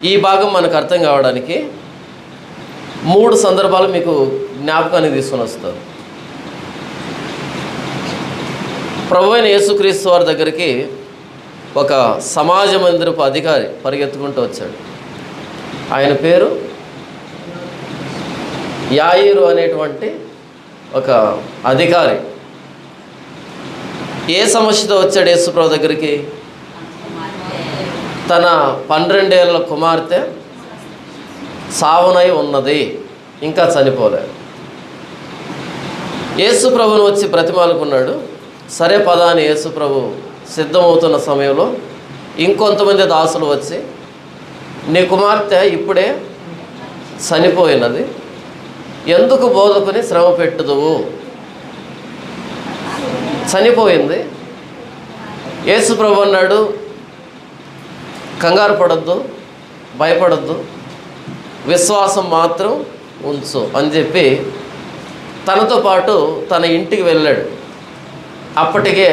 ఈ భాగం మనకు అర్థం కావడానికి 3 సందర్భాలు మీకు జ్ఞాపకానికి తీసుకొని వస్తారు. ప్రభువైన యేసుక్రీస్తు వారి దగ్గరికి ఒక సమాజ మందిరపు అధికారి పరిగెత్తుకుంటూ వచ్చాడు. ఆయన పేరు యాయిరు అనేటువంటి ఒక అధికారి. ఏ సమస్యతో వచ్చాడు యేసుప్రభు దగ్గరికి? తన 12 ఏళ్ల కుమార్తె సావునై ఉన్నది, ఇంకా చనిపోలేదు. యేసుప్రభుని వచ్చి బ్రతిమాలుకున్నాడు. సరే పదా అని యేసుప్రభు సిద్ధమవుతున్న సమయంలో ఇంకొంతమంది దాసులు వచ్చి, నీ కుమార్తె ఇప్పుడే చనిపోయినది, ఎందుకు బోధకుని శ్రమ పెట్టుదువు? చనిపోయింది. యేసుప్రభు అన్నాడు, కంగారు పడద్దు, భయపడద్దు, విశ్వాసం మాత్రం ఉంచు అని చెప్పి తనతో పాటు తన ఇంటికి వెళ్ళాడు. అప్పటికే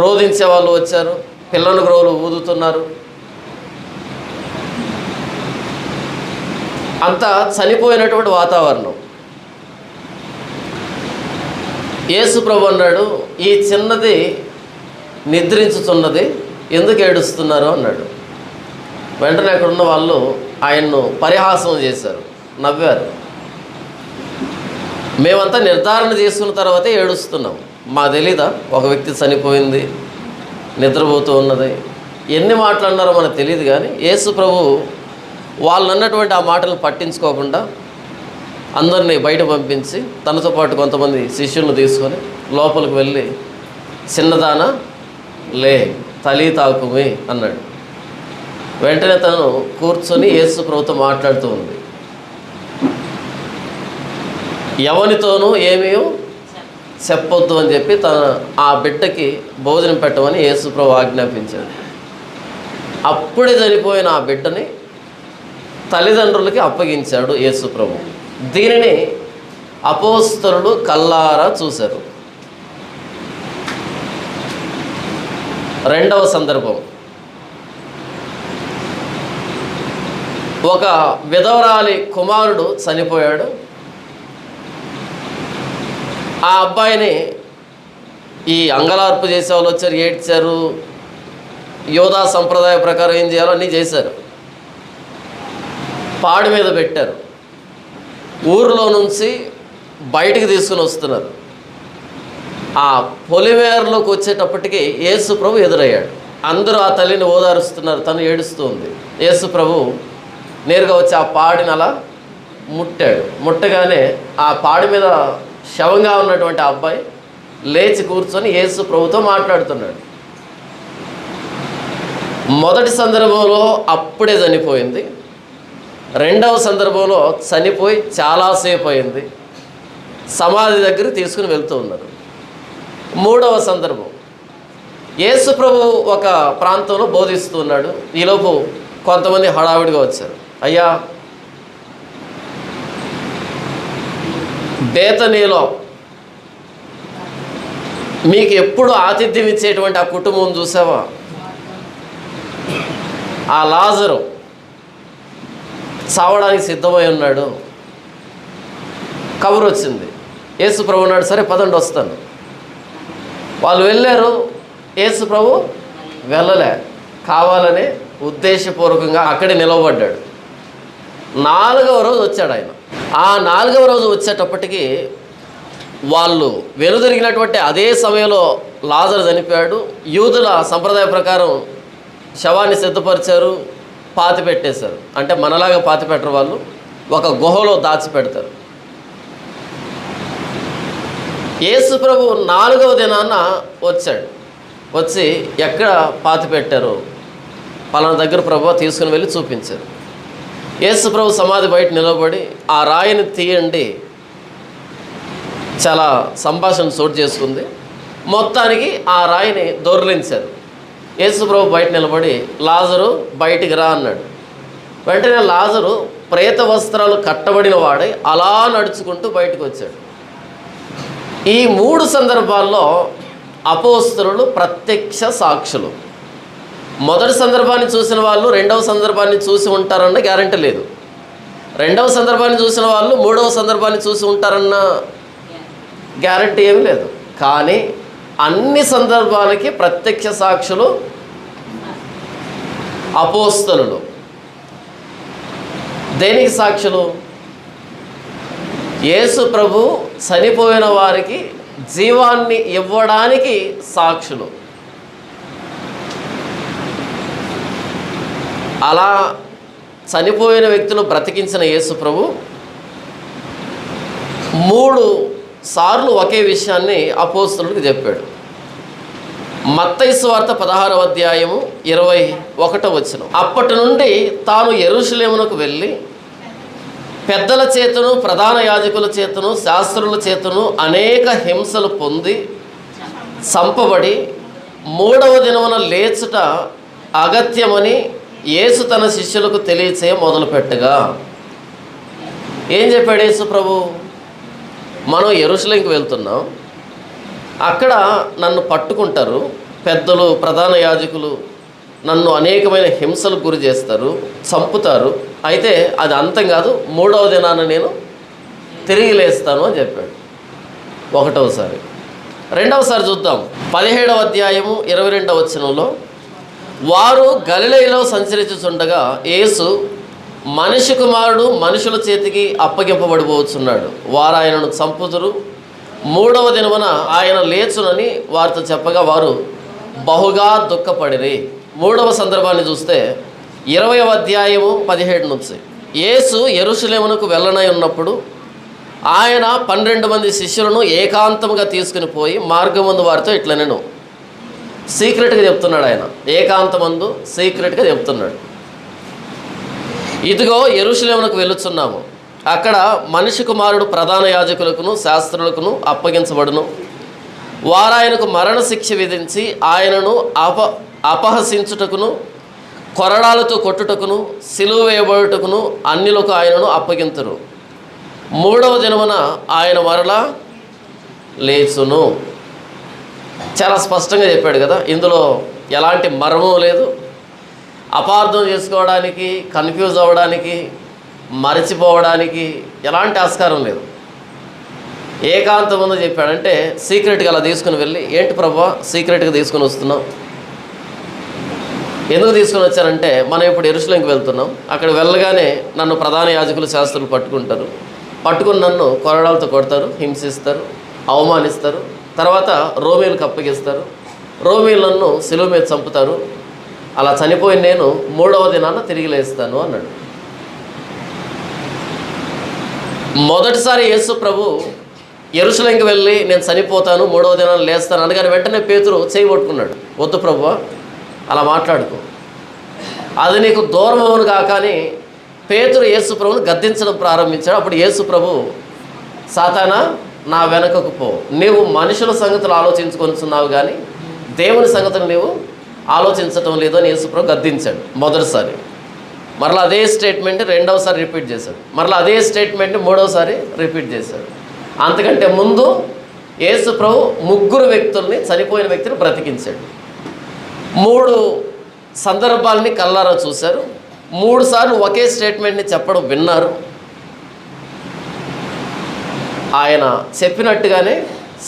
రోధించే వాళ్ళు వచ్చారు, పిల్లల గ్రోవులు ఊదుతున్నారు. అంతా చనిపోయినటువంటి వాతావరణం. యేసుప్రభు అన్నాడు, ఈ చిన్నది నిద్రించుతున్నది, ఎందుకు ఏడుస్తున్నారు అన్నాడు. వెంటనే అక్కడ ఉన్న వాళ్ళు ఆయన్ను పరిహాసం చేశారు, నవ్వారు. మేమంతా నిర్ధారణ చేసుకున్న తర్వాతే ఏడుస్తున్నాం, మా తెలీదా ఒక వ్యక్తి చనిపోయింది, నిద్రపోతూ ఉన్నది? ఎన్ని మాటలు అన్నారో మనకు తెలియదు. కానీ యేసుప్రభు వాళ్ళు అన్నటువంటి ఆ మాటలను పట్టించుకోకుండా అందరినీ బయట పంపించి తనతో పాటు కొంతమంది శిష్యులను తీసుకొని లోపలికి వెళ్ళి, చిన్నదానా లే, తలీ తాకుమి అన్నాడు. వెంటనే తను కూర్చొని యేసుప్రభుతో మాట్లాడుతూ ఉంది. ఎవరితోనూ ఏమీ చెప్పొద్దు అని చెప్పి ఆ బిడ్డకి భోజనం పెట్టమని యేసుప్రభు ఆజ్ఞాపించాడు. అప్పుడే చనిపోయిన ఆ బిడ్డని తల్లిదండ్రులకి అప్పగించాడు యేసుప్రభు. దీనిని అపోస్తలులు కల్లారా చూశారు. రెండవ సందర్భం, ఒక విధవరాలి కుమారుడు చనిపోయాడు. ఆ అబ్బాయిని ఈ అంగలార్పు చేసే వాళ్ళు వచ్చారు, ఏడ్చారు. యోధా సంప్రదాయ ప్రకారం ఏం చేయాలో అన్నీ చేశారు. పాడి మీద పెట్టారు. ఊరిలో నుంచి బయటికి తీసుకుని వస్తున్నారు. ఆ పొలిమేరలోకి వచ్చేటప్పటికి యేసుప్రభు ఎదురయ్యాడు. అందరూ ఆ తల్లిని ఓదారుస్తున్నారు, తను ఏడుస్తూ ఉంది. యేసుప్రభు నేరుగా వచ్చి ఆ పాడిని అలా ముట్టాడు. ముట్టగానే ఆ పాడి మీద శవంగా ఉన్నటువంటి ఆ అబ్బాయి లేచి కూర్చొని యేసుప్రభుతో మాట్లాడుతున్నాడు. మొదటి సందర్భంలో అప్పుడే చనిపోయింది. రెండవ సందర్భంలో చనిపోయి చాలాసేపు అయింది. సమాధి దగ్గర తీసుకుని వెళ్తూ ఉన్నారు. మూడవ సందర్భం, యేసుప్రభు ఒక ప్రాంతంలో బోధిస్తూ ఉన్నాడు. ఈలోపు కొంతమంది హడావిడిగా వచ్చారు. అయ్యా, బేతనీలో మీకు ఎప్పుడు ఆతిథ్యం ఇచ్చేటువంటి ఆ కుటుంబం చూసావా? ఆ లాజరు చావడానికి సిద్ధమై ఉన్నాడు. కబురు వచ్చింది. యేసుప్రభు అన్నాడు, సరే పదండి వస్తాను. వాళ్ళు వెళ్ళారు. యేసుప్రభు వెళ్ళలే, కావాలనే ఉద్దేశపూర్వకంగా అక్కడే నిలవబడ్డాడు. 4వ రోజు వచ్చాడు ఆయన. ఆ 4వ రోజు వచ్చేటప్పటికి వాళ్ళు వెనుదిరిగినటువంటి అదే సమయంలో లాజరు చనిపోయాడు. యూదుల సంప్రదాయ ప్రకారం శవాన్ని సిద్ధపరిచారు, పాతి పెట్టేశారు. అంటే మనలాగా పాతి పెట్టరు, వాళ్ళు ఒక గుహలో దాచిపెడతారు. యేసుప్రభు 4వ దినాన వచ్చాడు. వచ్చి ఎక్కడ పాతి పెట్టారు, పలానా దగ్గర ప్రభు తీసుకుని వెళ్ళి చూపించారు. యేసుప్రభు సమాధి బయట నిలబడి ఆ రాయిని తీయండి, చాలా సంభాషణ చోటు చేసుకుంది. మొత్తానికి ఆ రాయిని దొర్లించారు. యేసుప్రభు బయట నిలబడి, లాజరు బయటికి రా అన్నాడు. వెంటనే లాజరు ప్రేత వస్త్రాలు కట్టబడిన వాడై అలా నడుచుకుంటూ బయటకు వచ్చాడు. ఈ 3 సందర్భాల్లో అపోస్తలులు ప్రత్యక్ష సాక్షులు. మొదటి సందర్భాన్ని చూసిన వాళ్ళు రెండవ సందర్భాన్ని చూసి ఉంటారన్న గ్యారెంటీ లేదు. రెండవ సందర్భాన్ని చూసిన వాళ్ళు మూడవ సందర్భాన్ని చూసి ఉంటారన్న గ్యారెంటీ ఏమీ లేదు. కానీ అన్ని సందర్భాలకి ప్రత్యక్ష సాక్షులు అపోస్తలులు. దేనికి సాక్షులు? యేసు ప్రభు చనిపోయిన వారికి జీవాన్ని ఇవ్వడానికి సాక్షులు. అలా చనిపోయిన వ్యక్తులు బ్రతికించిన యేసు ప్రభు 3 సార్లు ఒకే విషయాన్ని అపోస్తలులకు చెప్పాడు. మత్తయి సువార్త 16వ అధ్యాయము 21వ వచనం. అప్పటి నుండి తాను యెరూషలేమునకు వెళ్ళి పెద్దల చేతను, ప్రధాన యాజకుల చేతను, శాస్త్రుల చేతను అనేక హింసలు పొంది చంపబడి 3వ దినమున లేచుట అగత్యమని యేసు తన శిష్యులకు తెలియచేయ మొదలుపెట్టగా. ఏం చెప్పాడు యేసు ప్రభు? మనం యెరూషలేముకి వెళ్తున్నాం, అక్కడ నన్ను పట్టుకుంటారు పెద్దలు, ప్రధాన యాజకులు, నన్ను అనేకమైన హింసలకు గురి చేస్తారు, చంపుతారు. అయితే అది అంతం కాదు, 3వ దినాన నేను తిరిగి లేస్తాను అని చెప్పాడు. ఒకటవసారి. రెండవసారి చూద్దాం. 17వ అధ్యాయము 22వ వచనంలో, వారు గలిలయలో సంచరించుచుండగా యేసు, మనిషి కుమారుడు మనుషుల చేతికి అప్పగింపబడిపోతున్నాడు, వారు ఆయనను చంపుదురు, 3వ దినమున ఆయన లేచునని వారితో చెప్పగా వారు బహుగా దుఃఖపడిరి. 3వ సందర్భాన్ని చూస్తే 20వ అధ్యాయము 17 నుంచి, యేసు యెరూషలేమునకు వెళ్ళనై ఉన్నప్పుడు ఆయన 12 మంది శిష్యులను ఏకాంతముగా తీసుకుని పోయి మార్గమందు వారితో ఇట్లా నేను సీక్రెట్గా చెప్తున్నాడు. ఆయన ఏకాంతమందు సీక్రెట్గా చెప్తున్నాడు, ఇదిగో యెరూషలేమునకు వెళ్ళుచున్నాము, అక్కడ మనిషి కుమారుడు ప్రధాన యాజకులకును శాస్త్రులకును అప్పగించబడును, వారు ఆయనకు మరణశిక్ష విధించి ఆయనను అపహసించుటకును, కొరడాలతో కొట్టుటకును, సిలువ వేయబడుటకును అన్యులకు ఆయనను అప్పగింతురు, 3వ దినమున ఆయన మరలా లేచును. చాలా స్పష్టంగా చెప్పాడు కదా. ఇందులో ఎలాంటి మర్మం లేదు. అపార్థం చేసుకోవడానికి, కన్ఫ్యూజ్ అవ్వడానికి, మరచిపోవడానికి ఎలాంటి ఆస్కారం లేదు. ఏకాంతం ముందు చెప్పాడంటే సీక్రెట్గా అలా తీసుకుని వెళ్ళి, ఏంటి ప్రభా సీక్రెట్గా తీసుకుని వస్తున్నాం? ఎందుకు తీసుకుని వచ్చారంటే, మనం ఇప్పుడు యెరూషలేముకి వెళ్తున్నాం, అక్కడ వెళ్ళగానే నన్ను ప్రధాన యాజకులు శాస్త్రులు పట్టుకుంటారు, పట్టుకుని నన్ను కొరడాలతో కొడతారు, హింసిస్తారు, అవమానిస్తారు, తర్వాత రోమీలకు అప్పగిస్తారు, రోమీలు నన్ను సిలువ మీద చంపుతారు, అలా చనిపోయిన నేను 3వ దినాన తిరిగి లేస్తాను అన్నాడు. మొదటిసారి యేసు ప్రభు యెరూషలేముకి వెళ్ళి నేను చనిపోతాను 3వ దినాన లేస్తాను అనగానే వెంటనే పేతురు చేయి పట్టుకున్నాడు. వద్దు ప్రభువా, అలా మాట్లాడుకో, అది నీకు దూరం అవును కాక అని పేతురు యేసు ప్రభువును గద్దించడం ప్రారంభించాడు. అప్పుడు యేసు ప్రభు, సాతానా నా వెనకకు పో, నీవు మనుషుల సంగతులు ఆలోచించుకొనిచున్నావు కానీ దేవుని సంగతులు నీవు ఆలోచించటం లేదు అని యేసు ప్రభు గద్దించాడు మొదటిసారి. మరలా అదే స్టేట్మెంట్ రెండవసారి రిపీట్ చేశాడు, మరలా అదే స్టేట్మెంట్ని 3వసారి రిపీట్ చేశాడు. అంతకంటే ముందు యేసు ప్రభు 3 వ్యక్తుల్ని, చనిపోయిన వ్యక్తిని బ్రతికించాడు. 3 సందర్భాలని కళ్ళారా చూశారు. 3 సార్లు ఒకే స్టేట్మెంట్ని చెప్పడం విన్నారు. ఆయన చెప్పినట్టుగానే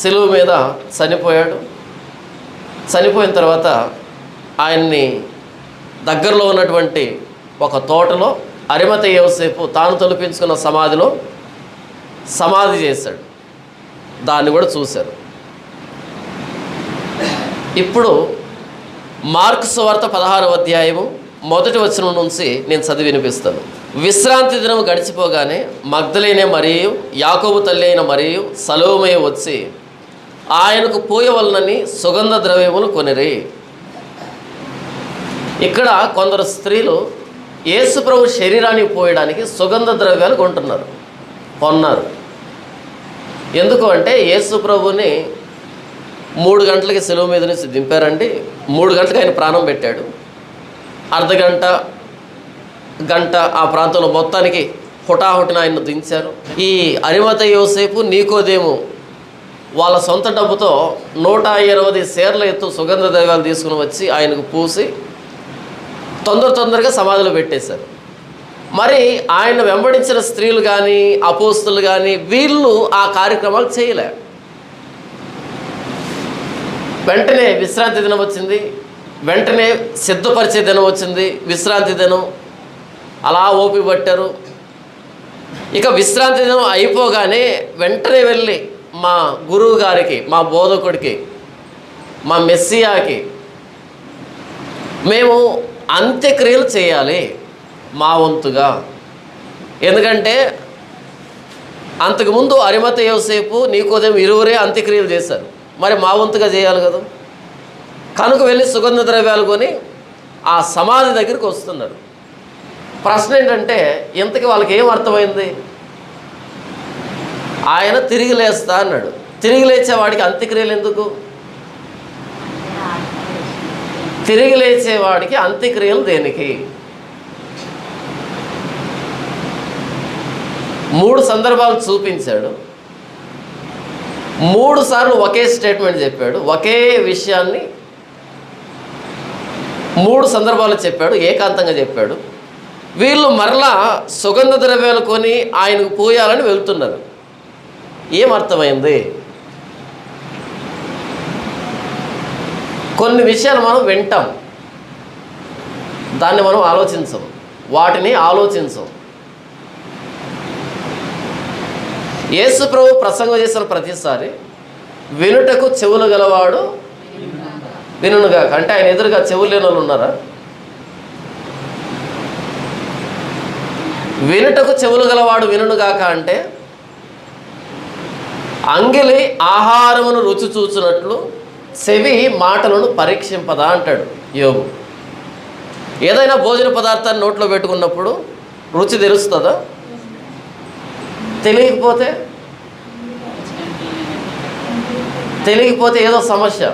సిలువ మీద చనిపోయాడు. చనిపోయిన తర్వాత ఆయన్ని దగ్గరలో ఉన్నటువంటి ఒక తోటలో అరిమతయి యోసేపు తాను తొలిపించుకున్న సమాధిలో సమాధి చేశాడు. దాన్ని కూడా చూశారు. ఇప్పుడు మార్కు సువార్త 16వ అధ్యాయము 1వ వచనం నుంచి నేను చదివి వినిపిస్తాను. విశ్రాంతి దినం గడిచిపోగానే మగ్దలేనే మరియు యాకోబు తల్లి అయిన మరియు సలోమే వచ్చి ఆయనకు పోయవలనని సుగంధ ద్రవ్యములు కొనిరి. ఇక్కడ కొందరు స్త్రీలు యేసు ప్రభు శరీరానికి పోయడానికి సుగంధ ద్రవ్యాలు కొన్నారు. ఎందుకు అంటే యేసు ప్రభుని 3 గంటలకి సెలవు మీద నుంచి దింపారండి. 3 గంటలకు ఆయన ప్రాణం పెట్టాడు. అర్ధగంట గంట ఆ ప్రాంతంలో మొత్తానికి హుటాహుటిన ఆయన్ను దించారు. ఈ అరిమతయి యోసేపు, నీకోదేము వాళ్ళ సొంత డబ్బుతో 120 సేర్ల ఎత్తు సుగంధ ద్రవ్యాలు తీసుకుని వచ్చి ఆయనకు పూసి తొందరగా సమాధిలో పెట్టేశారు. మరి ఆయన వెంబడించిన స్త్రీలు కానీ అపోస్తులు కానీ వీళ్ళు ఆ కార్యక్రమాలు చేయలే. వెంటనే విశ్రాంతి దినం వచ్చింది, వెంటనే సిద్ధపరిచే దినం వచ్చింది, విశ్రాంతి దినం. అలా ఓపిక పట్టారు. ఇక విశ్రాంతి దినం అయిపోగానే వెంటనే వెళ్ళి మా గురువు గారికి, మా బోధకుడికి, మా మెస్సియాకి మేము అంత్యక్రియలు చేయాలి మా వంతుగా. ఎందుకంటే అంతకుముందు అరిమత యోసేపు నీకోదేమో ఇరువురే అంత్యక్రియలు చేశారు, మరి మా వంతుగా చేయాలి కదా. కనుక వెళ్ళి సుగంధ ద్రవ్యాలు కొని ఆ సమాధి దగ్గరికి వస్తున్నారు. ప్రశ్న ఏంటంటే, ఇంతకీ వాళ్ళకి ఏం అర్థమైంది? ఆయన తిరిగి లేస్తా అన్నాడు. తిరిగి లేచేవాడికి అంత్యక్రియలు ఎందుకు? తిరిగి లేచేవాడికి అంత్యక్రియలు దేనికి? 3 సందర్భాలు చూపించాడు. 3 సార్లు ఒకే స్టేట్మెంట్ చెప్పాడు. ఒకే విషయాన్ని 3 సందర్భాలు చెప్పాడు, ఏకాంతంగా చెప్పాడు. వీళ్ళు మరలా సుగంధ ద్రవ్యాలు కొని ఆయనకు పోయాలని వెళ్తున్నారు. ఏమర్థమైంది? కొన్ని విషయాలు మనం వింటాం, దాన్ని మనం ఆలోచించం, వాటిని ఆలోచించం. యేసు ప్రభు ప్రసంగం చేసిన ప్రతిసారి వినుటకు చెవులు గలవాడు వినుగాక అంటే ఆయన ఎదురుగా చెవులు లేని వాళ్ళు ఉన్నారా? వినుటకు చెవులు గలవాడు వినుగాక అంటే అంగిలి ఆహారమును రుచి చూచినట్లు చెవి మాటలను పరీక్షింపదా అంటాడు యోబు. ఏదైనా భోజన పదార్థాన్ని నోట్లో పెట్టుకున్నప్పుడు రుచి తెలుస్తుందా? తెలియకపోతే ఏదో సమస్య.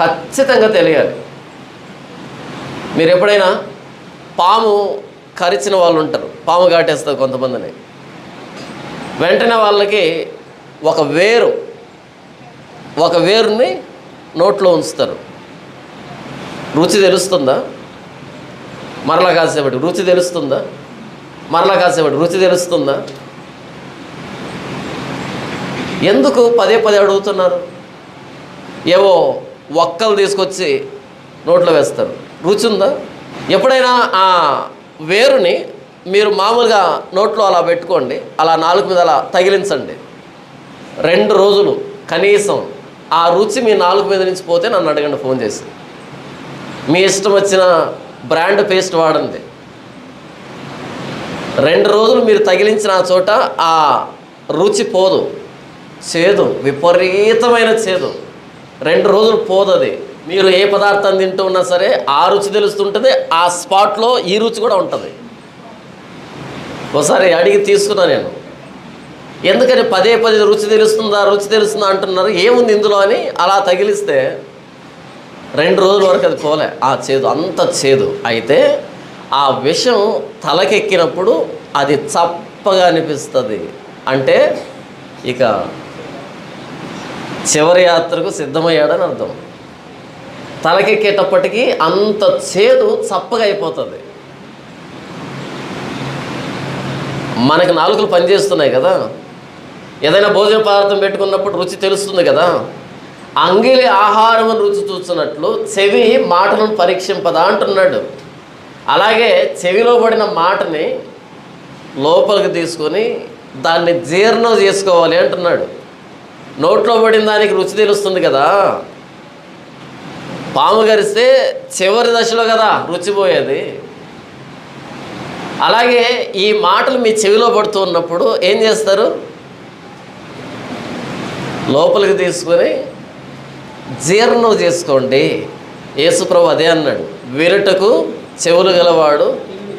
ఖచ్చితంగా తెలియాలి. మీరు ఎప్పుడైనా పాము కరిచిన వాళ్ళు ఉంటారు, పాము కాటేస్తారు కొంతమందిని. వెంటనే వాళ్ళకి ఒక వేరుని నోట్లో ఉంచుతారు. రుచి తెలుస్తుందా? మరలా కాసేపటి రుచి తెలుస్తుందా? మరలా కాసేపటి రుచి తెలుస్తుందా? ఎందుకు పదే అడుగుతున్నారు? ఏవో ఒక్కలు తీసుకొచ్చి నోట్లో వేస్తారు. రుచి ఉందా? ఎప్పుడైనా ఆ వేరుని మీరు మామూలుగా నోట్లో అలా పెట్టుకోండి, అలా నాలుగు మీద అలా తగిలించండి. 2 రోజులు కనీసం ఆ రుచి మీ నాలుగు మీద నుంచి పోతే నన్ను అడగండి ఫోన్ చేసి. మీ ఇష్టం వచ్చిన బ్రాండ్ పేస్ట్ వాడండి. 2 రోజులు మీరు తగిలించిన ఆ చోట ఆ రుచి పోదు. చేదు, విపరీతమైన చేదు. 2 రోజులు పోదది. మీరు ఏ పదార్థం తింటూ ఉన్నా సరే ఆ రుచి తెలుస్తుంటుంది, ఆ స్పాట్లో ఈ రుచి కూడా ఉంటుంది. ఒకసారి అడిగి తీసుకున్నా నేను, ఎందుకని పదే రుచి తెలుస్తుందా అంటున్నారు, ఏముంది ఇందులో అని అలా తగిలిస్తే 2 రోజుల వరకు అది పోలే. ఆ చేదు అంత చేదు. అయితే ఆ విషం తలకెక్కినప్పుడు అది చప్పగా అనిపిస్తుంది. అంటే ఇక చివరి యాత్రకు సిద్ధమయ్యాడని అర్థం. తలకెక్కేటప్పటికీ అంత చేదు చప్పగా అయిపోతుంది. మనకి నాలుకలు పనిచేస్తున్నాయి కదా, ఏదైనా భోజన పదార్థం పెట్టుకున్నప్పుడు రుచి తెలుస్తుంది కదా. అంగిలి ఆహారం రుచి చూస్తున్నట్లు చెవి మాటలను పరీక్షింపదా అంటున్నాడు. అలాగే చెవిలో పడిన మాటని లోపలికి తీసుకొని దాన్ని జీర్ణం చేసుకోవాలి అంటున్నాడు. నోట్లో పడిన దానికి రుచి తెలుస్తుంది కదా. పాము గరిస్తే చివరి దశలో కదా రుచి పోయేది. అలాగే ఈ మాటలు మీ చెవిలో పడుతూ ఉన్నప్పుడు ఏం చేస్తారు? లోపలికి తీసుకొని జీర్ణం చేసుకోండి. యేసుప్రభు అదే అన్నాడు, వినుటకు చెవులు గలవాడు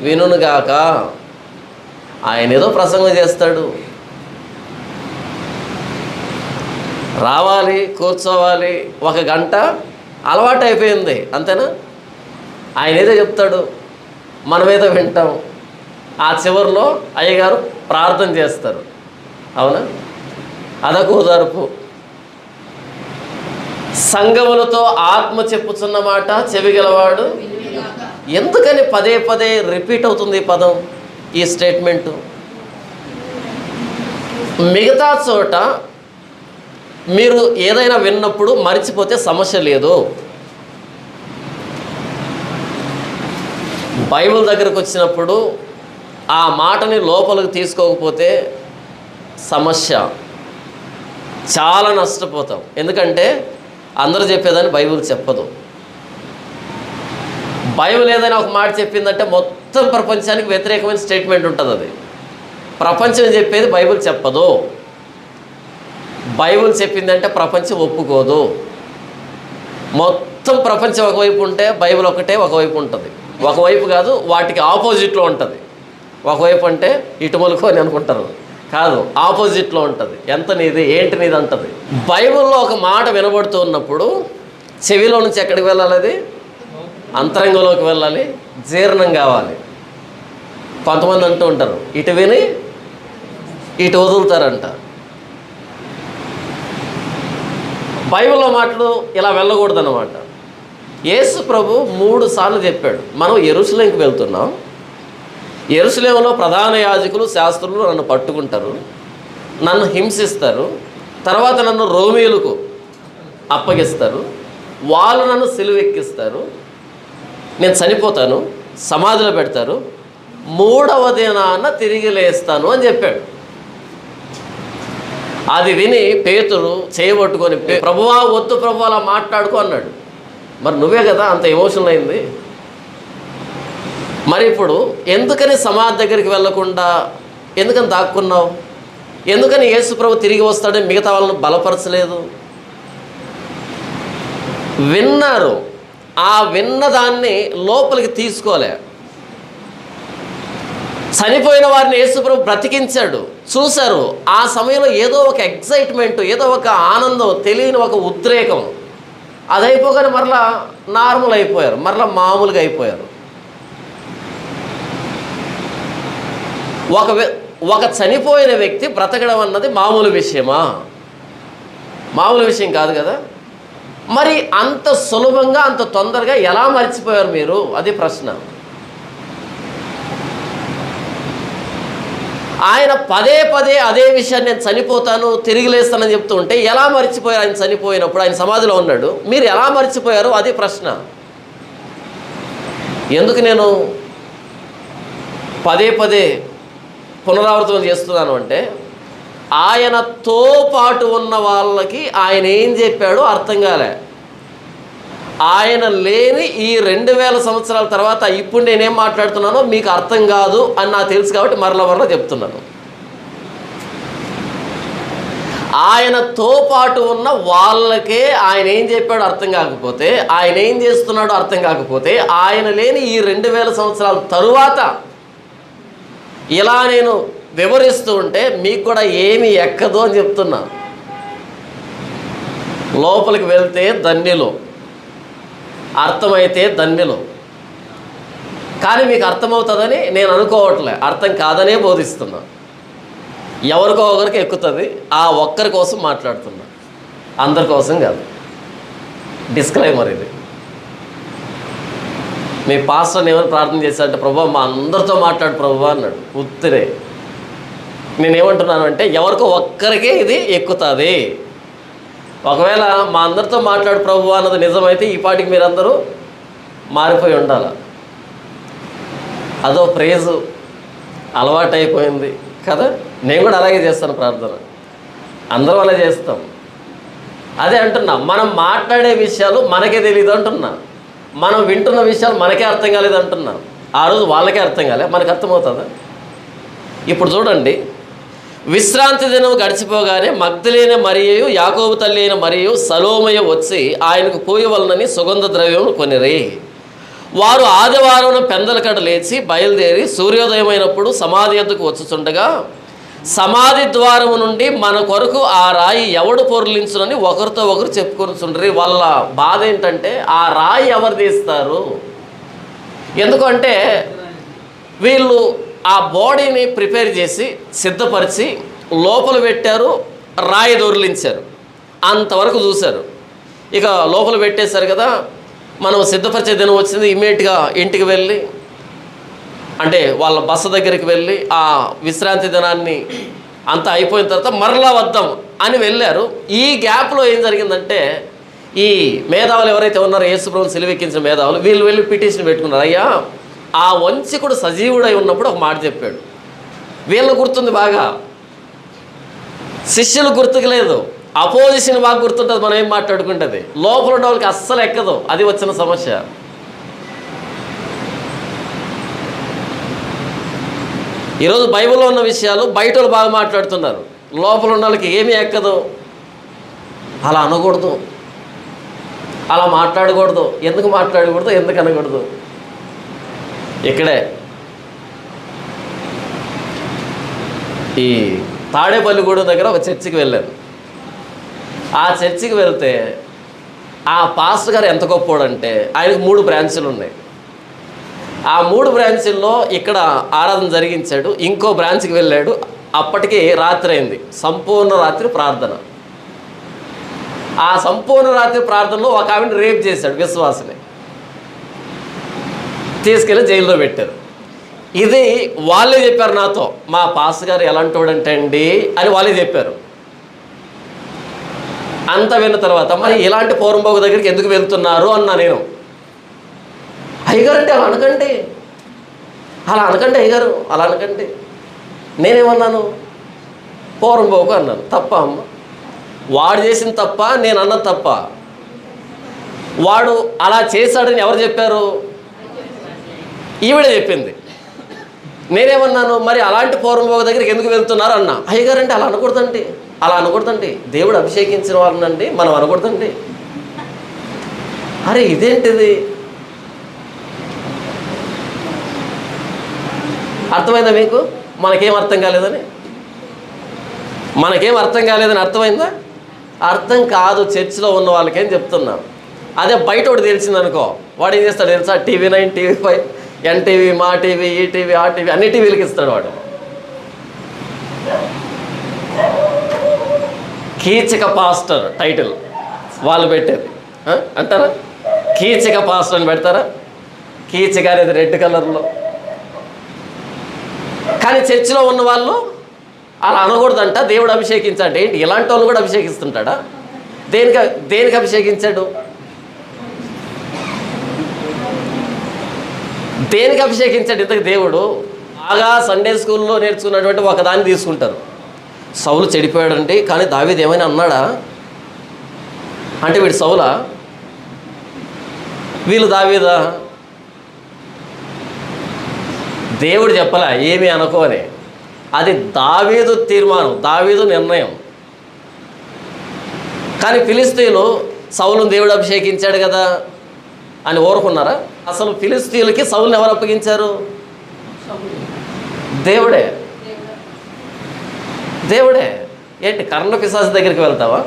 వినుగాక. ఆయన ఏదో ప్రసంగం చేస్తాడు, రావాలి, కూర్చోవాలి, 1 గంట అలవాటు అయిపోయింది, అంతేనా? ఆయన ఏదో చెప్తాడు, మనమేదో వింటాం. ఆ చివరిలో అయ్యగారు ప్రార్థన చేస్తారు, అవునా? అదొక ఓదార్పు. సంఘములతో ఆత్మ చెప్పుచున్న మాట చెవి గలవాడు ఎందుకని పదే పదే రిపీట్ అవుతుంది ఈ పదం, ఈ స్టేట్మెంటు? మిగతా చోట మీరు ఏదైనా విన్నప్పుడు మర్చిపోతే సమస్య లేదు. బైబిల్ దగ్గరకు వచ్చినప్పుడు ఆ మాటని లోపలికి తీసుకోకపోతే సమస్య, చాలా నష్టపోతాం. ఎందుకంటే అందరూ చెప్పేదాన్ని బైబిల్ చెప్పదు. బైబిల్ ఏదైనా ఒక మాట చెప్పిందంటే మొత్తం ప్రపంచానికి వ్యతిరేకమైన స్టేట్మెంట్ ఉంటుంది. అది ప్రపంచం చెప్పేది బైబిల్ చెప్పదు. బైబిల్ చెప్పిందంటే ప్రపంచం ఒప్పుకోదు. మొత్తం ప్రపంచం ఒకవైపు ఉంటే బైబిల్ ఒకటే ఒకవైపు ఉంటుంది. ఒకవైపు కాదు, వాటికి ఆపోజిట్లో ఉంటుంది. ఒకవైపు అంటే ఇటు మొలుకో అని అనుకుంటారు, కాదు, ఆపోజిట్లో ఉంటుంది. ఎంత నీది, ఏంటి నీది అంటుంది. బైబిల్లో ఒక మాట వినబడుతూ ఉన్నప్పుడు చెవిలో నుంచి ఎక్కడికి వెళ్ళాలి? అది అంతరంగంలోకి వెళ్ళాలి, జీర్ణం కావాలి. కొంతమంది అంటూ ఉంటారు, ఇటు విని ఇటు వదులుతారంట. బైబిల్లో మాటలు ఇలా వెళ్ళకూడదన్నమాట. యేసు ప్రభు 3 సార్లు చెప్పాడు, మనం యెరూషలేముకి వెళ్తున్నాం, యెరూషలేములో ప్రధాన యాజకులు శాస్త్రులు నన్ను పట్టుకుంటారు, నన్ను హింసిస్తారు, తర్వాత నన్ను రోమీయులకు అప్పగిస్తారు, వాళ్ళు నన్ను సిలువెక్కిస్తారు, నేను చనిపోతాను, సమాధిలో పెడతారు, 3వ దినాన తిరిగి లేస్తాను అని చెప్పాడు. అది విని పేతురు చేయబట్టుకొని, ప్రభువా వద్దు ప్రభు, అలా మాట్లాడుకో అన్నాడు. మరి నువ్వే కదా అంత ఎమోషనల్ అయింది. మరి ఇప్పుడు ఎందుకని సమాధి దగ్గరికి వెళ్ళకుండా ఎందుకని దాక్కున్నావు? ఎందుకని యేసు ప్రభు తిరిగి వస్తాడని మిగతా వాళ్ళని బలపరచలేదు? విన్నారు, ఆ విన్నదాన్ని లోపలికి తీసుకోలే. చనిపోయిన వారిని యేసు ప్రభు బ్రతికించాడు, చూశారు. ఆ సమయంలో ఏదో ఒక ఎక్సైట్మెంట్, ఏదో ఒక ఆనందం, తెలియని ఒక ఉద్రేకం, అది అయిపోగానే మరలా నార్మల్ అయిపోయారు, మరలా మామూలుగా అయిపోయారు. ఒక చనిపోయిన వ్యక్తి బ్రతకడం అన్నది మామూలు విషయమా? మామూలు విషయం కాదు కదా. మరి అంత సులభంగా అంత తొందరగా ఎలా మర్చిపోయారు మీరు? అది ప్రశ్న. ఆయన పదే పదే అదే విషయాన్ని, నేను చనిపోతాను తిరిగి లేస్తానని చెప్తూ ఉంటే ఎలా మర్చిపోయారు? ఆయన చనిపోయినప్పుడు ఆయన సమాధిలో ఉన్నాడు, మీరు ఎలా మర్చిపోయారు? అది ప్రశ్న. ఎందుకు నేను పదే పదే పునరావృతం చేస్తున్నాను అంటే, ఆయనతో పాటు ఉన్న వాళ్ళకి ఆయన ఏం చెప్పాడో అర్థం కాలే. ఆయన లేని ఈ 2000 సంవత్సరాల తర్వాత ఇప్పుడు నేనేం మాట్లాడుతున్నానో మీకు అర్థం కాదు అని నాకు తెలుసు కాబట్టి మరలా చెప్తున్నాను. ఆయనతో పాటు ఉన్న వాళ్ళకే ఆయన ఏం చెప్పాడో అర్థం కాకపోతే, ఆయన ఏం చేస్తున్నాడో అర్థం కాకపోతే, ఆయన లేని ఈ 2000 సంవత్సరాల తరువాత ఇలా నేను వివరిస్తూ ఉంటే మీకు కూడా ఏమీ ఎక్కదు అని చెప్తున్నా. లోపలికి వెళ్తే ధన్యులు, అర్థమైతే ధన్యులు. కానీ మీకు అర్థమవుతుందని నేను అనుకోవట్లే, అర్థం కాదనే బోధిస్తున్నా. ఎవరికో ఒకరికి ఎక్కుతుంది, ఆ ఒక్కరి కోసం మాట్లాడుతున్నా, అందరి కోసం కాదు. డిస్క్లైమర్ ఇది. మీ పాస్టర్ని ఏమైనా ప్రార్థన చేశారంటే, ప్రభు మా అందరితో మాట్లాడు ప్రభు అన్నాడు. ఉత్తిరే. నేనేమంటున్నాను అంటే, ఎవరికో ఒక్కరికే ఇది ఎక్కుతుంది. ఒకవేళ మా అందరితో మాట్లాడు ప్రభు అన్నది నిజమైతే ఈ పాటికి మీరందరూ మారిపోయి ఉండాలి. అదో ప్రేజు అలవాటు అయిపోయింది కదా. నేను కూడా అలాగే చేస్తాను ప్రార్థన, అందరూ అలా చేస్తాం. అదే అంటున్నా, మనం మాట్లాడే విషయాలు మనకే తెలియదు అంటున్నా, మనం వింటున్న విషయాలు మనకే అర్థం కాలేదు అంటున్నా. ఆ రోజు వాళ్ళకే అర్థం కాలే, మనకు అర్థమవుతుందా? ఇప్పుడు చూడండి, విశ్రాంతి దినం గడిచిపోగానే మగ్దలేన మరియు యాకోబు తల్లి అయిన మరియు సలోమయ వచ్చి ఆయనకు పోయవలనని సుగంధ ద్రవ్యం కొనిరి. వారు ఆదివారం పెందలకడ లేచి బయలుదేరి సూర్యోదయమైనప్పుడు సమాధి యొద్దకు వచ్చుచుండగా, సమాధి ద్వారము నుండి మన కొరకు ఆ రాయి ఎవడు పొర్లించునని ఒకరితో ఒకరు చెప్పుకొనిచుండ్రి. వాళ్ళ బాధ ఏంటంటే, ఆ రాయి ఎవరు తీస్తారు? ఎందుకంటే వీళ్ళు ఆ బాడీని ప్రిపేర్ చేసి సిద్ధపరిచి లోపల పెట్టారు, రాయి దొర్లించారు, అంతవరకు చూశారు. ఇక లోపల పెట్టేశారు కదా, మనం సిద్ధపరిచే దినం వచ్చింది. ఇమ్మీడియట్గా ఇంటికి వెళ్ళి, అంటే వాళ్ళ బస దగ్గరికి వెళ్ళి ఆ విశ్రాంతి దినాన్ని అంతా అయిపోయిన తర్వాత మరలా వద్దాం అని వెళ్ళారు. ఈ గ్యాప్లో ఏం జరిగిందంటే, ఈ మేధావులు ఎవరైతే ఉన్నారో, యేసుప్రభుని సిలువెక్కించిన మేధావులు, వీళ్ళు వెళ్ళి పిటిషన్ పెట్టుకున్నారు. అయ్యా, ఆ వంచకుడు సజీవుడై ఉన్నప్పుడు ఒక మాట చెప్పాడు. వీళ్ళని గుర్తుంది బాగా, శిష్యులు గుర్తుకు లేదు. అపోజిషన్ బాగా గుర్తుంటుంది. మనం ఏం మాట్లాడుకుంటుంది, లోపల ఉన్న వాళ్ళకి అస్సలు ఎక్కదు. అది వచ్చిన సమస్య. ఈరోజు బైబిల్లో ఉన్న విషయాలు బయట వాళ్ళు బాగా మాట్లాడుతున్నారు, లోపల ఉన్న వాళ్ళకి ఏమీ ఎక్కదు. అలా అనకూడదు, అలా మాట్లాడకూడదు. ఎందుకు మాట్లాడకూడదు, ఎందుకు అనకూడదు? ఇక్కడే ఈ తాడేపల్లిగూడెం దగ్గర ఒక చర్చికి వెళ్ళాను. ఆ చర్చికి వెళ్తే ఆ పాస్టర్ గారు ఎంత గొప్పోడంటే, ఆయనకు 3 బ్రాంచులు ఉన్నాయి. ఆ 3 బ్రాంచుల్లో ఇక్కడ ఆరాధన జరిగించాడు. ఇంకో బ్రాంచ్కి వెళ్ళాడు. అప్పటికి రాత్రి అయింది. సంపూర్ణ రాత్రి ప్రార్థన. ఆ సంపూర్ణ రాత్రి ప్రార్థనలో ఒక ఆవిడని రేప్ చేశాడు, విశ్వాసని తీసుకెళ్ళి జైల్లో పెట్టారు. ఇది వాళ్ళే చెప్పారు నాతో. మా పాస్టర్ గారు ఎలాంటోడంటే అండి అని వాళ్ళే చెప్పారు. అంత విన్న తర్వాత, మరి ఇలాంటి పూర్వంబాబు దగ్గరికి ఎందుకు వెళ్తున్నారు అన్నా నేను. అయ్యగారు అంటే అలా అనకండి, అలా అనకండి అయ్యగారు, అలా అనకండి. నేనేమన్నాను? పూర్వంబాబుకు అన్నాను. తప్ప అమ్మ, వాడు చేసిన తప్ప, నేను అన్నది తప్ప. వాడు అలా చేశాడని ఎవరు చెప్పారు? ఈవిడే చెప్పింది. నేనేమన్నాను? మరి అలాంటి పూర్వంబాబు దగ్గరికి ఎందుకు వెళ్తున్నారు అన్నా. అయ్యగారు అంటే అలా అనకూడదండి, అలా అనకూడదండి, దేవుడు అభిషేకించిన వాళ్ళనండి మనం అనకూడదండి. అరే ఇదేంటిది? అర్థమైందా మీకు? మనకేం అర్థం కాలేదని, మనకేం అర్థం కాలేదని అర్థమైందా? అర్థం కాదు. చర్చిలో ఉన్న వాళ్ళకేం చెప్తున్నాం. అదే బయట ఒకటి తెలిసిందనుకో, వాడు ఏం చేస్తాడు తెలుసా? TV9, TV5, NTV, మా టీవీ, ఈటీవీ, ఆ టీవీ, అన్ని టీవీలకి ఇస్తాడు వాడు. కీచక పాస్టర్ టైటిల్ వాళ్ళు పెట్టేది అంటారా? కీచక పాస్టర్ అని పెడతారా? కీచక అనేది రెడ్ కలర్లో. కానీ చర్చిలో ఉన్న వాళ్ళు అలా అనకూడదంట. దేవుడు అభిషేకించాడు. ఏంటి, ఇలాంటి వాళ్ళు కూడా అభిషేకిస్తుంటాడా? దేనికి అభిషేకించాడు? దేనికి అభిషేకించాడు ఇంతకు దేవుడు? బాగా సండే స్కూల్లో నేర్చుకున్నటువంటి ఒకదాన్ని తీసుకుంటారు. సౌలు చెడిపోయాడండి, కానీ దావీదు ఏమైనా అన్నాడా అంటే వీడు సౌలా, వీళ్ళు దావీదా? దేవుడు చెప్పలా ఏమీ అనుకో అని. అది దావీదు తీర్మానం, దావీదు నిర్ణయం. కానీ ఫిలిస్తీయులు సౌలును దేవుడు అభిషేకించాడు కదా అని ఊరుకున్నారా? అసలు ఫిలిస్తీయులకి సౌలుని ఎవరు అప్పగించారు? దేవుడే. దేవుడే. ఏంటి, కర్ణ పిశాచి దగ్గరికి వెళ్తావా?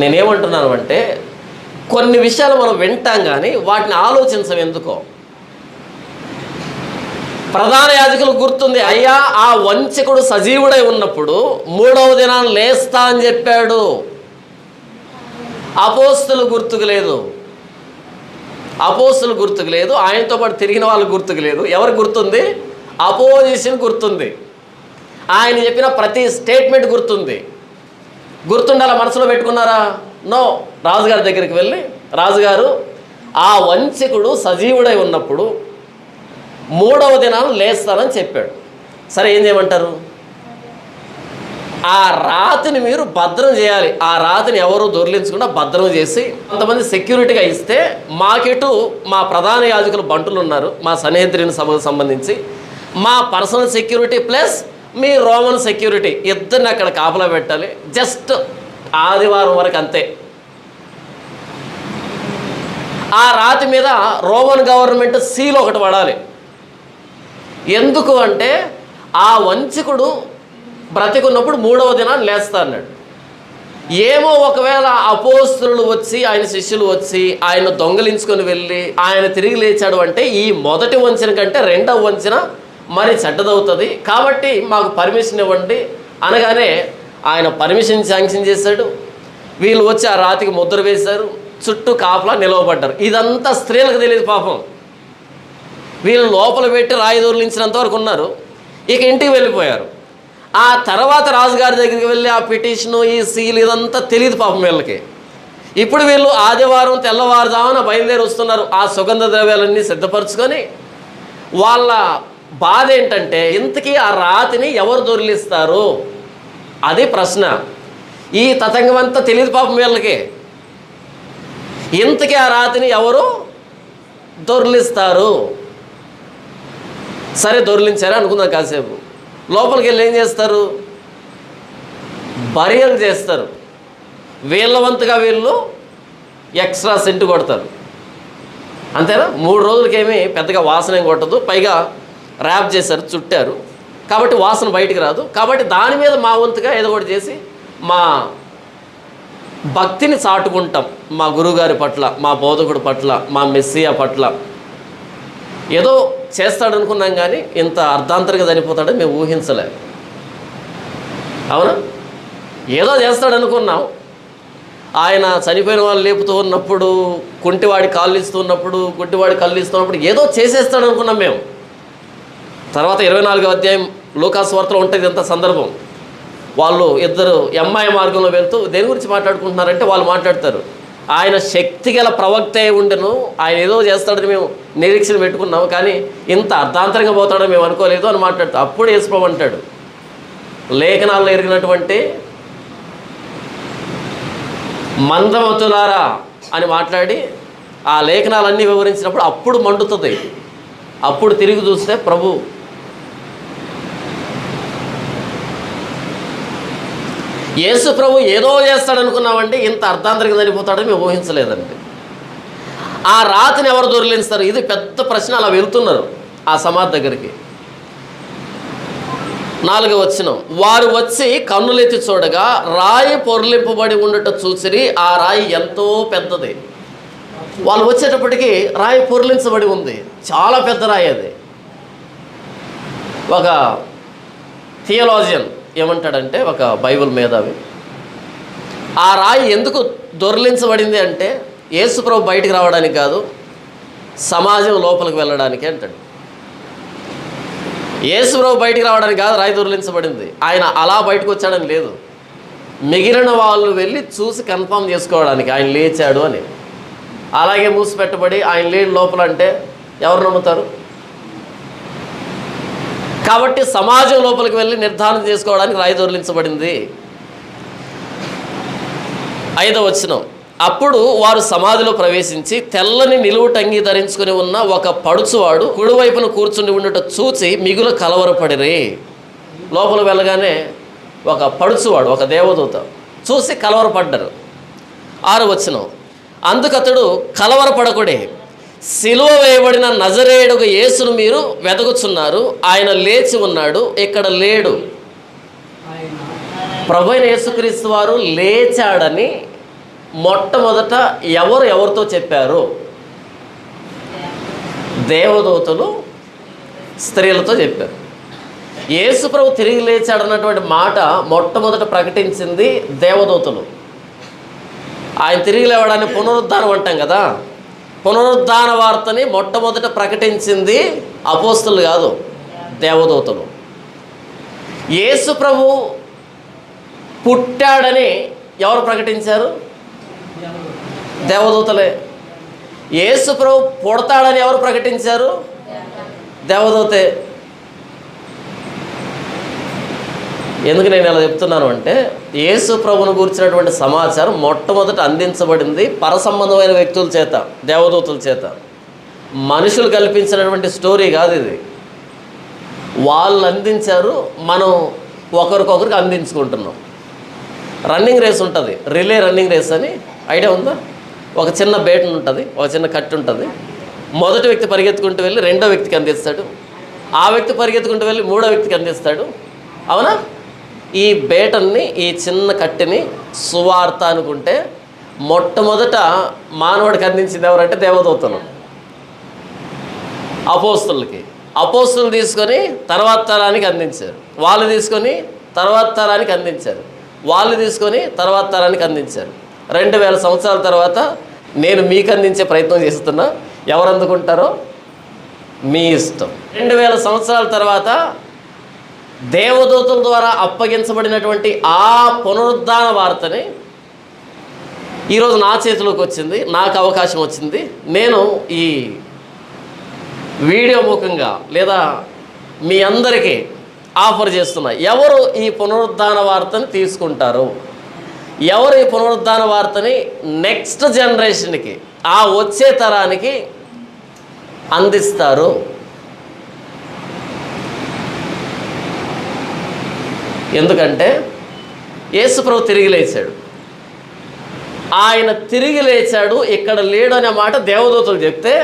నేనేమంటున్నాను అంటే, కొన్ని విషయాలు మనం వింటాం కానీ వాటిని ఆలోచించం. ఎందుకో ప్రధాన యాజకులు గుర్తుంది. అయ్యా, ఆ వంచకుడు సజీవుడై ఉన్నప్పుడు 3వ దినాన్ని లేస్తా అని చెప్పాడు. అపోస్తులు గుర్తుకు లేదు, అపోస్తులు గుర్తుకు లేదు, ఆయనతో పాటు తిరిగిన వాళ్ళు గుర్తుకు లేదు. ఎవరు గుర్తుంది? అపోజిషన్ గుర్తుంది. ఆయన చెప్పిన ప్రతి స్టేట్మెంట్ గుర్తుంది. గుర్తుండాల మనసులో పెట్టుకున్నారా? నో. రాజుగారి దగ్గరికి వెళ్ళి, రాజుగారు ఆ వంచకుడు సజీవుడై ఉన్నప్పుడు 3వ దినాన్ని లేస్తానని చెప్పాడు. సరే, ఏం చేయమంటారు? ఆ రాతిని మీరు భద్రం చేయాలి. ఆ రాతిని ఎవరు దొర్లించకుండా భద్రం చేసి కొంతమంది సెక్యూరిటీగా ఇస్తే, మాకెటు మా ప్రధాన యాజకులు బంటులు ఉన్నారు, మా సన్హెద్రిన్ సభకు సంబంధించి, మా పర్సనల్ సెక్యూరిటీ ప్లస్ మీ రోమన్ సెక్యూరిటీ, ఇద్దరిని అక్కడ కాపలా పెట్టాలి. జస్ట్ ఆదివారం వరకు అంతే. ఆ రాతి మీద రోమన్ గవర్నమెంట్ సీల్ ఒకటి పడాలి. ఎందుకు అంటే, ఆ వంచకుడు బ్రతికున్నప్పుడు 3వ దినాన్ని లేస్తా అన్నాడు. ఏమో ఒకవేళ అపోస్తులు వచ్చి, ఆయన శిష్యులు వచ్చి ఆయన దొంగలించుకొని వెళ్ళి ఆయన తిరిగి లేచాడు అంటే, ఈ మొదటి వంచన కంటే 2వ వంచన మరి చెడ్డదవుతుంది, కాబట్టి మాకు పర్మిషన్ ఇవ్వండి అనగానే ఆయన పర్మిషన్ శాంక్షన్ చేశాడు. వీళ్ళు వచ్చి ఆ రాతికి ముద్ర వేశారు, చుట్టూ కాపలా నిలవబడ్డారు. ఇదంతా స్త్రీలకు తెలియదు పాపం. వీళ్ళు లోపల పెట్టి రాయి దొర్లించినంత వరకు ఉన్నారు, ఇక ఇంటికి వెళ్ళిపోయారు. ఆ తర్వాత రాజుగారి దగ్గరికి వెళ్ళి ఆ పిటిషను, ఈ సీల్ ఇదంతా తెలియదు పాపం వీళ్ళకి. ఇప్పుడు వీళ్ళు ఆదివారం తెల్లవారుజామున బయలుదేరి వస్తున్నారు, ఆ సుగంధ ద్రవ్యాలన్నీ సిద్ధపరచుకొని. వాళ్ళ బాధ ఏంటంటే, ఇంతకీ ఆ రాతిని ఎవరు దొర్లిస్తారు, అది ప్రశ్న. ఈ తతంగం అంతా తెలియదు పాపం వీళ్ళకి. ఇంతకీ ఆ రాతిని ఎవరు దొర్లిస్తారు? సరే దొర్లించారా అనుకుందాం కాసేపు. లోపలికి వెళ్ళి ఏం చేస్తారు? బరియలు చేస్తారు. వీళ్ళ వంతుగా వీళ్ళు ఎక్స్ట్రా సెంటు కొడతారు, అంతేనా? 3 రోజులకేమీ పెద్దగా వాసన ఏం కొట్టదు, పైగా ర్యాప్ చేశారు, చుట్టారు, కాబట్టి వాసన బయటికి రాదు. కాబట్టి దాని మీద మా వంతుగా ఏదో ఒకటి చేసి మా భక్తిని చాటుకుంటాం, మా గురువుగారి పట్ల, మా బోధకుడి పట్ల, మా మెస్సియా పట్ల. ఏదో చేస్తాడనుకున్నాం కానీ ఇంత అర్ధాంతరంగా చనిపోతాడని మేము ఊహించలే. అవునా? ఏదో చేస్తాడనుకున్నాం. ఆయన చనిపోయిన వాళ్ళు లేపుతూ ఉన్నప్పుడు, కుంటివాడి కాళ్ళు ఇస్తున్నప్పుడు, గుడ్డివాడి కళ్ళు ఇస్తున్నప్పుడు ఏదో చేసేస్తాడనుకున్నాం మేము. తర్వాత 24వ అధ్యాయం లూకాసు వార్తలో ఉంటుంది ఇంత సందర్భం. వాళ్ళు ఇద్దరు ఎంఐ మార్గంలో వెళ్తూ దేని గురించి మాట్లాడుకుంటున్నారంటే, వాళ్ళు మాట్లాడతారు, ఆయన శక్తి గల ప్రవక్త అయి ఉండెను, ఆయన ఏదో చేస్తాడని మేము నిరీక్షణ పెట్టుకున్నాము, కానీ ఇంత అర్ధాంతరంగా పోతాడని మేము అనుకోలేదు అని మాట్లాడతాం. అప్పుడు యేసుప్రభు అంటాడు, లేఖనాల్లో ఎరిగినటువంటి మందమతులారా అని మాట్లాడి ఆ లేఖనాలన్నీ వివరించినప్పుడు అప్పుడు మండుతుంది. అప్పుడు తిరిగి చూస్తే ప్రభు యేసు ప్రభు ఏదో చేస్తాడనుకున్నామంటే ఇంత అర్ధాంతరంగా చనిపోతాడని మేము ఊహించలేదండి. ఆ రాతిని ఎవరు దొరిలిస్తారు? ఇది పెద్ద ప్రశ్న. అలా వెళ్తున్నారు ఆ సమాధి దగ్గరికి. 4వ వచనం, వారు వచ్చి కన్నులెత్తి చూడగా రాయి పొర్లింపబడి ఉండట చూసిరి, ఆ రాయి ఎంతో పెద్దది. వాళ్ళు వచ్చేటప్పటికి రాయి పొర్లించబడి ఉంది, చాలా పెద్ద రాయి అది. ఒక థియోలాజియన్ ఏమంటాడంటే, ఒక బైబిల్ మేధావి, ఆ రాయి ఎందుకు దొర్లించబడింది అంటే యేసుప్రభు బయటికి రావడానికి కాదు, సమాజం లోపలికి వెళ్ళడానికి అంటాడు. యేసుప్రభు బయటికి రావడానికి కాదు రాయి దొర్లించబడింది, ఆయన అలా బయటకు వచ్చాడని లేదు, మిగిలిన వాళ్ళు వెళ్ళి చూసి కన్ఫర్మ్ చేసుకోవడానికి ఆయన లేచాడు అని. అలాగే మూసిపెట్టబడి ఆయన లేడు లోపల అంటే ఎవరు నమ్ముతారు? కాబట్టి సమాజం లోపలికి వెళ్ళి నిర్ధారణ చేసుకోవడానికి రాయి దొర్లించబడింది. 5వ వచనం, అప్పుడు వారు సమాధిలో ప్రవేశించి తెల్లని నిలువుటంగి ధరించుకుని ఉన్న ఒక పడుచువాడు కుడివైపున కూర్చుని ఉండట చూచి మిగులు కలవరపడిరి. లోపల వెళ్ళగానే ఒక పడుచువాడు, ఒక దేవదూత చూసి కలవరపడ్డారు. 6వ వచనం, అందుకతడు కలవరపడకుడే, సిలువ వేయబడిన నజరేయుడు యేసును మీరు వెదకుచున్నారు, ఆయన లేచి ఉన్నాడు, ఇక్కడ లేడు. ప్రభువైన యేసుక్రీస్తు వారు లేచాడని మొట్టమొదట ఎవరితో చెప్పారు? దేవదూతలు స్త్రీలతో చెప్పారు. యేసు ప్రభు తిరిగి లేచాడన్నటువంటి మాట మొట్టమొదట ప్రకటించింది దేవదూతలు. ఆయన తిరిగి లేవడాన్ని పునరుద్ధానం అంటాం కదా, పునరుద్ధాన వార్తని మొట్టమొదట ప్రకటించింది అపోస్తలులు కాదు, దేవదూతలు. యేసు ప్రభు పుట్టాడని ఎవరు ప్రకటించారు? దేవదూతలే. యేసు ప్రభు పుడతాడని ఎవరు ప్రకటించారు? దేవదూతే. ఎందుకు నేను ఇలా చెప్తున్నాను అంటే, యేసు ప్రభువును గురించినటువంటి సమాచారం మొట్టమొదట అందించబడింది పరసంబంధమైన వ్యక్తుల చేత, దేవదూతల చేత. మనుషులు కల్పించినటువంటి స్టోరీ కాదు ఇది. వాళ్ళు అందించారు, మనం ఒకరికొకరికి అందించుకుంటున్నాం. రన్నింగ్ రేస్ ఉంటుంది, రిలే రన్నింగ్ రేస్ అని ఐడియా ఉందా? ఒక చిన్న బేటన్ ఉంటుంది, ఒక చిన్న కట్టు ఉంటుంది. మొదటి వ్యక్తి పరిగెత్తుకుంటూ వెళ్ళి రెండో వ్యక్తికి అందిస్తాడు, ఆ వ్యక్తి పరిగెత్తుకుంటూ వెళ్ళి మూడో వ్యక్తికి అందిస్తాడు. అవునా? ఈ బేటన్ని, ఈ చిన్న కట్టెని సువార్త అనుకుంటే మొట్టమొదట మానవుడికి అందించింది ఎవరంటే దేవదూతలు. అపోస్తులు తీసుకొని తర్వాత తరానికి అందించారు, వాళ్ళు తీసుకొని తర్వాత తరానికి అందించారు, వాళ్ళు తీసుకొని తర్వాత తరానికి అందించారు. 2000 సంవత్సరాల తర్వాత నేను మీకు అందించే ప్రయత్నం చేస్తున్నా. ఎవరు అందుకుంటారో మీ ఇష్టం. 2000 సంవత్సరాల తర్వాత దేవదూతల ద్వారా అప్పగించబడినటువంటి ఆ పునరుద్ధాన వార్తని ఈరోజు నా చేతిలోకి వచ్చింది, నాకు అవకాశం వచ్చింది. నేను ఈ వీడియో ముఖంగా లేదా మీ అందరికీ ఆఫర్ చేస్తున్నా. ఎవరు ఈ పునరుద్ధాన వార్తని తీసుకుంటారు, ఎవరు ఈ పునరుద్ధాన వార్తని నెక్స్ట్ జనరేషన్కి, ఆ వచ్చే తరానికి అందిస్తారు? ఎందుకంటే యేసుప్రభు తిరిగి లేచాడు. ఆయన తిరిగి లేచాడు, ఇక్కడ లేడు అనే మాట దేవదూతలు చెప్తే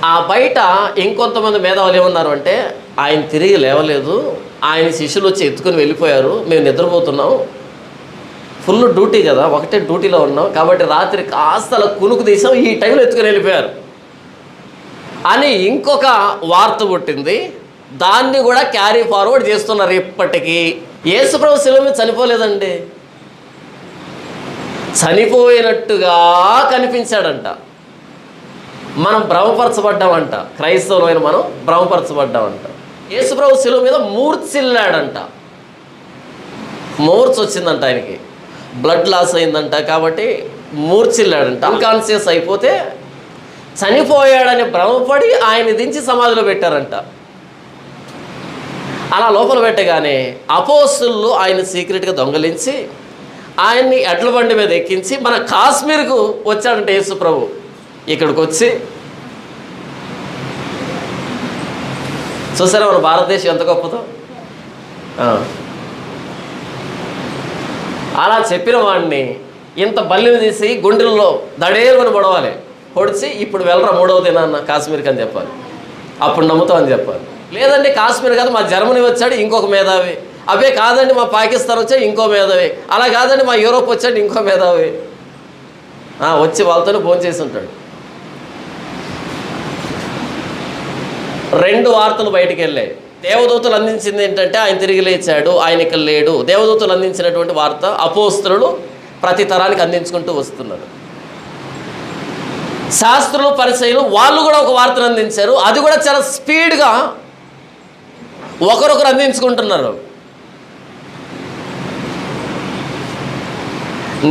ఆ బయట ఇంకొంతమంది మేధావులు ఏమన్నారు అంటే, ఆయన తిరిగి లేవలేదు, ఆయన శిష్యులు వచ్చి ఎత్తుకుని వెళ్ళిపోయారు, మేము నిద్రపోతున్నాం, ఫుల్ డ్యూటీ కదా, ఒకటే డ్యూటీలో ఉన్నాం కాబట్టి రాత్రి కాస్త అలా కునుకు తీసాం, ఈ టైంలో ఎత్తుకుని వెళ్ళిపోయారు అని ఇంకొక వార్త పుట్టింది. దాన్ని కూడా క్యారీ ఫార్వర్డ్ చేస్తున్నారు ఇప్పటికీ. యేసుప్రభు శిలువ మీద చనిపోలేదండి, చనిపోయినట్టుగా కనిపించాడంట. మనం భ్రమపరచబడ్డామంట, క్రైస్తవులైన మనం భ్రమపరచబడ్డామంట. యేసుప్రభు శిలువ మీద మూర్ఛిల్లాడంట, మూర్ఛ వచ్చిందంట, ఆయనకి బ్లడ్ లాస్ అయిందంట, కాబట్టి మూర్ఛిల్లాడంట. అన్కాన్షియస్ అయిపోతే చనిపోయాడని భ్రమపడి ఆయన దించి సమాధిలో పెట్టారంట. అలా లోపల పెట్టగానే అపోస్తులు ఆయన సీక్రెట్గా దొంగలించి ఆయన్ని ఎడ్ల బండి మీద ఎక్కించి మన కాశ్మీర్కు వచ్చాడంట యేసు ప్రభు. ఇక్కడికి వచ్చి చూసారా మన భారతదేశం ఎంత గొప్పదో. అలా చెప్పిన వాడిని ఇంత బల్లిని తీసి గుండెల్లో దడేరుని పొడవాలి, పొడిచి ఇప్పుడు వెళ్ళరా 3వ దినాన్న కాశ్మీర్కి అని చెప్పాలి, అప్పుడు నమ్ముతాం అని చెప్పాలి. లేదండి కాశ్మీర్ కాదు మా జర్మనీ వచ్చాడు ఇంకొక మేధావి, అవే కాదండి మా పాకిస్తాన్ వచ్చాడు ఇంకో మేధావి, అలా కాదండి మా యూరోప్ వచ్చాడు ఇంకో మేధావి, వచ్చి వాళ్ళతోనే ఫోన్ చేసి ఉంటాడు. 2 వార్తలు బయటికి వెళ్ళాయి. దేవదూతలు అందించింది ఏంటంటే ఆయన తిరిగి లేచాడు, ఆయన ఇక్కడ లేడు. దేవదూతలు అందించినటువంటి వార్త అపోస్తలులు ప్రతి తరానికి అందించుకుంటూ వస్తున్నారు. శాస్త్రులు పరిసయ్యులు వాళ్ళు కూడా ఒక వార్తను అందించారు, అది కూడా చాలా స్పీడ్గా ఒకరొకరు అందించుకుంటున్నారు.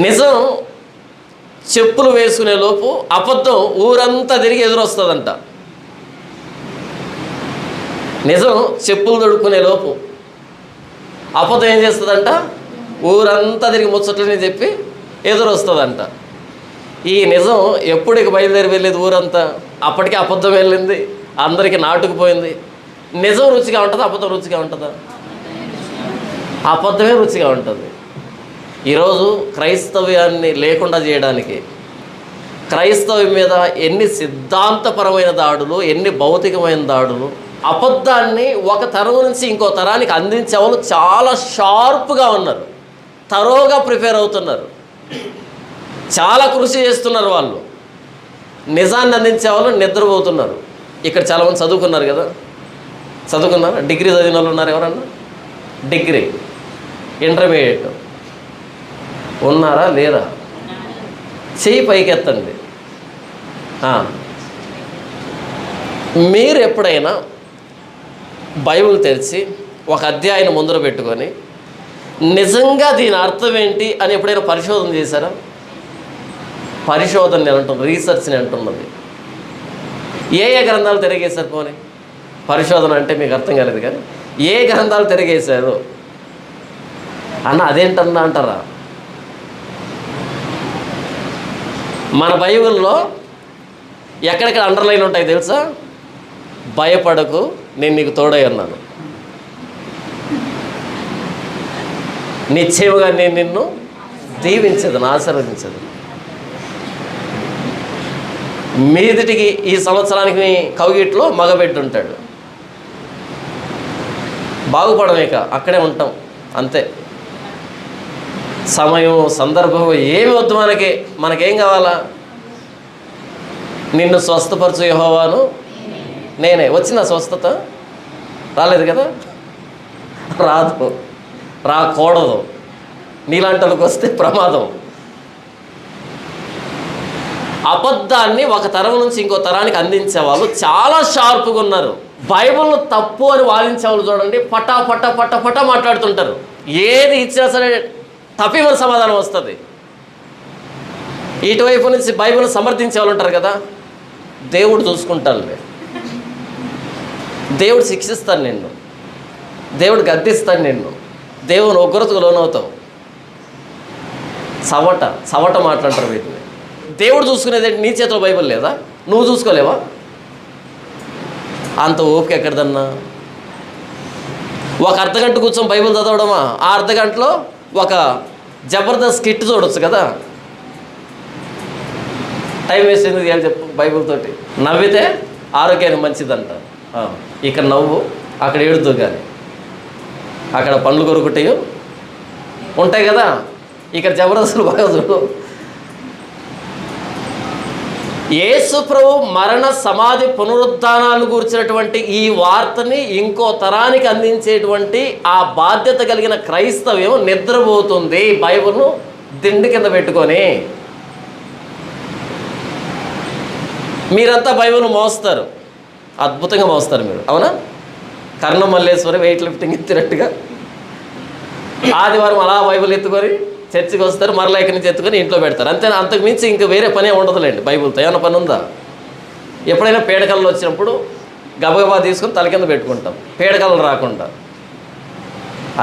నిజం చెప్పులు వేసుకునే లోపు అబద్ధం ఊరంతా తిరిగి ఎదురొస్తుందంట. నిజం చెప్పులు తొడుక్కునే లోపు అబద్ధం ఏం చేస్తుందంట, ఊరంతా తిరిగి ముచ్చట్లని చెప్పి ఎదురొస్తుందంట. ఈ నిజం ఎప్పటికి బయలుదేరి వెళ్ళేది ఊరంతా, అప్పటికే అబద్ధం వెళ్ళింది, అందరికీ నాటుకుపోయింది. నిజం రుచిగా ఉంటుందా, అబద్ధం రుచిగా ఉంటుందా? అబద్ధమే రుచిగా ఉంటుంది. ఈరోజు క్రైస్తవ్యాన్ని లేకుండా చేయడానికి, క్రైస్తవ్యం మీద ఎన్ని సిద్ధాంతపరమైన దాడులు, ఎన్ని భౌతికమైన దాడులు, అబద్ధాన్ని ఒక తరం నుంచి ఇంకో తరానికి అందించే వాళ్ళు చాలా షార్ప్గా ఉన్నారు, తరోగా ప్రిపేర్ అవుతున్నారు, చాలా కృషి చేస్తున్నారు. వాళ్ళు నిజాన్ని అందించే వాళ్ళు నిద్రపోతున్నారు. ఇక్కడ చాలామంది చదువుకున్నారు కదా, చదువుకున్నారా? డిగ్రీ చదివిన వాళ్ళు ఉన్నారు ఎవరన్నా? డిగ్రీ, ఇంటర్మీడియట్ ఉన్నారా లేరా? చెయ్యి పైకెత్తండి. మీరు ఎప్పుడైనా బైబిల్ తెరిచి ఒక అధ్యాయాన్ని ముందర పెట్టుకొని నిజంగా దీని అర్థం ఏంటి అని ఎప్పుడైనా పరిశోధన చేశారా? పరిశోధన అంటున్నది, రీసెర్చ్ని అంటున్నది. ఏ గ్రంథాలు తిరిగేశారు? పోనీ పరిశోధన అంటే మీకు అర్థం కాలేదు కానీ ఏ గ్రంథాలు తిరిగేశారు అన్న, అదేంటన్నా అంటారా? మన బైబిల్లో ఎక్కడెక్కడ అండర్లైన్ ఉంటాయి తెలుసా? భయపడకు నేను నీకు తోడై ఉన్నాను, నిశ్చయముగా నేను నిన్ను దీవించదు, ఆశీర్వదించదు. మీదిటికి ఈ సంవత్సరానికి కౌగిట్లో మగబెట్టి ఉంటాడు. బాగుపడమేక అక్కడే ఉంటాం అంతే. సమయం సందర్భం ఏమి వద్దు, మనకేం కావాలా? నిన్ను స్వస్థపరచు యెహోవాను నేనే. వచ్చిన స్వస్థత రాలేదు కదా, రాదు, రాకూడదు. నీలాంటి వాళ్ళకి వస్తే ప్రమాదం. అబద్ధాన్ని ఒక తరం నుంచి ఇంకో తరానికి అందించే వాళ్ళు చాలా షార్ప్గా ఉన్నారు. బైబిల్ తప్పు అని వాదించే వాళ్ళు చూడండి, పటా పటా పటా పటా మాట్లాడుతుంటారు. ఏది ఇచ్చినా సరే తప్పిమని సమాధానం వస్తుంది. ఇటువైపు నుంచి బైబిల్ సమర్థించే వాళ్ళు ఉంటారు కదా, దేవుడు చూసుకుంటానులే, దేవుడు శిక్షిస్తాను నిన్ను, దేవుడు గద్దిస్తాను నిన్ను, దేవుని ఉగ్రతకు లోనవుతావు. సవట మాట్లాడతారు వీటిని. దేవుడు చూసుకునేది నీ చేతిలో బైబిల్ లేదా? నువ్వు చూసుకోలేవా? అంత ఓపిక ఎక్కడిదన్నా? ఒక అర్ధగంట కూర్చొని బైబిల్ చదవడమా? ఆ అర్ధగంటలో ఒక జబర్దస్త్ స్కిట్ చూడొచ్చు కదా. టైం వేస్ట్ ఎందుకు అని చెప్పు. బైబిల్ తోటి నవ్వితే ఆరోగ్యానికి మంచిదంట. ఇక్కడ నవ్వు, అక్కడ ఏడుతూ, కానీ అక్కడ పండ్లు కొరుకుతాయో ఉంటాయి కదా. ఇక్కడ జబర్దస్తులు బాగా చూడు. యేసు ప్రభు మరణ సమాధి పునరుద్ధానాలు గురించినటువంటి ఈ వార్తని ఇంకో తరానికి అందించేటువంటి ఆ బాధ్యత కలిగిన క్రైస్తవ్యం నిద్రపోతుంది బైబిల్ను దిండు కింద పెట్టుకొని. మీరంతా బైబిల్ మోస్తారు, అద్భుతంగా మోస్తారు మీరు, అవునా? కర్ణం మల్లేశ్వరి వెయిట్ లిఫ్టింగ్ ఎత్తినట్టుగా ఆదివారం అలా బైబిల్ ఎత్తుకొని చర్చికి వస్తారు, మరలా ఇక్కడి నుంచి ఎత్తుకొని ఇంట్లో పెడతారు, అంతే. అంతకు మించి ఇంక వేరే పనే ఉండదులేండి బైబిల్తో. ఏమైనా పని ఉందా? ఎప్పుడైనా పీడకలలు వచ్చినప్పుడు గబగబా తీసుకొని తల కింద పెట్టుకుంటాం, పీడకలలు రాకుండా.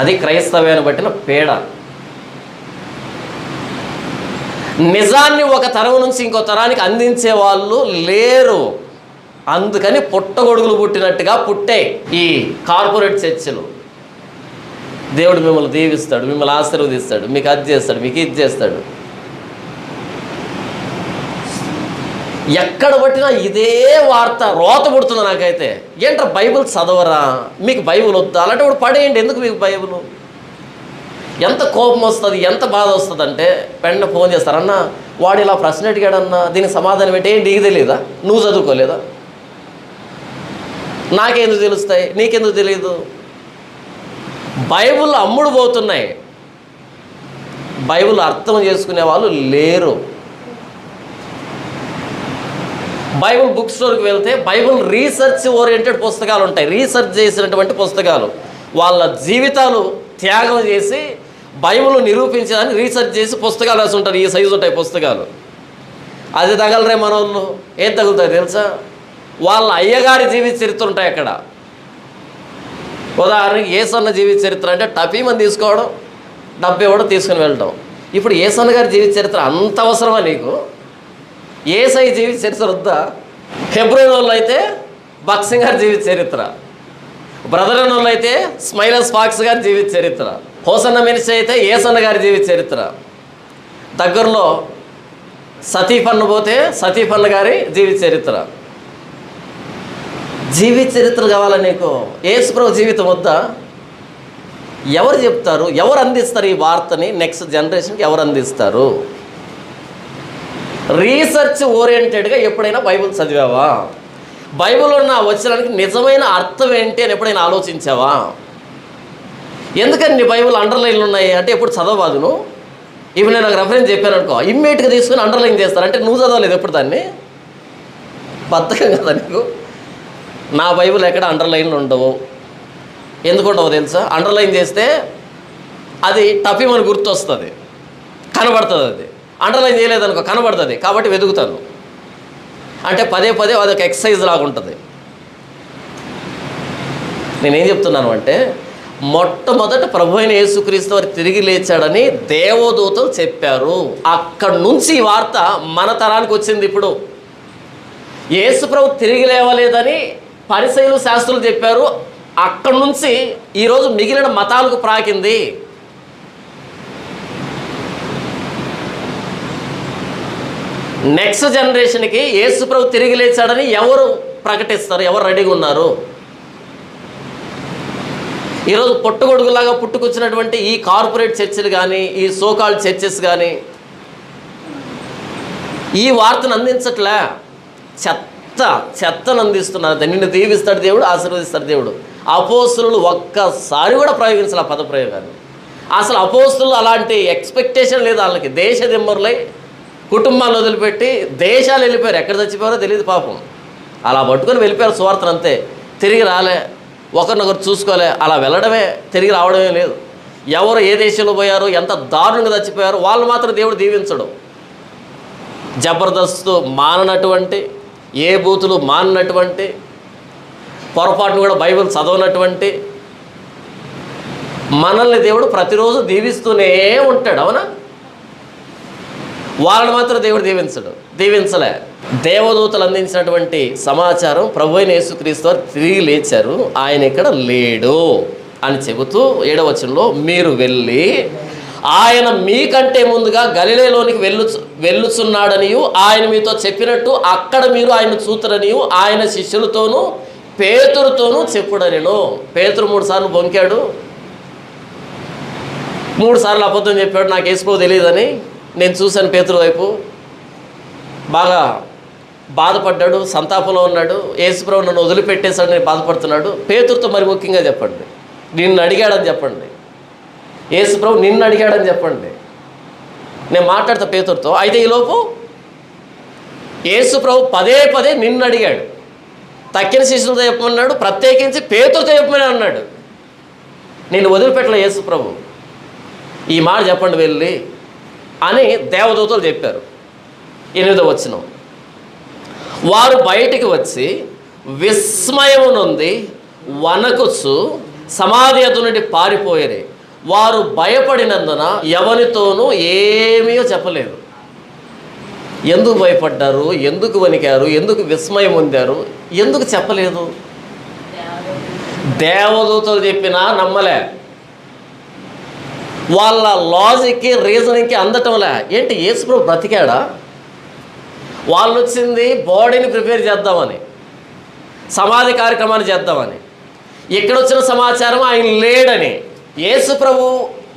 అది క్రైస్తవ్యాన్ని బట్టిన పీడ. నిజాన్ని ఒక తరం నుంచి ఇంకో తరానికి అందించే వాళ్ళు లేరు. అందుకని పుట్టగొడుగులు పుట్టినట్టుగా పుట్టే ఈ కార్పొరేట్ చర్చలు. దేవుడు మిమ్మల్ని దీవిస్తాడు, మిమ్మల్ని ఆశీర్వదిస్తాడు, మీకు అది చేస్తాడు, మీకు ఇది చేస్తాడు. ఎక్కడ పట్టినా ఇదే వార్త. రోత పుడుతుంది నాకైతే. ఏంట్రా బైబిల్ చదవరా? మీకు బైబిల్ వద్దా? అలాంటి వాడు పడేయండి. ఎందుకు మీకు బైబిల్? ఎంత కోపం వస్తుంది, ఎంత బాధ వస్తుంది అంటే వెంటనే ఫోన్ చేస్తారన్నా, వాడు ఇలా ప్రశ్న అడిగాడన్నా, దీనికి సమాధానం ఏంటి? నీకు తెలియదా? నువ్వు చదువుకోలేదా? నాకెందుకు తెలుస్తాయి, నీకెందుకు తెలియదు? బైబిల్ అమ్ముడు పోతున్నాయి, బైబిల్ అర్థం చేసుకునే వాళ్ళు లేరు. బైబిల్ బుక్ స్టోర్కి వెళ్తే బైబిల్ రీసెర్చ్ ఓరియంటెడ్ పుస్తకాలు ఉంటాయి, రీసెర్చ్ చేసినటువంటి పుస్తకాలు. వాళ్ళ జీవితాలు త్యాగం చేసి బైబిల్ నిరూపించడానికి రీసెర్చ్ చేసి పుస్తకాలు రాసి ఉంటారు. ఈ సైజు ఉంటాయి పుస్తకాలు. అది తగలరే మన వాళ్ళు. ఏం తగులుతాయి తెలుసా? వాళ్ళ అయ్యగారి జీవిత చరిత్ర ఉంటాయి అక్కడ. ఉదాహరణకి ఏసన్న జీవిత చరిత్ర అంటే టపీమని తీసుకోవడం, డబ్బు ఇవ్వడం, తీసుకుని వెళ్ళడం. ఇప్పుడు ఏసన్న గారి జీవిత చరిత్ర అంత అవసరమా నీకు? ఏసై జీవిత చరిత్ర వద్దా? హెబ్రోన్ వాళ్ళు అయితే బక్సింగ్ గారి జీవిత చరిత్ర, బ్రదర్ అన్న వాళ్ళు అయితే స్మైలస్ ఫాక్స్ గారి జీవిత చరిత్ర, హోసన్న మినిస్టర్ అయితే ఏసన్న గారి జీవిత చరిత్ర, దగ్గరలో సతీఫన్న పోతే సతీఫన్న గారి జీవిత చరిత్ర. జీవిత చరిత్ర కావాలా నీకు? యేసుప్రభు జీవితం వద్దా? ఎవరు చెప్తారు? ఎవరు అందిస్తారు ఈ వార్తని? నెక్స్ట్ జనరేషన్కి ఎవరు అందిస్తారు? రీసెర్చ్ ఓరియంటెడ్గా ఎప్పుడైనా బైబిల్ చదివావా? బైబిల్లో ఉన్న వచనానికి నిజమైన అర్థం ఏంటి అని ఎప్పుడైనా ఆలోచించావా? ఎందుకని నీ బైబిల్ అండర్లైన్లు ఉన్నాయి అంటే ఎప్పుడు చదవదు నువ్వు? ఇవి నేను నాకు రెఫరెన్స్ చెప్పాను అనుకో, ఇమ్మీడియట్గా తీసుకుని అండర్లైన్ చేస్తారు. అంటే నువ్వు చదవలేదు ఎప్పుడు దాన్ని? బద్ధకం కదా నీకు? నా బైబిల్ ఎక్కడ అండర్లైన్లు ఉండవు. ఎందుకు ఉండవు తెలుసా? అండర్లైన్ చేస్తే అది టపీమని గుర్తు వస్తుంది, కనబడుతుంది. అది అండర్లైన్ చేయలేదనుకో కనబడుతుంది, కాబట్టి వెతుకుతాను. అంటే పదే పదే అదొక ఎక్సర్సైజ్ లాగా ఉంటుంది. నేనేం చెప్తున్నాను అంటే, మొట్టమొదట ప్రభు అయిన యేసుక్రీస్తు వారు తిరిగి లేచాడని దేవదూతలు చెప్పారు. అక్కడి నుంచి ఈ వార్త మన తరానికి వచ్చింది. ఇప్పుడు యేసు ప్రభు తిరిగి లేవలేదని పరిసయ్యులు శాస్త్రులు చెప్పారు. అక్కడి నుంచి ఈరోజు మిగిలిన మతాలకు ప్రాకింది. నెక్స్ట్ జనరేషన్కి యేసు ప్రభు తిరిగి లేచాడని ఎవరు ప్రకటిస్తారు? ఎవరు రెడీగా ఉన్నారు? ఈరోజు పుట్టగొడుగులాగా పుట్టుకొచ్చినటువంటి ఈ కార్పొరేట్ చర్చిలు కానీ, ఈ సోకాల్డ్ చర్చెస్ కానీ ఈ వార్తను అందించట్లే. చెత్తను అందిస్తున్నారు. నిన్ను దీవిస్తాడు దేవుడు, ఆశీర్వదిస్తాడు దేవుడు. అపోస్తులు ఒక్కసారి కూడా ప్రయోగించాలి ఆ పద ప్రయోగాన్ని. అసలు అపోస్తులు అలాంటి ఎక్స్పెక్టేషన్ లేదు వాళ్ళకి. దేశ దిమ్మరులై కుటుంబాన్ని వదిలిపెట్టి దేశాలు వెళ్ళిపోయారు. ఎక్కడ చచ్చిపోయారో తెలియదు పాపం. అలా పట్టుకొని వెళ్ళిపోయారు సువార్తను, అంతే. తిరిగి రాలే, ఒకరినొకరు చూసుకోలే. అలా వెళ్ళడమే, తిరిగి రావడమే లేదు. ఎవరు ఏ దేశంలో పోయారు, ఎంత దారుణంగా చచ్చిపోయారు, వాళ్ళు మాత్రం దేవుడు దీవించడం. జబర్దస్తు మాననటువంటి, ఏ బూతులు మాననటువంటి, పొరపాటును కూడా బైబిల్ చదవనటువంటి మనల్ని దేవుడు ప్రతిరోజు దీవిస్తూనే ఉంటాడు. అవునా? వాళ్ళని మాత్రం దేవుడు దీవించలే. దేవదూతలు అందించినటువంటి సమాచారం, ప్రభువైన యేసుక్రీస్తు వారు తిరిగి లేచారు, ఆయన ఇక్కడ లేడు అని చెబుతూ 7వ వచనంలో, మీరు వెళ్ళి ఆయన మీకంటే ముందుగా గలిలయలోనికి వెళ్ళుచున్నాడనియు ఆయన మీతో చెప్పినట్టు అక్కడ మీరు ఆయన చూతురనియు ఆయన శిష్యులతోనూ పేతురుతోనూ చెప్పుడనెను. పేతురు 3 సార్లు బొంకాడు, 3 సార్లు అబద్ధం చెప్పాడు. నాకు యేసుప్రభు తెలియదని. నేను చూశాను పేతురు వైపు, బాగా బాధపడ్డాడు, సంతాపంలో ఉన్నాడు. యేసుప్రభు నన్ను వదిలిపెట్టేశాడు, నేను బాధపడుతున్నాడు. పేతురుతో మరి ముఖ్యంగా చెప్పండి, నిన్ను అడిగాడని చెప్పండి. యేసుప్రభు నిన్ను అడిగాడని చెప్పండి. నేను మాట్లాడతా పేతురుతో. అయితే ఈలోపు యేసుప్రభు పదే నిన్ను అడిగాడు. తక్కిన శిష్యులతో చెప్పమన్నాడు, ప్రత్యేకించి పేతురుతో చెప్పమని అన్నాడు. నేను వదిలిపెట్టలే యేసుప్రభు, ఈ మాట చెప్పండి వెళ్ళి అని దేవదూతలు చెప్పారు. 8వ వచనం, వారు బయటికి వచ్చి విస్మయము నొంది వణకుచు సమాధి ఎదుట నుండి పారిపోయారు. వారు భయపడినందున ఎవరితోనూ ఏమీ చెప్పలేదు. ఎందుకు భయపడ్డారు, ఎందుకు వణికారు, ఎందుకు విస్మయం పొందారు, ఎందుకు చెప్పలేదు? దేవదూతలు చెప్పినా నమ్మలే. వాళ్ళ లాజిక్కి, రీజనింగ్కి అందటంలే. ఏంటి, యేసుప్రభు బ్రతికాడా? వాళ్ళు వచ్చింది బాడీని ప్రిపేర్ చేద్దామని, సమాధి కార్యక్రమాన్ని చేద్దామని. ఇక్కడ వచ్చిన సమాచారం ఆయన లేడని. యేసుప్రభు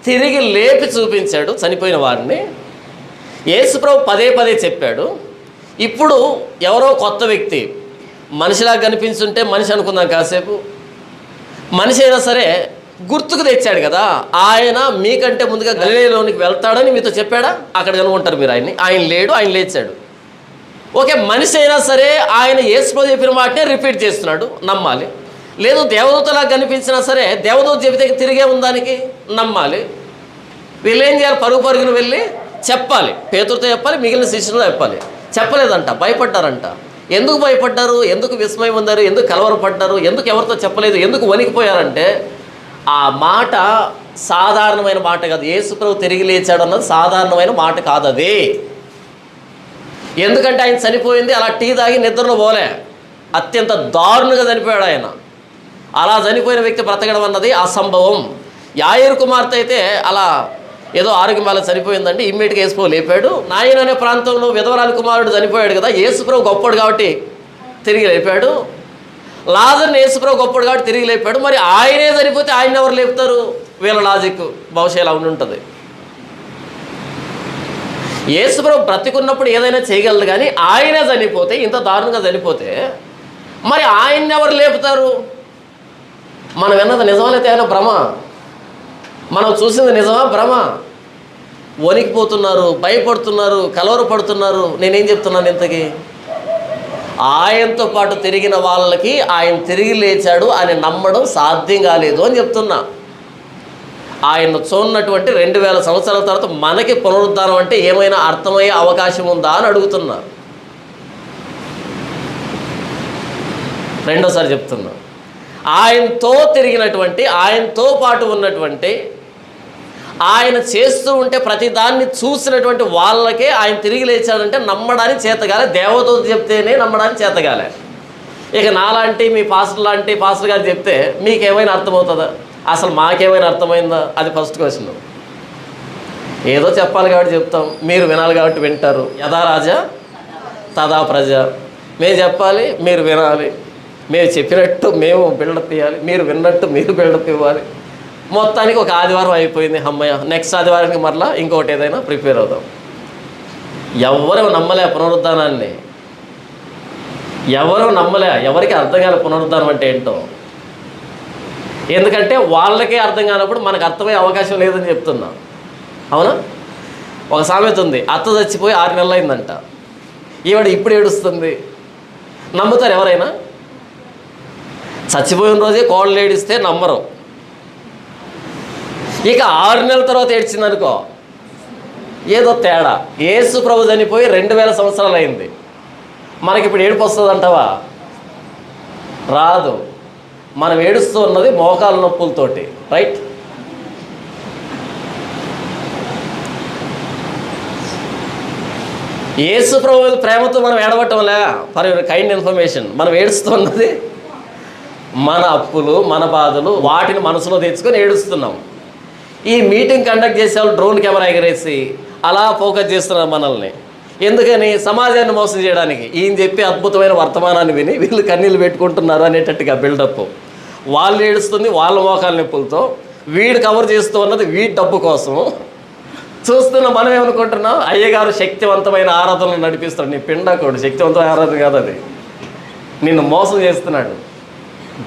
తిరిగి లేపి చూపించాడు చనిపోయిన వారిని. యేసుప్రభు పదే చెప్పాడు. ఇప్పుడు ఎవరో కొత్త వ్యక్తి మనిషిలాగా కనిపించుంటే మనిషి అనుకుందాం కాసేపు, మనిషి అయినా సరే గుర్తుకు తెచ్చాడు కదా. ఆయన మీకంటే ముందుగా గలిలయలోనికి వెళ్తాడని మీతో చెప్పాడా? అక్కడ కనుకుంటారు మీరు ఆయన్ని. ఆయన లేడు, ఆయన లేచాడు. ఓకే, మనిషి అయినా సరే ఆయన యేసుప్రభు చెప్పిన మాటనే రిపీట్ చేస్తున్నాడు, నమ్మాలి. లేదు దేవదూతలాగా కనిపించినా సరే దేవదూత చెబితే తిరిగే ఉందానికి నమ్మాలి. వీళ్ళు ఏం చేయాలి? పరుగును వెళ్ళి చెప్పాలి, పేతురుతో చెప్పాలి, మిగిలిన శిష్యులతో చెప్పాలి. చెప్పలేదంట, భయపడ్డారంట. ఎందుకు భయపడ్డారు, ఎందుకు విస్మయం పొందారు, ఎందుకు కలవరపడ్డారు, ఎందుకు ఎవరితో చెప్పలేదు, ఎందుకు వణికిపోయారంటే ఆ మాట సాధారణమైన మాట కాదు. యేసుప్రభు తిరిగి లేచాడు అన్నది సాధారణమైన మాట కాదు అది. ఎందుకంటే ఆయన చనిపోయింది అలా టీ తాగి నిద్రలో పోలే, అత్యంత దారుణంగా చనిపోయాడు ఆయన. అలా చనిపోయిన వ్యక్తి బ్రతకడం అన్నది అసంభవం. యాయేరు కుమార్తె అయితే అలా ఏదో ఆరోగ్యం వల్ల చనిపోయిందండి, ఇమ్మీడియట్గా యేసుప్రభు లేపాడు. నాయన అనే ప్రాంతంలో విధవరాలి కుమారుడు చనిపోయాడు కదా, యేసుప్రభు గొప్పడు కాబట్టి తిరిగి లేపాడు. లాజర్ని యేసుప్రభు గొప్పడు కాబట్టి తిరిగి లేపాడు. మరి ఆయనే చనిపోతే ఆయన ఎవరు లేపుతారు? వీళ్ళ లాజిక్ బహుశా ఇలా ఉండి ఉంటుంది. యేసుప్రభు బ్రతికున్నప్పుడు ఏదైనా చేయగలదు, కానీ ఆయనే చనిపోతే, ఇంత దారుణంగా చనిపోతే మరి ఆయన్ని ఎవరు లేపుతారు? మనం విన్నది నిజమా లేకపోతే ఏమైనా భ్రమ? మనం చూసింది నిజమా భ్రమ? వణికిపోతున్నారు, భయపడుతున్నారు, కలవరపడుతున్నారు. నేనేం చెప్తున్నాను ఇంతకీ? ఆయనతో పాటు తిరిగిన వాళ్ళకి ఆయన తిరిగి లేచాడు అని నమ్మడం సాధ్యం కాలేదు అని చెప్తున్నా. ఆయన్ను చూడనటువంటి 2000 సంవత్సరాల తర్వాత మనకి పునరుద్ధానం అంటే ఏమైనా అర్థమయ్యే అవకాశం ఉందా అని అడుగుతున్నా. రెండోసారి చెప్తున్నా, ఆయనతో తిరిగినటువంటి, ఆయనతో పాటు ఉన్నటువంటి, ఆయన చేస్తూ ఉంటే ప్రతిదాన్ని చూసినటువంటి వాళ్ళకే ఆయన తిరిగి లేచాడంటే నమ్మడానికి చేతగాలే. దేవదూత చెప్తేనే నమ్మడానికి చేతగాలే. ఇక నాలాంటి మీ పాస్టర్ గారు చెప్తే మీకేమైనా అర్థమవుతుందా? అసలు మాకేమైనా అర్థమైందా? అది ఫస్ట్ క్వశ్చన్. ఏదో చెప్పాలి కాబట్టి చెప్తాం, మీరు వినాలి కాబట్టి వింటారు. యథా రాజా తదా ప్రజ. మేము చెప్పాలి, మీరు వినాలి. మేము చెప్పినట్టు మేము బిల్డప్ ఇవ్వాలి, మీరు విన్నట్టు మీరు బిల్డప్ ఇవ్వాలి. మొత్తానికి ఒక ఆదివారం అయిపోయింది, అమ్మయ్య. నెక్స్ట్ ఆదివారానికి మరలా ఇంకొకటి ఏదైనా ప్రిపేర్ అవుదాం. ఎవరు నమ్మలే పునరుద్ధానాన్ని, ఎవరు నమ్మలే. ఎవరికి అర్థం కాలే పునరుద్ధానం అంటే ఏంటో. ఎందుకంటే వాళ్ళకే అర్థం కానప్పుడు మనకు అర్థమయ్యే అవకాశం లేదని చెప్తున్నా. అవునా? ఒక సామెత ఉంది, అత్త చచ్చిపోయి 6 నెలలు అయిందంట, ఈవిడ ఇప్పుడు ఏడుస్తుంది. నమ్ముతారు ఎవరైనా? చచ్చిపోయిన రోజే కోడలు ఏడిస్తే నమ్మరు. ఇక 6 నెలల తర్వాత ఏడ్చిందనుకో, ఏదో తేడా. యేసు ప్రభు చనిపోయి 2000 సంవత్సరాలు అయింది, మనకి ఇప్పుడు ఏడుపు వస్తుంది అంటావా? రాదు. మనం ఏడుస్తూ ఉన్నది మోకాల నొప్పులతోటి, రైట్? యేసు ప్రభు ప్రేమతో మనం ఏడవటంలే. ఫర్ యువర్ కైండ్ ఇన్ఫర్మేషన్, మనం ఏడుస్తున్నది మన అప్పులు, మన బాధలు, వాటిని మనసులో తెచ్చుకొని ఏడుస్తున్నాం. ఈ మీటింగ్ కండక్ట్ చేసే వాళ్ళు డ్రోన్ కెమెరా ఎగరేసి అలా ఫోకస్ చేస్తున్నారు మనల్ని. ఎందుకని? సమాజాన్ని మోసం చేయడానికి. ఈయన చెప్పే అద్భుతమైన వర్తమానాన్ని విని వీళ్ళు కన్నీళ్ళు పెట్టుకుంటున్నారు అనేటట్టుగా బిల్డప్. వాళ్ళు ఏడుస్తుంది వాళ్ళ మోకాల నొప్పులతో, వీడు కవర్ చేస్తూ ఉన్నది వీడి డబ్బు కోసం. చూస్తున్న మనం ఏమనుకుంటున్నాం, అయ్యగారు శక్తివంతమైన ఆరాధనలు నడిపిస్తాడు. నీ పిండాకోడు శక్తివంతమైన ఆరాధన కాదు, అది నిన్ను మోసం చేస్తున్నాడు.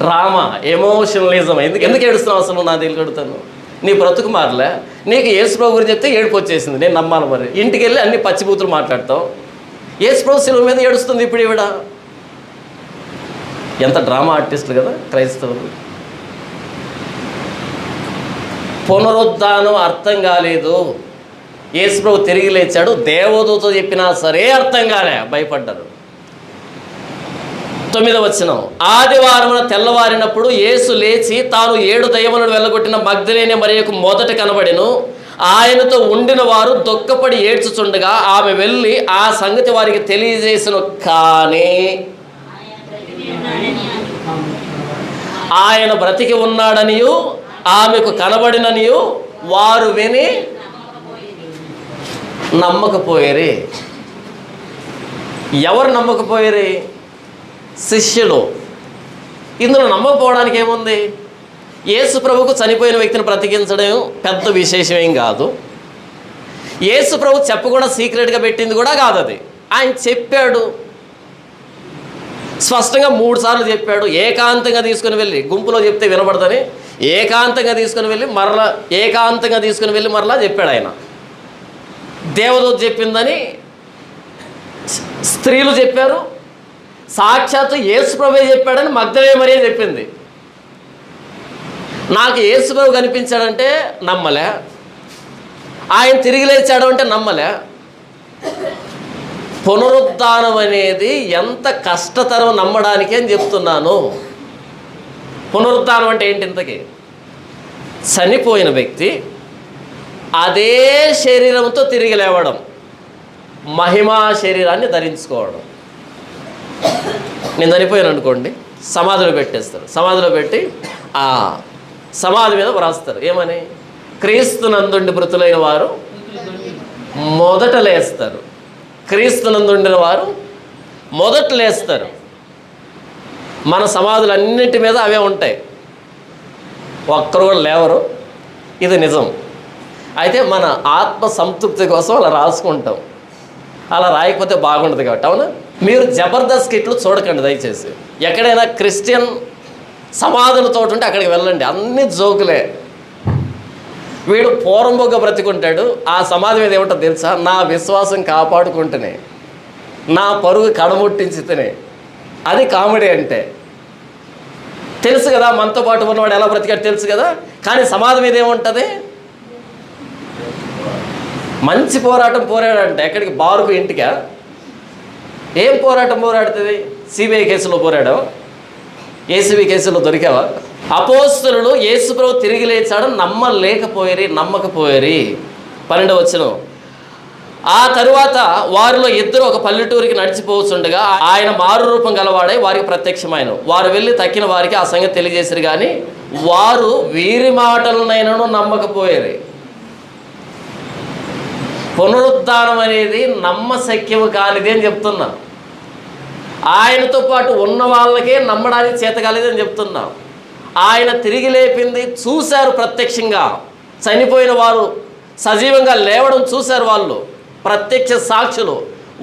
డ్రామా, ఎమోషనలిజం. ఎందుకు ఏడుస్తున్నావు అసలు? నా దగ్గర కొడుతాను. నీ బ్రతుకు మారలే. నీకు యేసు ప్రభు గురించి చెప్తే ఏడుపు వచ్చేసింది, నేను నమ్మాలి. మరి ఇంటికి వెళ్ళి అన్ని పచ్చిబూతులు మాట్లాడతావు. యేసు ప్రభు శిలువ మీద ఏడుస్తుంది ఇప్పుడు ఈవిడ. ఎంత డ్రామా ఆర్టిస్టులు కదా క్రైస్తవులు. పునరుద్ధానం అర్థం కాలేదు. యేసు ప్రభు తిరిగి లేచాడు, దేవదూత చెప్పినా సరే అర్థం కాలే, భయపడ్డారు. 9వ వచనం, ఆదివారమున తెల్లవారినప్పుడు యేసు లేచి తాను 7 దయ్యములను వెళ్ళగొట్టిన మగ్దలేనే మరియకు మొదట కనబడెను. ఆయనతో ఉండిన వారు దుఃఖపడి ఏడ్చుచుండగా ఆమె వెళ్ళి ఆ సంగతి వారికి తెలియజేసెను. కానీ ఆయన బ్రతికి ఉన్నాడనియు ఆమెకు కనబడిననియు వారు విని నమ్మకపోయేరి. ఎవరు నమ్మకపోయేరి? శిష్యులు. ఇందులో నమ్మకపోవడానికి ఏముంది? యేసు ప్రభుకు చనిపోయిన వ్యక్తిని బ్రతికించడం పెద్ద విశేషమేం కాదు. యేసు ప్రభు చెప్పకుండా సీక్రెట్గా పెట్టింది కూడా కాదు అది. ఆయన చెప్పాడు, స్పష్టంగా 3 సార్లు చెప్పాడు. ఏకాంతంగా తీసుకుని వెళ్ళి, గుంపులో చెప్తే వినబడదని ఏకాంతంగా తీసుకుని వెళ్ళి మరలా చెప్పాడు ఆయన. దేవదూత చెప్పిందని స్త్రీలు చెప్పారు, సాక్షాత్తు యేసు ప్రభువే చెప్పాడని మగ్దలేనే మరియ చెప్పింది. నాకు యేసు ప్రభు కనిపించాడంటే నమ్మలే, ఆయన తిరిగి లేచాడు అంటే నమ్మలే. పునరుద్ధానం అనేది ఎంత కష్టతరం నమ్మడానికి అని చెప్తున్నాను. పునరుద్ధానం అంటే ఏంటి? ఇంతకీ చనిపోయిన వ్యక్తి అదే శరీరంతో తిరిగి లేవడం, మహిమా శరీరాన్ని ధరించుకోవడం. నేను చనిపోయాను అనుకోండి, సమాధిలో పెట్టేస్తారు. సమాధిలో పెట్టి ఆ సమాధి మీద వ్రాస్తారు ఏమని? క్రీస్తునందుండి మృతులైన వారు మొదట లేస్తారు. క్రీస్తునందుండిన వారు మొదట లేస్తారు. మన సమాధులన్నింటి మీద అవే ఉంటాయి, ఒక్కరు కూడా లేవరు. ఇది నిజం. అయితే మన ఆత్మ సంతృప్తి కోసం అలా రాసుకుంటాం. అలా రాయకపోతే బాగుండదు కాబట్టి, అవునా? మీరు జబర్దస్త్ స్కిట్లు చూడకండి దయచేసి. ఎక్కడైనా క్రిస్టియన్ సమాధులతో ఉంటే అక్కడికి వెళ్ళండి, అన్ని జోకులే. వీడు పూర్వంబొగ్గ బ్రతికుంటాడు, ఆ సమాధి మీద ఏమంటుంది తెలుసా? నా విశ్వాసం కాపాడుకుంటేనే, నా పరుగు కడముట్టించితేనే. అది కామెడీ అంటే. తెలుసు కదా మనతో పాటు ఉన్నవాడు ఎలా బ్రతికాడు తెలుసు కదా. కానీ సమాధి మీద ఏముంటుంది? మంచి పోరాటం పోరాడంటే ఎక్కడికి? బారుకు, ఇంటికా? ఏం పోరాటం పోరాడుతుంది? సిబిఐ కేసులో పోరాడావా? ఏసీబీ కేసులో దొరికావా? అపోస్తలులు యేసు ప్రభు తిరిగి లేచాడు నమ్మకపోయేరి. 12వ వచనం, ఆ తరువాత వారిలో 2 ఒక పల్లెటూరికి నడిచిపోతుండగా ఆయన మారు రూపం గలవాడై వారికి ప్రత్యక్షమైన. వారు వెళ్ళి తక్కిన వారికి ఆ సంగతి తెలియజేశారు, కానీ వారు వీరి మాటలనైనాను నమ్మకపోయేరి. పునరుద్ధానం అనేది నమ్మశక్యము కానిది అని చెప్తున్నా. ఆయనతో పాటు ఉన్న వాళ్ళకే నమ్మడానికి చేత కాలేదని చెప్తున్నా. ఆయన తిరిగి లేపింది చూశారు ప్రత్యక్షంగా. చనిపోయిన వారు సజీవంగా లేవడం చూశారు వాళ్ళు, ప్రత్యక్ష సాక్షులు.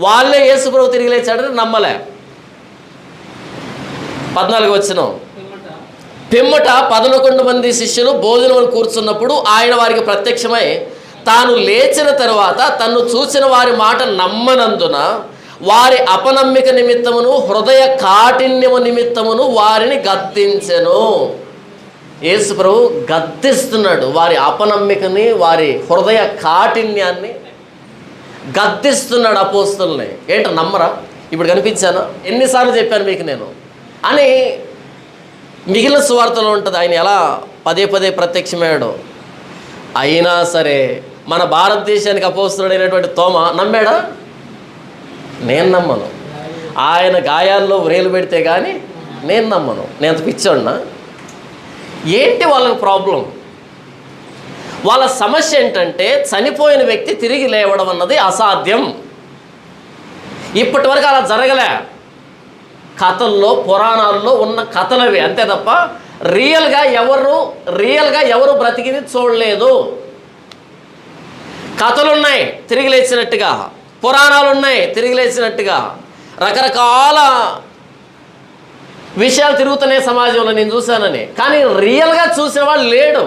వాళ్ళే యేసు ప్రభు తిరిగి లేచాడని నమ్మలే. 14వ వచనం, పిమ్మట 11 మంది శిష్యులు భోజనం కూర్చున్నప్పుడు ఆయన వారికి ప్రత్యక్షమై తాను లేచిన తరువాత తన్ను చూసిన వారి మాట నమ్మనందున వారి అపనమ్మిక నిమిత్తమును హృదయ కాఠిన్యము నిమిత్తమును వారిని గద్దించెను. యేసు ప్రభు గద్దిస్తున్నాడు వారి అపనమ్మికని, వారి హృదయ కాఠిన్యాన్ని గద్దిస్తున్నాడు అపోస్తలుని. ఏంటో నమ్మరా? ఇప్పుడు కనిపించాను, ఎన్నిసార్లు చెప్పాను మీకు నేను అని. మిగిలిన సువార్తలో ఉంటుంది ఆయన ఎలా పదే పదే ప్రత్యక్షమయ్యాడు. అయినా సరే మన భారతదేశానికి అపోస్తలుడైనటువంటి తోమ నమ్మాడా? నేను నమ్మను. ఆయన గాయాల్లో వ్రేలు పెడితే కానీ నేను నమ్మను. నేను అంత పిచ్చోడినా? ఏంటి వాళ్ళకి ప్రాబ్లం? వాళ్ళ సమస్య ఏంటంటే చనిపోయిన వ్యక్తి తిరిగి లేవడం అన్నది అసాధ్యం. ఇప్పటి వరకు అలా జరగలే. కథల్లో, పురాణాల్లో ఉన్న కథలవి అంతే తప్ప రియల్గా ఎవరు బ్రతికింది చూడలేదు. కథలు ఉన్నాయి తిరిగి లేచినట్టుగా, పురాణాలు ఉన్నాయి తిరిగి లేచినట్టుగా, రకరకాల విషయాలు తిరుగుతున్నాయి సమాజంలో. నేను చూశానని, కానీ రియల్గా చూసేవాళ్ళు లేడు.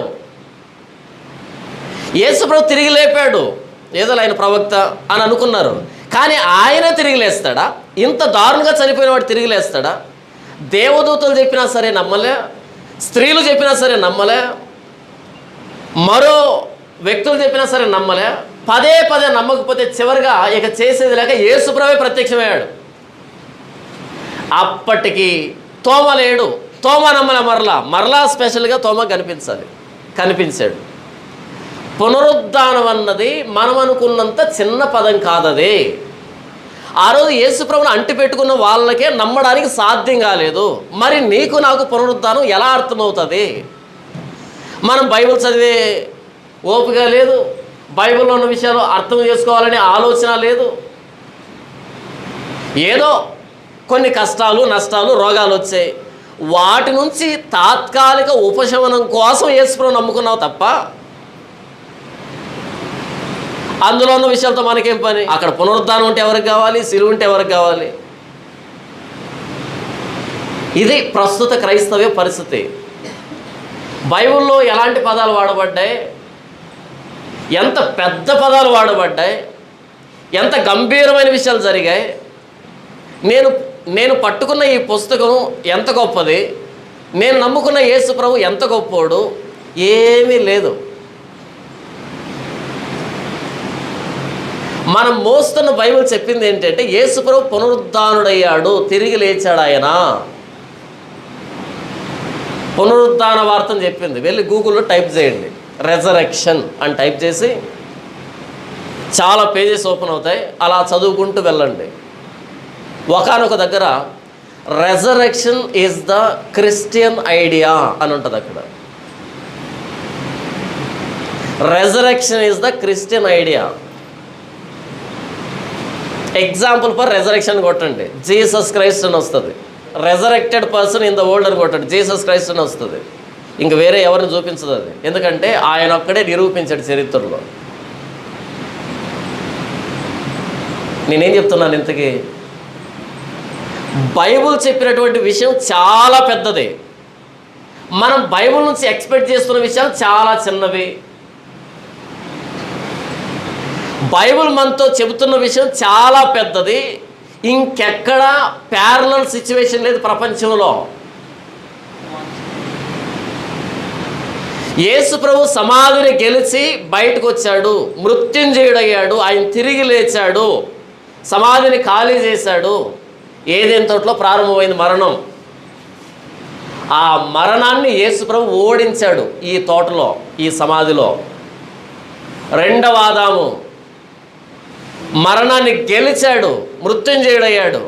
యేసుప్రభు తిరిగి లేపాడు, ఏదో ఆయన ప్రవక్త అని అనుకున్నారు, కానీ ఆయన తిరిగి లేస్తాడా? ఇంత దారుణంగా చనిపోయిన వాడు తిరిగి లేస్తాడా? దేవదూతలు చెప్పినా సరే నమ్మలే, స్త్రీలు చెప్పినా సరే నమ్మలే, మరో వ్యక్తులు చెప్పినా సరే నమ్మలే. పదే పదే నమ్మకపోతే చివరిగా ఇక చేసేది లేక యేసుప్రభువే ప్రత్యక్షమయ్యాడు. అప్పటికి తోమ లేడు. తోమ నమ్మలే. మరలా స్పెషల్గా తోమ కనిపించాడు. పునరుద్ధానం అన్నది మనం అనుకున్నంత చిన్న పదం కాదది. ఆ రోజు యేసుప్రభుని అంటి పెట్టుకున్న వాళ్ళకే నమ్మడానికి సాధ్యం కాలేదు. మరి నీకు నాకు పునరుద్ధానం ఎలా అర్థమవుతుంది? మనం బైబిల్ చదివే ఓపిక లేదు, బైబిల్లో ఉన్న విషయాలు అర్థం చేసుకోవాలనే ఆలోచన లేదు. ఏదో కొన్ని కష్టాలు, నష్టాలు, రోగాలు వచ్చాయి, వాటి నుంచి తాత్కాలిక ఉపశమనం కోసం యేసుప్రభుని నమ్ముకున్నావు తప్ప అందులో ఉన్న విషయాలతో మనకేం పని? అక్కడ పునరుద్ధానం ఉంటే ఎవరికి కావాలి? సిలువ ఉంటే ఎవరికి కావాలి? ఇది ప్రస్తుత క్రైస్తవ పరిస్థితి. బైబిల్లో ఎలాంటి పదాలు వాడబడ్డాయి, ఎంత పెద్ద పదాలు వాడబడ్డాయి, ఎంత గంభీరమైన విషయాలు జరిగాయి. నేను పట్టుకున్న ఈ పుస్తకం ఎంత గొప్పది, నేను నమ్ముకున్న యేసు ప్రభు ఎంత గొప్పోడు, ఏమీ లేదు. మనం మోస్తున్న బైబిల్ చెప్పింది ఏంటంటే యేసు ప్రభు పునరుద్ధానుడయ్యాడు, తిరిగి లేచాడు. ఆయన పునరుద్ధాన వార్తను చెప్పింది. వెళ్ళి గూగుల్లో టైప్ చేయండి, రెజరెక్షన్ అని టైప్ చేసి చాలా పేజెస్ ఓపెన్ అవుతాయి. అలా చదువుకుంటూ వెళ్ళండి. ఒకానొక దగ్గర resurrection is the Christian idea అని ఉంటుంది. అక్కడ resurrection is the Christian idea. Example for resurrection కొట్టండి, జీసస్ క్రైస్ట్ అని వస్తుంది. Resurrected person in the world అని కొట్టండి, జీసస్ క్రైస్ట్ అని వస్తుంది. ఇంక వేరే ఎవరిని చూపించదు అది, ఎందుకంటే ఆయన ఒక్కడే నిరూపించాడు చరిత్రలో. నేనేం చెప్తున్నాను ఇంతకీ? బైబుల్ చెప్పినటువంటి విషయం చాలా పెద్దది. మనం బైబుల్ నుంచి ఎక్స్పెక్ట్ చేస్తున్న విషయాలు చాలా చిన్నవి. బైబుల్ మనతో చెబుతున్న విషయం చాలా పెద్దది. ఇంకెక్కడ ప్యారలల్ సిచ్యువేషన్ లేదు ప్రపంచంలో. యేసు ప్రభు సమాధిని గెలిచి బయటకు వచ్చాడు, మృత్యుంజయుడయ్యాడు, ఆయన తిరిగి లేచాడు, సమాధిని ఖాళీ చేశాడు. ఏదైనా తోటలో ప్రారంభమైంది మరణం. ఆ మరణాన్ని యేసు ప్రభు ఓడించాడు ఈ తోటలో, ఈ సమాధిలో. రెండవ ఆదాము మరణాన్ని గెలిచాడు, మృత్యుంజయుడయ్యాడు.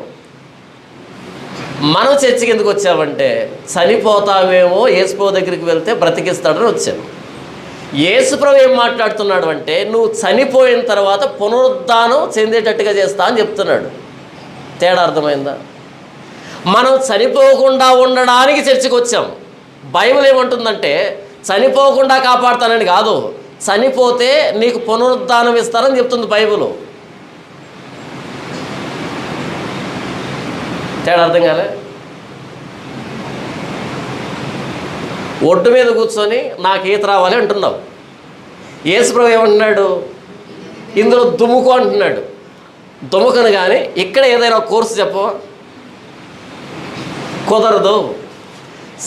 మనం చర్చికి ఎందుకు వచ్చామంటే చనిపోతామేమో, యేసుప్రభు దగ్గరికి వెళ్తే బ్రతికిస్తాడని వచ్చాము. యేసుప్రభు ఏం మాట్లాడుతున్నాడు అంటే నువ్వు చనిపోయిన తర్వాత పునరుద్ధానం చెందేటట్టుగా చేస్తా అని చెప్తున్నాడు. తేడా అర్థమైందా? మనం చనిపోకుండా ఉండడానికి చర్చికి వచ్చాం. బైబిల్ ఏమంటుందంటే చనిపోకుండా కాపాడుతానని కాదు, చనిపోతే నీకు పునరుద్ధానం ఇస్తానని చెప్తుంది బైబిల్. తేడా అర్థం కాలే? ఒడ్డు మీద కూర్చొని నాకు ఈత రావాలి అంటున్నావు, యేసుప్రభు ఏమంటున్నాడు? ఇందులో దుముకు అంటున్నాడు. దుముకను కానీ ఇక్కడ ఏదైనా కోర్సు చెప్పవా? కుదరదు.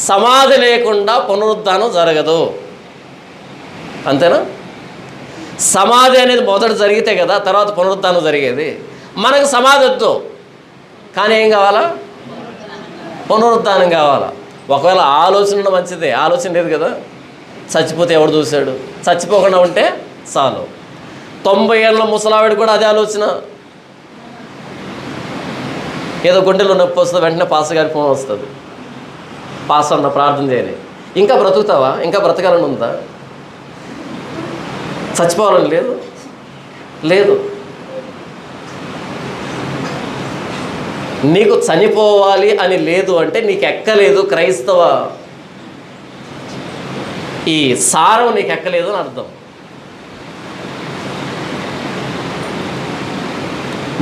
సమాధి లేకుండా పునరుద్ధానం జరగదు. అంతేనా? సమాధి అనేది మొదట జరిగితే కదా తర్వాత పునరుద్ధానం జరిగేది. మనకు సమాధి వద్దు, కానీ ఏం కావాలా? పునరుద్ధానం కావాలా. ఒకవేళ ఆలోచన మంచిదే, ఆలోచన లేదు కదా. చచ్చిపోతే ఎవడు చూశాడు? చచ్చిపోకుండా ఉంటే చాలు. 90 ఏళ్ళ ముసలావిడ కూడా అదే ఆలోచన. ఏదో గుండెలో నొప్పి వస్తుంది, వెంటనే పాస్టర్ గారి ఫోన్ వస్తుంది, పాస్టర్ అన్న ప్రార్థన చేయని. ఇంకా బ్రతుకుతావా? ఇంకా బ్రతకాలని ఉందా? చచ్చిపోవాలని లేదు లేదు. నీకు చనిపోవాలి అని లేదు అంటే నీకు ఎక్కలేదు క్రైస్తవ ఈ సారం, నీకు ఎక్కలేదు అని అర్థం.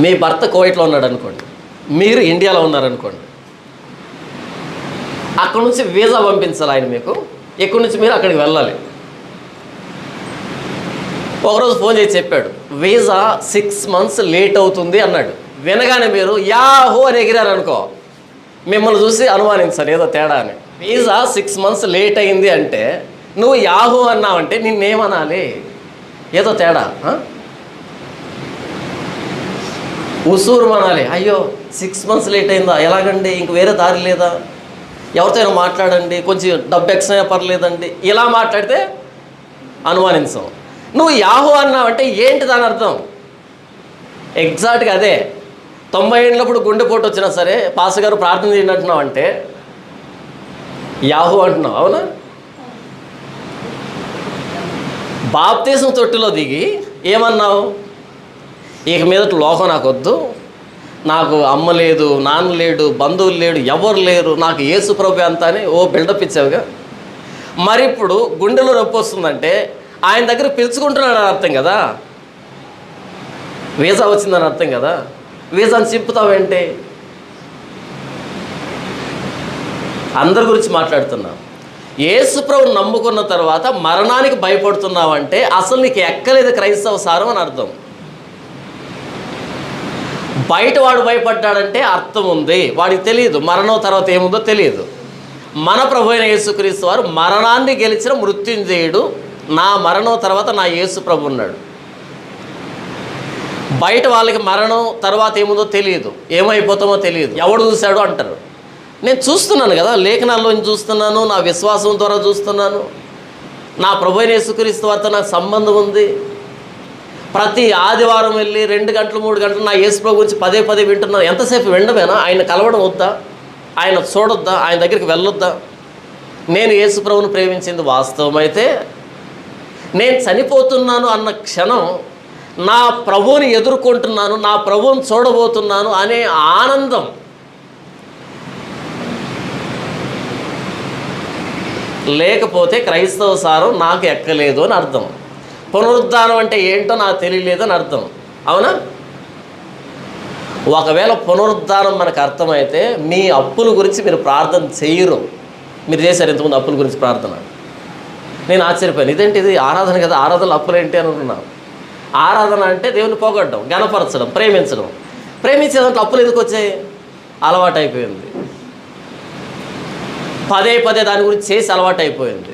మీ భర్త కోవిట్లో ఉన్నాడు అనుకోండి, మీరు ఇండియాలో ఉన్నారనుకోండి. అక్కడి నుంచి వీసా పంపించాలి ఆయన మీకు. ఇక్కడి నుంచి మీరు అక్కడికి వెళ్ళాలి. ఒకరోజు ఫోన్ చేసి చెప్పాడు, వీసా 6 months లేట్ అవుతుంది అన్నాడు. వినగానే మీరు యాహో అని ఎగిరారనుకో, మిమ్మల్ని చూసి అనుమానించాలి ఏదో తేడా అని. వీసా 6 months లేట్ అయింది అంటే నువ్వు యాహో అన్నావంటే నిన్నేమనాలి? ఏదో తేడా. ఉసూరు అనాలి. అయ్యో 6 months లేట్ అయిందా, ఎలాగండి, ఇంక వేరే దారి లేదా, ఎవరితో అయినా మాట్లాడండి, కొంచెం డబ్బు ఎక్స్ట్రా పర్లేదండి, ఇలా మాట్లాడితే అనుమానించాం. నువ్వు యాహో అన్నావంటే ఏంటి దాని అర్థం? ఎగ్జాక్ట్గా అదే. 90 ఏళ్ళప్పుడు గుండెపోటు వచ్చినా సరే పాస్టర్ గారు ప్రార్థన చేయండి అంటున్నావు అంటే యాహో అంటున్నావు, అవునా? బాప్తీసం తొట్టిలో దిగి ఏమన్నావు? ఇక మీదట లోకం నాకు వద్దు, నాకు అమ్మ లేదు, నాన్న లేడు, బంధువులు లేడు, ఎవరు లేరు, నాకు యేసు ప్రభు అంత అని ఓ బిల్డప్ ఇచ్చావుగా. మరి ఇప్పుడు గుండెలో నొప్పి వస్తుందంటే ఆయన దగ్గర పిలుచుకుంటున్నాడని అర్థం కదా, వీసా వచ్చిందని అర్థం కదా. వీసాని చింపుతావేంటి? అందరి గురించి మాట్లాడుతున్నా. యేసు ప్రభు నమ్ముకున్న తర్వాత మరణానికి భయపడుతున్నావంటే అసలు నీకు ఎక్కలేదు క్రైస్తవ సారం అని అర్థం. బయట వాడు భయపడ్డాడంటే అర్థం ఉంది, వాడికి తెలియదు మరణం తర్వాత ఏముందో తెలియదు. మన ప్రభు అయిన యేసుక్రీస్తు వారు మరణాన్ని గెలిచిన మృత్యుంజయుడు. నా మరణం తర్వాత నా యేసు ప్రభు ఉన్నాడు. బయట వాళ్ళకి మరణం తర్వాత ఏముందో తెలియదు, ఏమైపోతామో తెలియదు, ఎవడు చూశాడు అంటారు. నేను చూస్తున్నాను కదా, లేఖనాల్లో చూస్తున్నాను, నా విశ్వాసం ద్వారా చూస్తున్నాను. నా ప్రభు అయిన యేసుక్రీస్తు వారితో నాకు సంబంధం ఉంది. ప్రతి ఆదివారం వెళ్ళి 2 గంటలు 3 గంటలు నా యేసు ప్రభు గురించి పదే పదే వింటున్నాను. ఎంతసేపు వినడమేనా? ఆయన కలవడం వద్దా? ఆయన చూడొద్దా? ఆయన దగ్గరికి వెళ్ళొద్దా? నేను యేసు ప్రభువును ప్రేమించింది వాస్తవమైతే నేను చనిపోతున్నాను అన్న క్షణం నా ప్రభువుని ఎదుర్కొంటున్నాను, నా ప్రభువుని చూడబోతున్నాను అనే ఆనందం. లేకపోతే క్రైస్తవ సారం నాకు ఎక్కలేదు అని అర్థం. పునరుద్ధానం అంటే ఏంటో నాకు తెలియలేదు అని అర్థం, అవునా? ఒకవేళ పునరుద్ధానం మనకు అర్థమైతే మీ అప్పుల గురించి మీరు ప్రార్థన చేయరు. మీరు చేశారు ఇంతకుముందు అప్పుల గురించి ప్రార్థన. నేను ఆశ్చర్యపోయాను, ఇదేంటి ఇది ఆరాధన కదా, ఆరాధనలు అప్పులు ఏంటి అని అనుకున్నాను. ఆరాధన అంటే దేవుని పొగడ్డం, గణపరచడం, ప్రేమించడం. ప్రేమించే దాంట్లో అప్పులు ఎందుకు వచ్చాయి? అలవాటు అయిపోయింది. పదే పదే దాని గురించి చేసి అలవాటు అయిపోయింది.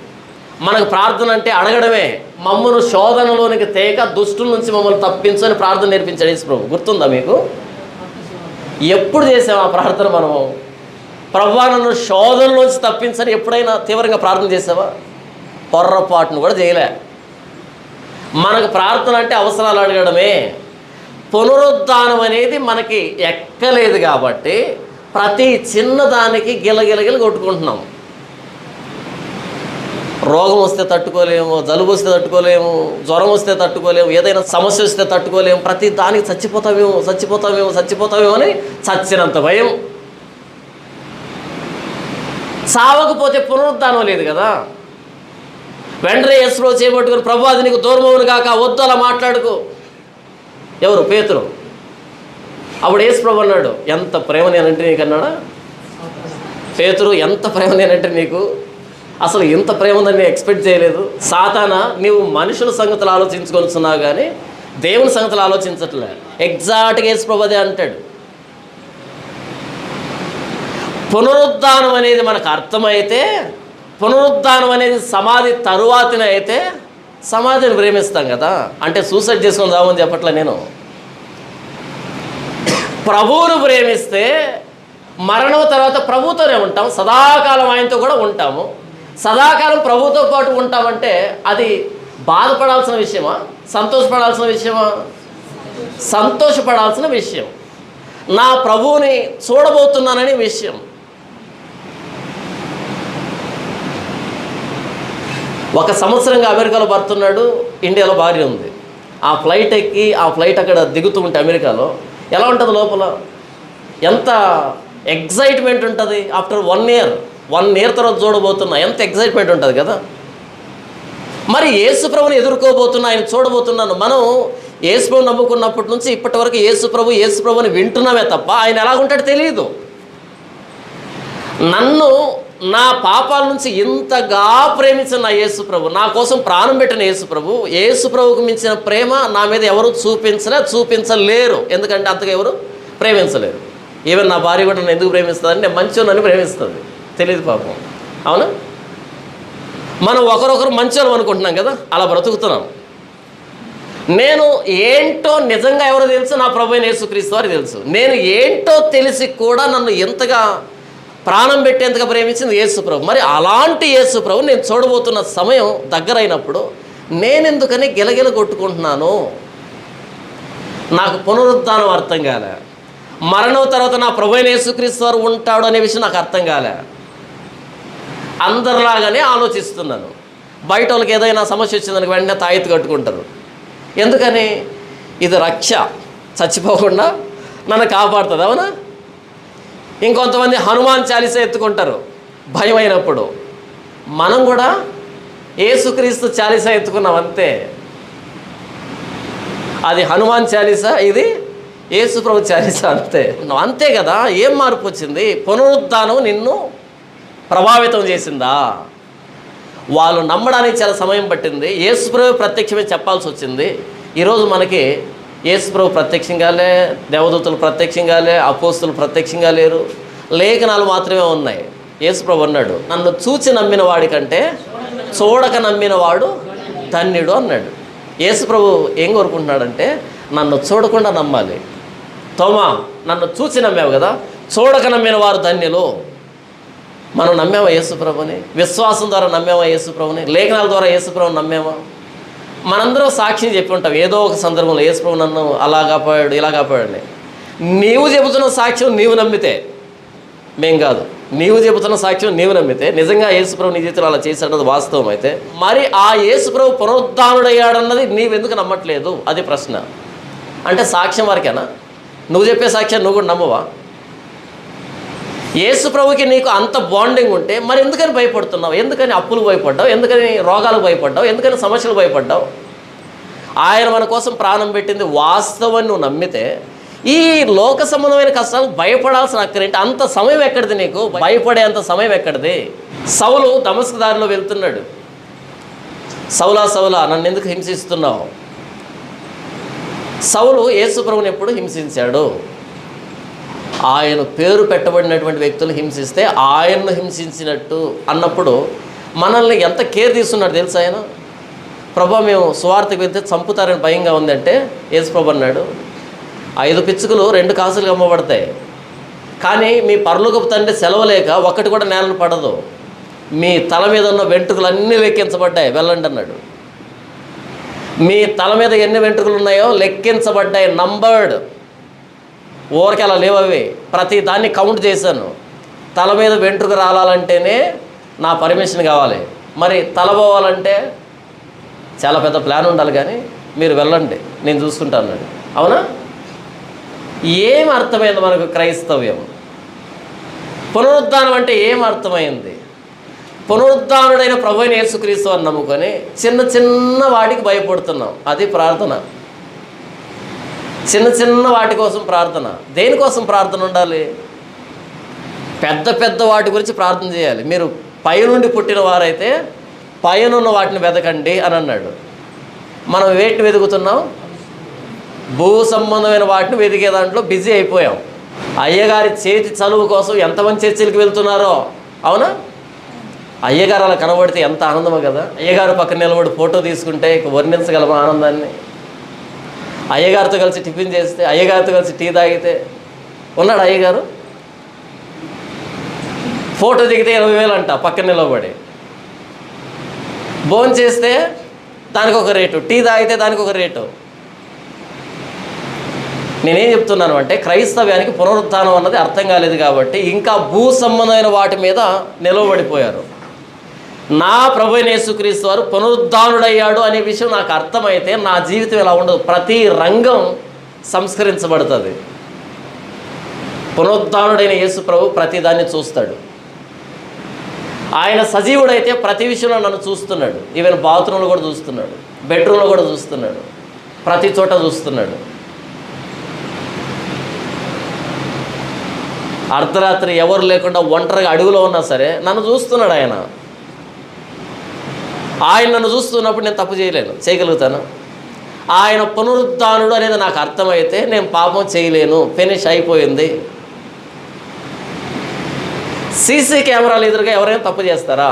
మనకు ప్రార్థన అంటే అడగడమే. మమ్మను శోధనలోనికి తేక దుష్టుల నుంచి మమ్మల్ని తప్పించని ప్రార్థన నేర్పించాడు యేసు ప్రభు. గుర్తుందా మీకు? ఎప్పుడు చేసాం ఆ ప్రార్థన మనము? ప్రభువా నన్ను శోధనలోంచి తప్పించని ఎప్పుడైనా తీవ్రంగా ప్రార్థన చేసావా? పొర్రపాటును కూడా చేయలే. మనకు ప్రార్థన అంటే అవసరాలు అడగడమే. పునరుద్ధానం అనేది మనకి ఎక్కలేదు కాబట్టి ప్రతి చిన్నదానికి గిలగిలగిల కొట్టుకుంటున్నాం. రోగం వస్తే తట్టుకోలేము, జలుబు వస్తే తట్టుకోలేము, జ్వరం వస్తే తట్టుకోలేము, ఏదైనా సమస్య వస్తే తట్టుకోలేము. ప్రతి దానికి చచ్చిపోతామేమో చచ్చిపోతామేమో చచ్చిపోతామేమో అని చచ్చినంత భయం. చావకపోతే పునరుద్ధానం లేదు కదా. వెంటనే యేసులో చేపట్టుకుని ప్రభు అది నీకు దూరమవును కాక, వద్దు అలా మాట్లాడుకో. ఎవరు? పేతురు. అప్పుడు యేసు ప్రభు అన్నాడు, ఎంత ప్రేమ నేనంటే నీకు అన్నాడా? పేతురు, ఎంత ప్రేమ నేనంటే నీకు. అసలు ఇంత ప్రేమ ఉందని నేను ఎక్స్పెక్ట్ చేయలేదు. సాతానా, నీవు మనుషుల సంగతులు ఆలోచించుకొస్తున్నావు కానీ దేవుని సంగతులు ఆలోచించట్లే. ఎగ్జాక్ట్గా యేసు ప్రభు అదే అంటాడు. పునరుద్ధానం అనేది మనకు అర్థమైతే, పునరుద్ధానం అనేది సమాధి తరువాతనే అయితే సమాధిని ప్రేమిస్తాం కదా. అంటే సూసైడ్ చేసుకొని రామని చెప్పట్లే నేను. ప్రభువును ప్రేమిస్తే మరణం తర్వాత ప్రభుతోనే ఉంటాం, సదాకాలం ఆయనతో కూడా ఉంటాము. సదాకాలం ప్రభుతో పాటు ఉంటామంటే అది బాధపడాల్సిన విషయమా, సంతోషపడాల్సిన విషయమా? సంతోషపడాల్సిన విషయం. నా ప్రభువుని చూడబోతున్నానని విషయం. ఒక సంవత్సరంగా అమెరికాలో భర్తున్నాడు, ఇండియాలో భార్య ఉంది. ఆ ఫ్లైట్ ఎక్కి ఆ ఫ్లైట్ అక్కడ దిగుతూ ఉంటే అమెరికాలో ఎలా ఉంటుంది లోపల? ఎంత ఎగ్జైట్మెంట్ ఉంటుంది. ఆఫ్టర్ 1 ఇయర్ తర్వాత చూడబోతున్నా, ఎంత ఎగ్జైట్మెంట్ ఉంటుంది కదా. మరి యేసుప్రభుని ఎదుర్కోబోతున్నా, ఆయన చూడబోతున్నాను. మనం యేసుప్రభు నమ్ముకున్నప్పటి నుంచి ఇప్పటి వరకు యేసుప్రభుని వింటున్నామే తప్ప ఆయన ఎలాగుంటాడో తెలియదు. నన్ను నా పాపాల నుంచి ఇంతగా ప్రేమించిన నా యేసుప్రభు, నా కోసం ప్రాణం పెట్టిన యేసుప్రభుకు మించిన ప్రేమ నా మీద ఎవరు చూపించలేరు. ఎందుకంటే అంతగా ఎవరు ప్రేమించలేరు. ఈవెన్ నా భార్య కూడా నన్ను ఎందుకు ప్రేమిస్తుందని, నేను మంచోనని ప్రేమిస్తుంది. తెలియదు పాపం. అవునా? మనం ఒకరొకరు మంచోళ్ళం అనుకుంటున్నాం కదా, అలా బ్రతుకుతున్నాం. నేను ఏంటో నిజంగా ఎవరో తెలుసు, నా ప్రభు అయిన యేసుక్రీస్తు వారికి తెలుసు. నేను ఏంటో తెలిసి కూడా నన్ను ఎంతగా ప్రాణం పెట్టేంతగా ప్రేమించింది యేసుప్రభు. మరి అలాంటి యేసుప్రభు నేను చూడబోతున్న సమయం దగ్గరైనప్పుడు నేనెందుకని గిలగిల కొట్టుకుంటున్నాను? నాకు పునరుద్ధానం అర్థం కాలే. మరణం తర్వాత నా ప్రభు అయిన యేసుక్రీస్తు వారు ఉంటాడు అనే విషయం నాకు అర్థం కాలే. అందరిలాగానే ఆలోచిస్తున్నాను. బయట వాళ్ళకి ఏదైనా సమస్య వచ్చిందానికి వెంటనే తాయెత్తు కట్టుకుంటారు. ఎందుకని? ఇది రక్ష, చచ్చిపోకుండా నన్ను కాపాడుతుంది. అవునా? ఇంకొంతమంది హనుమాన్ చాలీసా ఎత్తుకుంటారు భయం అయినప్పుడు. మనం కూడా యేసుక్రీస్తు చాలీసా ఎత్తుకున్నాం అంతే. అది హనుమాన్ చాలీసా, ఇది యేసుప్రభు చాలీసా అంతే. అంతే కదా. ఏం మార్పు వచ్చింది? పునరుద్ధానం నిన్ను ప్రభావితం చేసిందా? వాళ్ళు నమ్మడానికి చాలా సమయం పట్టింది. యేసుప్రభు ప్రత్యక్షమే చెప్పాల్సి వచ్చింది. ఈరోజు మనకి యేసుప్రభు ప్రత్యక్షంగాలే, దేవదూతలు ప్రత్యక్షంగాలే, అపోస్తులు ప్రత్యక్షంగా లేరు, లేఖనాలు మాత్రమే ఉన్నాయి. యేసుప్రభు అన్నాడు, నన్ను చూచి నమ్మిన వాడి కంటే చూడక నమ్మిన వాడు ధన్యుడు అన్నాడు. యేసుప్రభు ఏం కోరుకుంటున్నాడంటే నన్ను చూడకుండా నమ్మాలి. తోమా, నన్ను చూచి నమ్మావు కదా, చూడక నమ్మిన వారు ధన్యులు. మనం నమ్మామా యేసుప్రభుని? విశ్వాసం ద్వారా నమ్మామా యేసుప్రభుని? లేఖనాల ద్వారా యేసుప్రభుని నమ్మామా? మనందరం సాక్ష్యం చెప్పి ఉంటాం ఏదో ఒక సందర్భంలో, యేసుప్రభు నన్ను అలా కాపాడాడు, ఇలా కాపాడాడు. నీవు చెబుతున్న సాక్ష్యం నీవు నమ్మితే, మేం కాదు, నీవు చెబుతున్న సాక్ష్యం నీవు నమ్మితే, నిజంగా యేసుప్రభు నీ జీవితంలో అలా చేశాడన్నది వాస్తవం అయితే, మరి ఆ యేసుప్రభు పునరుద్ధానుడయ్యాడన్నది నీవెందుకు నమ్మట్లేదు? అది ప్రశ్న. అంటే సాక్ష్యం వరకేనా? నువ్వు చెప్పే సాక్ష్యాన్ని నువ్వు కూడా నమ్మవా? యేసుప్రభుకి నీకు అంత బాండింగ్ ఉంటే మరి ఎందుకని భయపడుతున్నావు? ఎందుకని అప్పులు భయపడ్డావు? ఎందుకని రోగాలకు భయపడ్డావు? ఎందుకని సమస్యలు భయపడ్డావు? ఆయన మన కోసం ప్రాణం పెట్టింది వాస్తవాన్ని నువ్వు నమ్మితే ఈ లోక సంబంధమైన కష్టాలకు భయపడాల్సిన అక్కరేంటి? అంత సమయం ఎక్కడిది నీకు? భయపడే అంత సమయం ఎక్కడిది? సౌలు దమస్కు దారిలో వెళ్తున్నాడు. సౌలా సౌలా, నన్ను ఎందుకు హింసిస్తున్నావు? సౌలు యేసుప్రభుని ఎప్పుడు హింసించాడు? ఆయన పేరు పెట్టబడినటువంటి వ్యక్తులు హింసిస్తే ఆయన్ను హింసించినట్టు అన్నప్పుడు మనల్ని ఎంత కేర్ తీసుకున్నాడు తెలుసా ఆయన? ప్రభా, మేము సువార్తకు వెళ్తే చంపుతారని భయంగా ఉందంటే యేసుప్రభు అన్నాడు, 5 పిచ్చుకలు 2 కాసులు అమ్మబడతాయి, కానీ మీ పరలోకపు తండ్రి సెలవు లేక ఒక్కటి కూడా నేలను పడదు. మీ తల మీద ఉన్న వెంట్రుకలు అన్నీ లెక్కించబడ్డాయి, వెళ్ళండి అన్నాడు. మీ తల మీద ఎన్ని వెంట్రుకలు ఉన్నాయో లెక్కించబడ్డాయి, నంబర్డ్. ఊరికి అలా లేవవి, ప్రతి దాన్ని కౌంట్ చేశాను. తల మీద వెంట్రుక రాలాలంటేనే నా పర్మిషన్ కావాలి, మరి తల పోవాలంటే చాలా పెద్ద ప్లాన్ ఉండాలి, కానీ మీరు వెళ్ళండి నేను చూసుకుంటాను అన్నాడు. అవునా? ఏం అర్థమైంది మనకు క్రైస్తవ్యం? పునరుద్ధానం అంటే ఏం అర్థమైంది? పునరుద్ధానుడైన ప్రభువైన యేసుక్రీస్తు అని నమ్ముకొని చిన్న చిన్న వాటికి భయపడుతున్నాం. అది ప్రార్థన. చిన్న చిన్న వాటి కోసం ప్రార్థన. దేనికోసం ప్రార్థన ఉండాలి? పెద్ద పెద్ద వాటి గురించి ప్రార్థన చేయాలి. మీరు పైనుండి పుట్టిన వారైతే పైనున్న వాటిని వెతకండి అని అన్నాడు. మనం వేటిని వెతుకుతున్నాం? భూ సంబంధమైన వాటిని వెతికే దాంట్లో బిజీ అయిపోయాం. అయ్యగారి చేతి చదువు కోసం ఎంతమంది చర్చిలకు వెళ్తున్నారో, అవునా? అయ్యగారు అలా కనబడితే ఎంత ఆనందమో కదా. అయ్యగారు పక్కన నిలబడి ఫోటో తీసుకుంటే వర్ణించగలమా ఆనందాన్ని? అయ్యగారితో కలిసి టిఫిన్ చేస్తే, అయ్యగారితో కలిసి టీ తాగితే, ఉన్నాడు అయ్యగారు, ఫోటో దిగితే 20,000 అంట పక్కన నిలబడి. భోజనం చేస్తే దానికి ఒక రేటు, టీ తాగితే దానికి ఒక రేటు. నేనేం చెప్తున్నాను అంటే, క్రైస్తవ్యానికి పునరుత్థానం అన్నది అర్థం కాలేదు కాబట్టి ఇంకా భూ సంబంధమైన వాటి మీద నిలవబడిపోయారు. నా ప్రభువైన యేసుక్రీస్తు వారు పునరుద్ధానుడయ్యాడు అనే విషయం నాకు అర్థమైతే నా జీవితం ఇలా ఉండదు. ప్రతి రంగం సంస్కరించబడుతుంది. పునరుద్ధానుడైన యేసు ప్రభు ప్రతి దాన్ని చూస్తాడు. ఆయన సజీవుడైతే ప్రతి విషయంలో నన్ను చూస్తున్నాడు. ఈవెన్ బాత్రూంలో కూడా చూస్తున్నాడు, బెడ్రూమ్లో కూడా చూస్తున్నాడు, ప్రతి చోట చూస్తున్నాడు. అర్ధరాత్రి ఎవరు లేకుండా ఒంటరిగా అడుగులో ఉన్నా సరే నన్ను చూస్తున్నాడు ఆయన. ఆయన నన్ను చూస్తున్నప్పుడు నేను తప్పు చేయగలుగుతాను. ఆయన పునరుద్ధానుడు అనేది నాకు అర్థమైతే నేను పాపం చేయలేను, ఫినిష్ అయిపోయింది. సీసీ కెమెరాలు ఎదురుగా ఎవరైనా తప్పు చేస్తారా?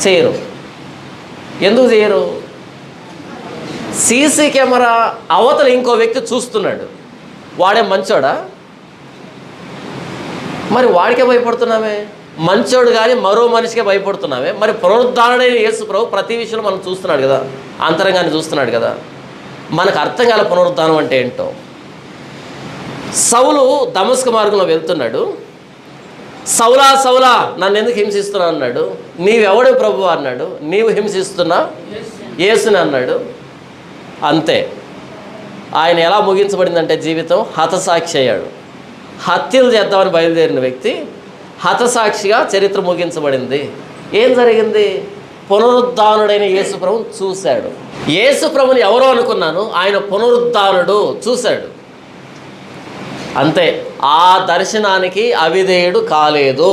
చేయరు. ఎందుకు చేయరు? సీసీ కెమెరా అవతల ఇంకో వ్యక్తి చూస్తున్నాడు, వాడే మంచోడా? మరి వాడికే భయపడుతున్నామే. మంచోడు కానీ మరో మనిషికే భయపడుతున్నామే. మరి పునరుద్ధానుడైన యేసు ప్రభు ప్రతి విషయంలో మనం చూస్తున్నాడు కదా, అంతరంగాన్ని చూస్తున్నాడు కదా. మనకు అర్థం కాల పునరుద్ధానం అంటే ఏంటో. సౌలు దమస్కు మార్గంలో వెళ్తున్నాడు. సౌలా సౌలా నన్ను ఎందుకు హింసిస్తున్నావు అన్నాడు. నీవెవడు ప్రభువా అన్నాడు. నీవు హింసిస్తున్నా యేసుని అన్నాడు. అంతే. ఆయన ఎలా ముగించబడిందంటే జీవితం హతసాక్షి అయ్యాడు. హత్యలు చేద్దామని బయలుదేరిన వ్యక్తి హతసాక్షిగా చరిత్ర ముగించబడింది. ఏం జరిగింది? పునరుద్ధానుడైన యేసుప్రభుని చూశాడు. యేసుప్రభుని ఎవరో అనుకున్నాను, ఆయన పునరుద్ధానుడు చూశాడు. అంతే. ఆ దర్శనానికి అవిధేయుడు కాలేదు.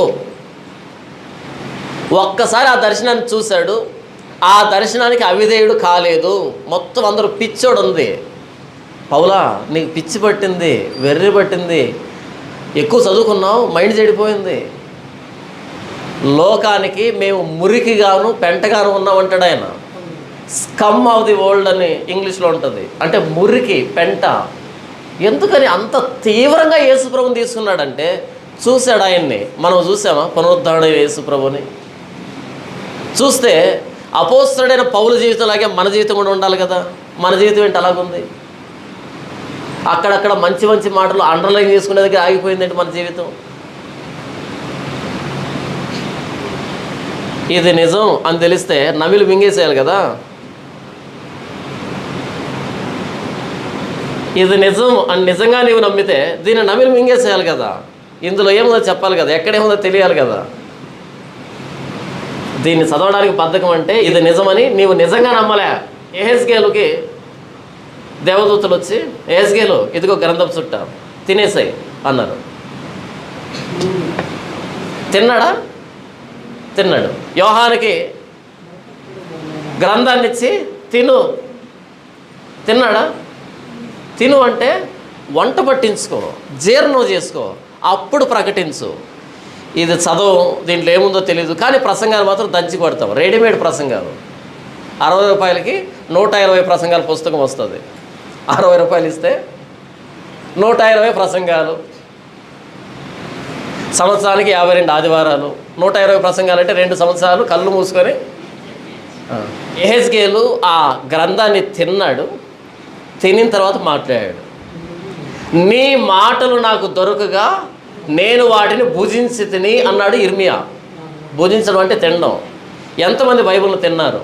ఒక్కసారి ఆ దర్శనాన్ని చూశాడు, ఆ దర్శనానికి అవిధేయుడు కాలేదు. మొత్తం అందరూ పిచ్చోడు ఉంది. పౌలా నీకు పిచ్చి పట్టింది, వెర్రి పట్టింది, ఎక్కువ చదువుకున్నావు, మైండ్ చెడిపోయింది, లోకానికి మేము మురికిగాను పెంటగాను ఉన్నామంటాడు ఆయన. స్కమ్ ఆఫ్ ది వరల్డ్ అని ఇంగ్లీష్లో ఉంటుంది. అంటే మురికి, పెంట. ఎందుకని అంత తీవ్రంగా యేసుప్రభుని తీసుకున్నాడంటే చూశాడు ఆయన్ని. మనం చూసామా పునరుద్ధానుడైన యేసుప్రభుని? చూస్తే అపోస్తలుడైన పౌలు జీవితంలాగే మన జీవితం కూడా ఉండాలి కదా. మన జీవితం ఏంటి అలాగుంది? అక్కడక్కడ మంచి మంచి మాటలు అండర్లైన్ చేసుకునే దగ్గర ఆగిపోయిందంటే మన జీవితం. ఇది నిజం అని తెలిస్తే నమిలి మింగేసేయాలి కదా. ఇది నిజం అని నిజంగా నీవు నమ్మితే దీన్ని నమిలి మింగేసేయాలి కదా. ఇందులో ఏముందో చెప్పాలి కదా, ఎక్కడేముందో తెలియాలి కదా. దీన్ని చదవడానికి బద్ధకం అంటే ఇది నిజమని నీవు నిజంగా నమ్మలే. ఎహెజ్కేలుకి దేవదూతలు వచ్చి, ఎహెజ్కేలు ఇదిగో గ్రంథం చుట్ట తినేసాయి అన్నారు. తిన్నాడా? తిన్నాడు. యోహానికి గ్రంథాన్ని ఇచ్చి తిన్నాడా? తిను అంటే వంట పట్టించుకో, జీర్ణం చేసుకో, అప్పుడు ప్రకటించు. ఇది చదవం, దీంట్లో ఏముందో తెలియదు, కానీ ప్రసంగాలు మాత్రం దంచి కొడతాం. రెడీమేడ్ ప్రసంగాలు. 60 రూపాయలకి 120 ప్రసంగాల పుస్తకం వస్తుంది. 60 రూపాయలు ఇస్తే 120 ప్రసంగాలు. సంవత్సరానికి 52 ఆదివారాలు. 120 ప్రసంగాలు అంటే 2 సంవత్సరాలు కళ్ళు మూసుకొని. ఎహెజ్కేలు ఆ గ్రంథాన్ని తిన్నాడు. తినిన తర్వాత మాట్లాడాడు. నీ మాటలు నాకు దొరకగా నేను వాటిని భుజించి తిని అన్నాడు ఇర్మియా. భుజించడం అంటే తినడం. ఎంతమంది బైబిల్ను తిన్నారు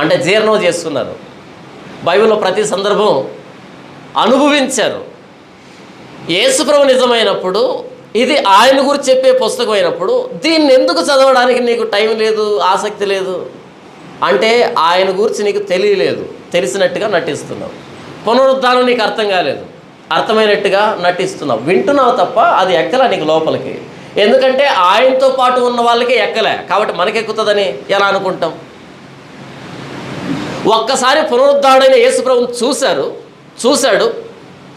అంటే జీర్ణం చేసుకున్నారు. బైబిల్లో ప్రతి సందర్భం అనుభవించారు. యేసుప్రభు నిజమైనప్పుడు, ఇది ఆయన గురించి చెప్పే పుస్తకం అయినప్పుడు దీన్ని ఎందుకు చదవడానికి నీకు టైం లేదు, ఆసక్తి లేదు అంటే ఆయన గురించి నీకు తెలియలేదు, తెలిసినట్టుగా నటిస్తున్నావు. పునరుద్ధానం నీకు అర్థం కాలేదు, అర్థమైనట్టుగా నటిస్తున్నావు. వింటున్నావు తప్ప అది ఎక్కలా నీకు లోపలికి. ఎందుకంటే ఆయనతో పాటు ఉన్న వాళ్ళకి ఎక్కలే, కాబట్టి మనకెక్కుతుందని ఎలా అనుకుంటాం? ఒక్కసారి పునరుద్ధారుడైన యేసుప్రభుని చూశాడు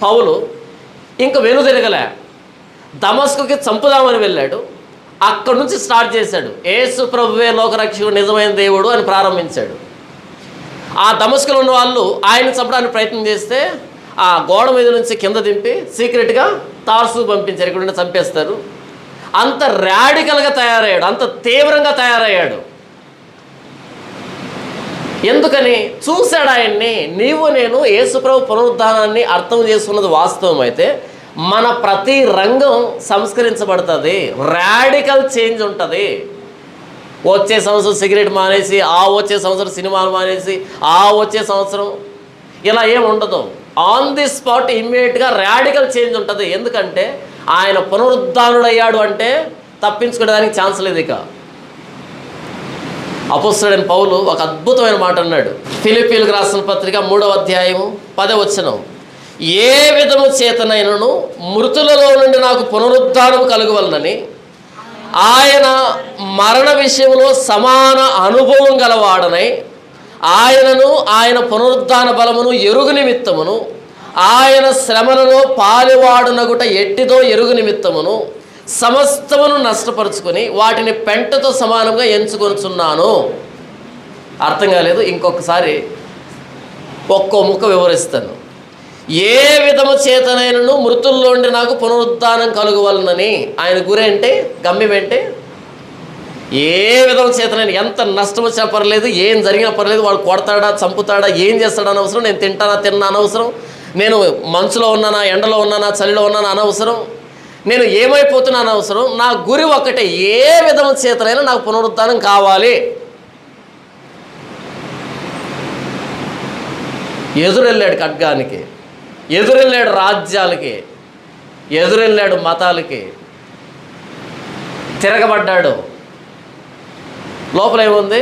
పౌలు, ఇంక వెనుదిరగలే. దమస్కుకి చంపుదామని వెళ్ళాడు. అక్కడి నుంచి స్టార్ట్ చేశాడు. యేసుప్రభువే లోకరక్షకుడు, నిజమైన దేవుడు అని ప్రారంభించాడు. ఆ దమస్కులో ఉన్న వాళ్ళు ఆయన చంపడానికి ప్రయత్నం చేస్తే ఆ గోడ మీద నుంచి కింద దింపి సీక్రెట్గా తార్సు పంపించారు, ఇక్కడ చంపేస్తారు. అంత రాడికల్గా తయారయ్యాడు, అంత తీవ్రంగా తయారయ్యాడు. ఎందుకని? చూశాడు ఆయన్ని. నీవు నేను యేసుప్రభు పునరుద్ధానాన్ని అర్థం చేసుకున్నది వాస్తవం అయితే మన ప్రతి రంగం సంస్కరించబడుతుంది, రాడికల్ చేంజ్ ఉంటుంది. వచ్చే సంవత్సరం సిగరెట్ మానేసి, వచ్చే సంవత్సరం సినిమాలు మానేసి, వచ్చే సంవత్సరం ఇలా ఏం ఉండదు. ఆన్ ది స్పాట్ ఇమ్మీడియట్గా రాడికల్ చేంజ్ ఉంటుంది. ఎందుకంటే ఆయన పునరుద్ధానుడయ్యాడు అంటే తప్పించుకోవడానికి ఛాన్స్ లేదు. ఇక అపోస్తలుడైన పౌలు ఒక అద్భుతమైన మాట అన్నాడు. ఫిలిప్పీయులకు రాసిన పత్రిక 3వ అధ్యాయము 10వ వచనం, ఏ విధము చేతనైనను మృతులలో నుండి నాకు పునరుద్ధానము కలుగవలనని ఆయన మరణ విషయంలో సమాన అనుభవం గలవాడనై ఆయనను ఆయన పునరుద్ధాన బలమును ఎరుగు నిమిత్తమును ఆయన శ్రమలలో పాలువాడునగుట ఎట్టిదో ఎరుగు నిమిత్తమును సమస్తమును నష్టపరుచుకొని వాటిని పెంటతో సమానంగా ఎంచుకొనుచున్నాను. అర్థం కాలేదు? ఇంకొకసారి ఒక్కో ముక్క వివరిస్తాను. ఏ విధము చేతనైనను మృతుల్లోండి నాకు పునరుద్ధానం కలుగవలనని ఆయన గురేంటే, గమ్యం ఏంటే, ఏ విధం చేతనైనా ఎంత నష్టం వచ్చినా పర్లేదు, ఏం జరిగినా పర్లేదు, వాడు కొడతాడా చంపుతాడా ఏం చేస్తాడా అనవసరం, నేను తిన్నా అనవసరం, నేను మంచులో ఉన్నానా ఎండలో ఉన్నానా చలిలో ఉన్నానా అనవసరం, నేను ఏమైపోతున్నా అనవసరం, నా గురి ఒక్కటే, ఏ విధం చేతనైనా నాకు పునరుద్ధానం కావాలి. ఎదురెళ్ళాడు ఖడ్గానికి, ఎదురెళ్ళాడు రాజ్యాలకి, ఎదురెళ్ళాడు మతాలకి, తిరగబడ్డాడు. లోపల ఏముంది?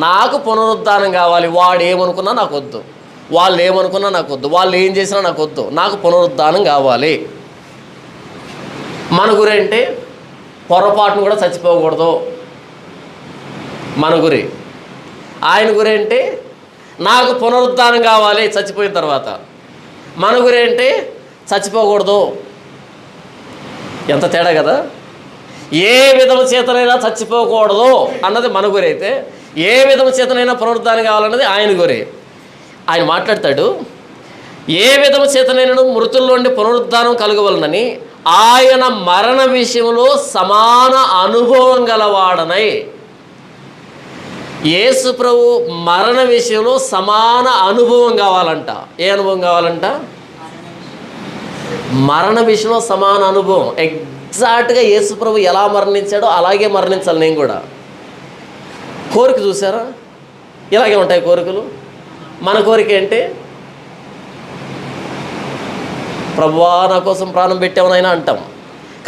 నాకు పునరుద్ధానం కావాలి. వాడు ఏమనుకున్నా నాకు వద్దు, వాళ్ళు ఏమనుకున్నా నాకు వద్దు, వాళ్ళు ఏం చేసినా నాకు వద్దు, నాకు పునరుద్ధానం కావాలి. మన గురేంటి? పొరపాటును కూడా చచ్చిపోకూడదు మన గురి. ఆయన గురేంటి? నాకు పునరుద్ధానం కావాలి చచ్చిపోయిన తర్వాత. మన గురేంటి? చచ్చిపోకూడదు. ఎంత తేడా కదా! ఏ విధము చేతనైనా చచ్చిపోకూడదు అన్నది మన గురి అయితే, ఏ విధము చేతనైనా పునరుద్ధానం కావాలన్నది ఆయన గురి. ఆయన మాట్లాడతాడు, ఏ విధము చేతనైనా మృతుల్లోండి పునరుద్ధానం కలుగవలనని ఆయన మరణ విషయంలో సమాన అనుభవం గలవాడనై. యేసు ప్రభు మరణ విషయంలో సమాన అనుభవం కావాలంట. ఏ అనుభవం కావాలంట? మరణ విషయంలో సమాన అనుభవం. ఎగ్జాక్ట్గా యేసు ప్రభు ఎలా మరణించాడో అలాగే మరణించాలి నేను కూడా. కోరిక చూసారా? ఇలాగే ఉంటాయి కోరికలు. మన కోరిక ఏంటి? ప్రభువా నా కోసం ప్రాణం పెట్టామనైనా అంటాం,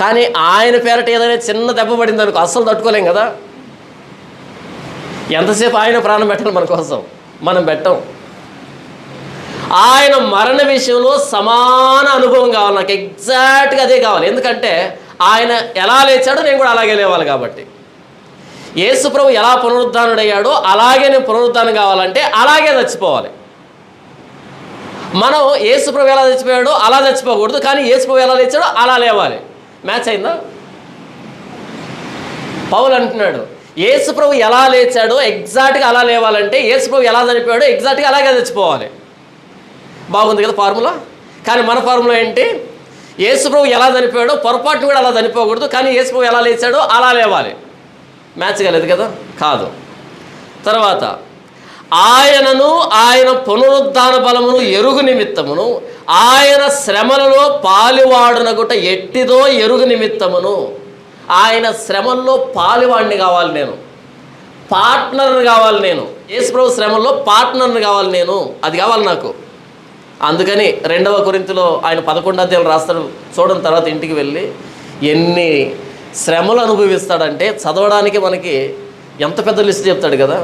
కానీ ఆయన పేరట ఏదైనా చిన్న దెబ్బ పడింది అనుకో అస్సలు తట్టుకోలేం కదా. ఎంతసేపు ఆయన ప్రాణం పెట్టాలి మన కోసం? మనం పెట్టం. ఆయన మరణ విషయంలో సమాన అనుభవం కావాలి నాకు, ఎగ్జాక్ట్గా అదే కావాలి. ఎందుకంటే ఆయన ఎలా లేచాడో నేను కూడా అలాగే లేవాలి కాబట్టి. యేసు ప్రభు ఎలా పునరుద్ధానుడయ్యాడో అలాగే నేను పునరుద్ధానం కావాలంటే అలాగే చచ్చిపోవాలి. మనం యేసు ప్రభు ఎలా చచ్చిపోయాడో అలా చచ్చిపోకూడదు, కానీ యేసు ప్రభు ఎలా లేచాడో అలా లేవాలి. మ్యాచ్ అయిందా? పౌలు అంటున్నాడు, యేసు ప్రభు ఎలా లేచాడో ఎగ్జాక్ట్గా అలా లేవాలంటే యేసు ప్రభు ఎలా చనిపోయాడో ఎగ్జాక్ట్గా అలాగే చచ్చిపోవాలి. బాగుంది కదా ఫార్ములా? కానీ మన ఫార్ములా ఏంటి? యేసు ప్రభు ఎలా చనిపోయాడో పొరపాటు కూడా అలా చనిపోకూడదు, కానీ యేసు ప్రభు ఎలా లేచాడో అలా లేవాలి. మ్యాచ్ కాలేదు కదా? కాదు. తర్వాత ఆయనను ఆయన పునరుద్ధాన బలమును ఎరుగు నిమిత్తమును ఆయన శ్రమలలో పాలువాడునగుట ఎట్టిదో ఎరుగు నిమిత్తమును. ఆయన శ్రమల్లో పాలువాడిని కావాలి నేను, పార్ట్నర్ని కావాలి నేను. యేసు ప్రభు శ్రమల్లో పార్ట్నర్ని కావాలి నేను, అది కావాలి నాకు. అందుకని 2వ కొరింథీలో ఆయన 11వ అధ్యాయం రాస్తాడు. చూడడం తర్వాత ఇంటికి వెళ్ళి ఎన్ని శ్రమలు అనుభవిస్తాడంటే చదవడానికి మనకి ఎంత పెద్ద లిస్ట్ చెప్తాడు కదా.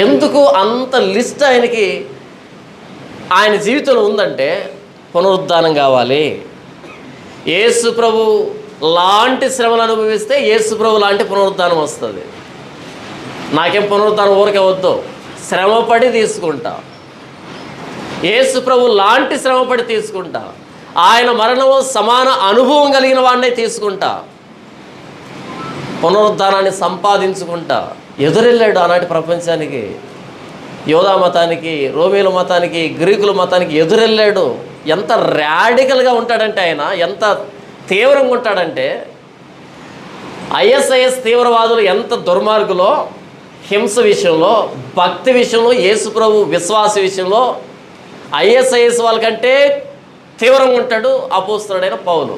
ఎందుకు అంత లిస్ట్ ఆయనకి ఆయన జీవితంలో ఉందంటే పునరుద్ధానం కావాలి. యేసు ప్రభు లాంటి శ్రమలు అనుభవిస్తే యేసు ప్రభు లాంటి పునరుద్ధానం వస్తుంది. నాకేం పునరుద్ధానం ఊరికే వద్దు, శ్రమపడి తీసుకుంటా. యేసు ప్రభు లాంటి శ్రమపడి తీసుకుంటా. ఆయన మరణము సమాన అనుభవం కలిగిన వాడినే తీసుకుంటా. పునరుద్ధానాన్ని సంపాదించుకుంటా. ఎదురెళ్ళాడు ఆనాటి ప్రపంచానికి, యోధా మతానికి, రోమీల మతానికి, గ్రీకుల మతానికి ఎదురెళ్ళాడు. ఎంత రాడికల్గా ఉంటాడంటే ఆయన, ఎంత తీవ్రంగా ఉంటాడంటే, ఐఎస్ఐఎస్ తీవ్రవాదులు ఎంత దుర్మార్గులో హింస విషయంలో, భక్తి విషయంలో, యేసు ప్రభు విశ్వాస విషయంలో ఐఎస్ఐఎస్ వాళ్ళకంటే తీవ్రంగా ఉంటాడు అపోస్తలుడైన పౌలు.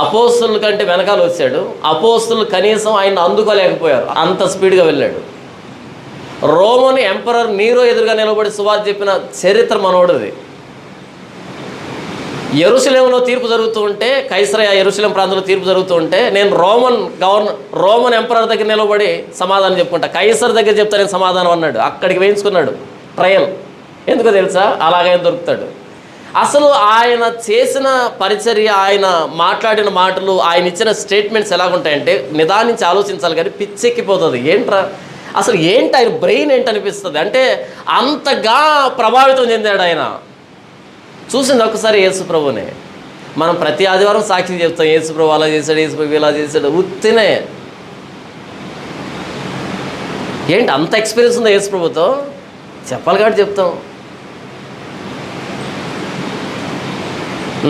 అపోస్తలుల కంటే వెనకాల వచ్చాడు. అపోస్తలు కనీసం ఆయన అందుకోలేకపోయారు, అంత స్పీడ్గా వెళ్ళాడు. రోమన్ ఎంపరర్ నీరో ఎదురుగా నిలబడి సువార్త చెప్పిన చరిత్ర మనోడిది. యెరూషలేములో తీర్పు జరుగుతూ ఉంటే, కైసరయ యెరూషలేం ప్రాంతంలో తీర్పు జరుగుతూ ఉంటే, నేను రోమన్ ఎంపరర్ దగ్గర నిలబడి సమాధానం చెప్పుకుంటా, కైసర్ దగ్గర చెప్తా నేను సమాధానం అన్నాడు. అక్కడికి వేయించుకున్నాడు ట్రయల్. ఎందుకో తెలుసా? అలాగే దొరుకుతాడు. అసలు ఆయన చేసిన పరిచర్య, ఆయన మాట్లాడిన మాటలు, ఆయన ఇచ్చిన స్టేట్మెంట్స్ ఎలాగుంటాయంటే నిదానించి ఆలోచించాలి, కానీ పిచ్చెక్కిపోతుంది. ఏంట్రా అసలు, ఏంటి ఆయన బ్రెయిన్ ఏంటనిపిస్తుంది. అంటే అంతగా ప్రభావితం చెందాడు ఆయన. చూసింది ఒక్కసారి యేసు ప్రభునే. మనం ప్రతి ఆదివారం సాక్షి చెప్తాం, యేసు ప్రభు అలా చేశాడు, యేసు ప్రభు ఇలా చేశాడు. ఉత్తినే ఏంటి అంత ఎక్స్పీరియన్స్ ఉందా యేసు ప్రభుతో? చెప్పాలి కాబట్టి చెప్తాం.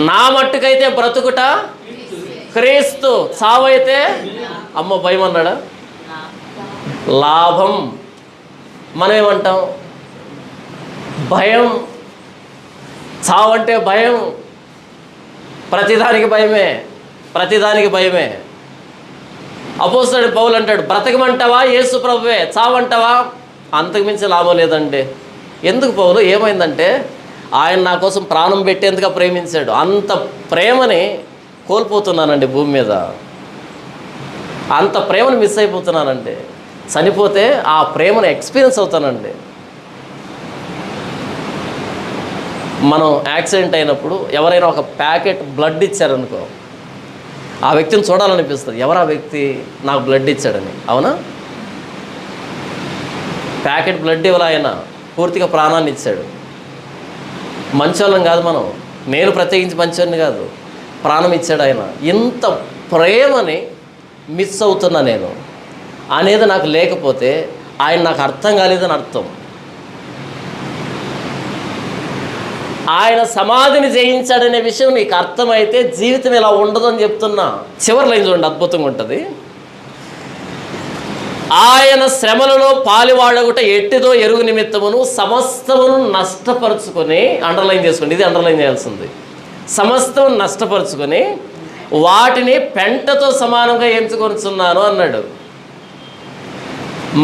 నా మట్టుకైతే బ్రతుకుట క్రీస్తు, చావైతే అమ్మ భయం అన్నాడా? లాభం. మనం ఏమంటాం? భయం. చావంటే భయం. ప్రతిదానికి భయమే, ప్రతిదానికి భయమే. అపోస్తలుడు పౌలు అంటాడు, బ్రతకమంటావా యేసు ప్రభువే, చావంటావా అంతకుమించి లాభం లేదండి. ఎందుకు పౌలు? ఏమైందంటే ఆయన నా కోసం ప్రాణం పెట్టేందుకు ప్రేమించాడు. అంత ప్రేమని కోల్పోతున్నానండి భూమి మీద. అంత ప్రేమను మిస్ అయిపోతున్నానండి. చనిపోతే ఆ ప్రేమను ఎక్స్పీరియన్స్ అవుతానండి. మనం యాక్సిడెంట్ అయినప్పుడు ఎవరైనా ఒక ప్యాకెట్ బ్లడ్ ఇచ్చారనుకో, ఆ వ్యక్తిని చూడాలనిపిస్తుంది. ఎవరు ఆ వ్యక్తి? నాకు బ్లడ్ ఇచ్చాడని. అవునా? ప్యాకెట్ బ్లడ్ ఇవ్వాలి, ఆయన పూర్తిగా ప్రాణాన్ని ఇచ్చాడు. మంచోళ్ళం కాదు మనం, నేను ప్రత్యేకించి మంచోడిని కాదు, ప్రాణం ఇచ్చాడు ఆయన. ఇంత ప్రేమని మిస్ అవుతున్నా నేను అనేది నాకు లేకపోతే ఆయన నాకు అర్థం కాలేదని అర్థం. ఆయన సమాధిని జయించాడనే విషయం నీకు అర్థమైతే జీవితం ఇలా ఉండదు అని చెప్తున్నా. చివరి లైన్ చూడండి, అద్భుతంగా ఉంటుంది. ఆయన శ్రమలలో పాలివాడగుట ఎట్టిదో ఎరుగు నిమిత్తమును సమస్తమును నష్టపరుచుకొని, అండర్లైన్ చేసుకోండి, ఇది అండర్లైన్ చేయాల్సింది. సమస్తము నష్టపరుచుకొని వాటిని పెంటతో సమానంగా ఎంచుకొనిచున్నాను అన్నాడు.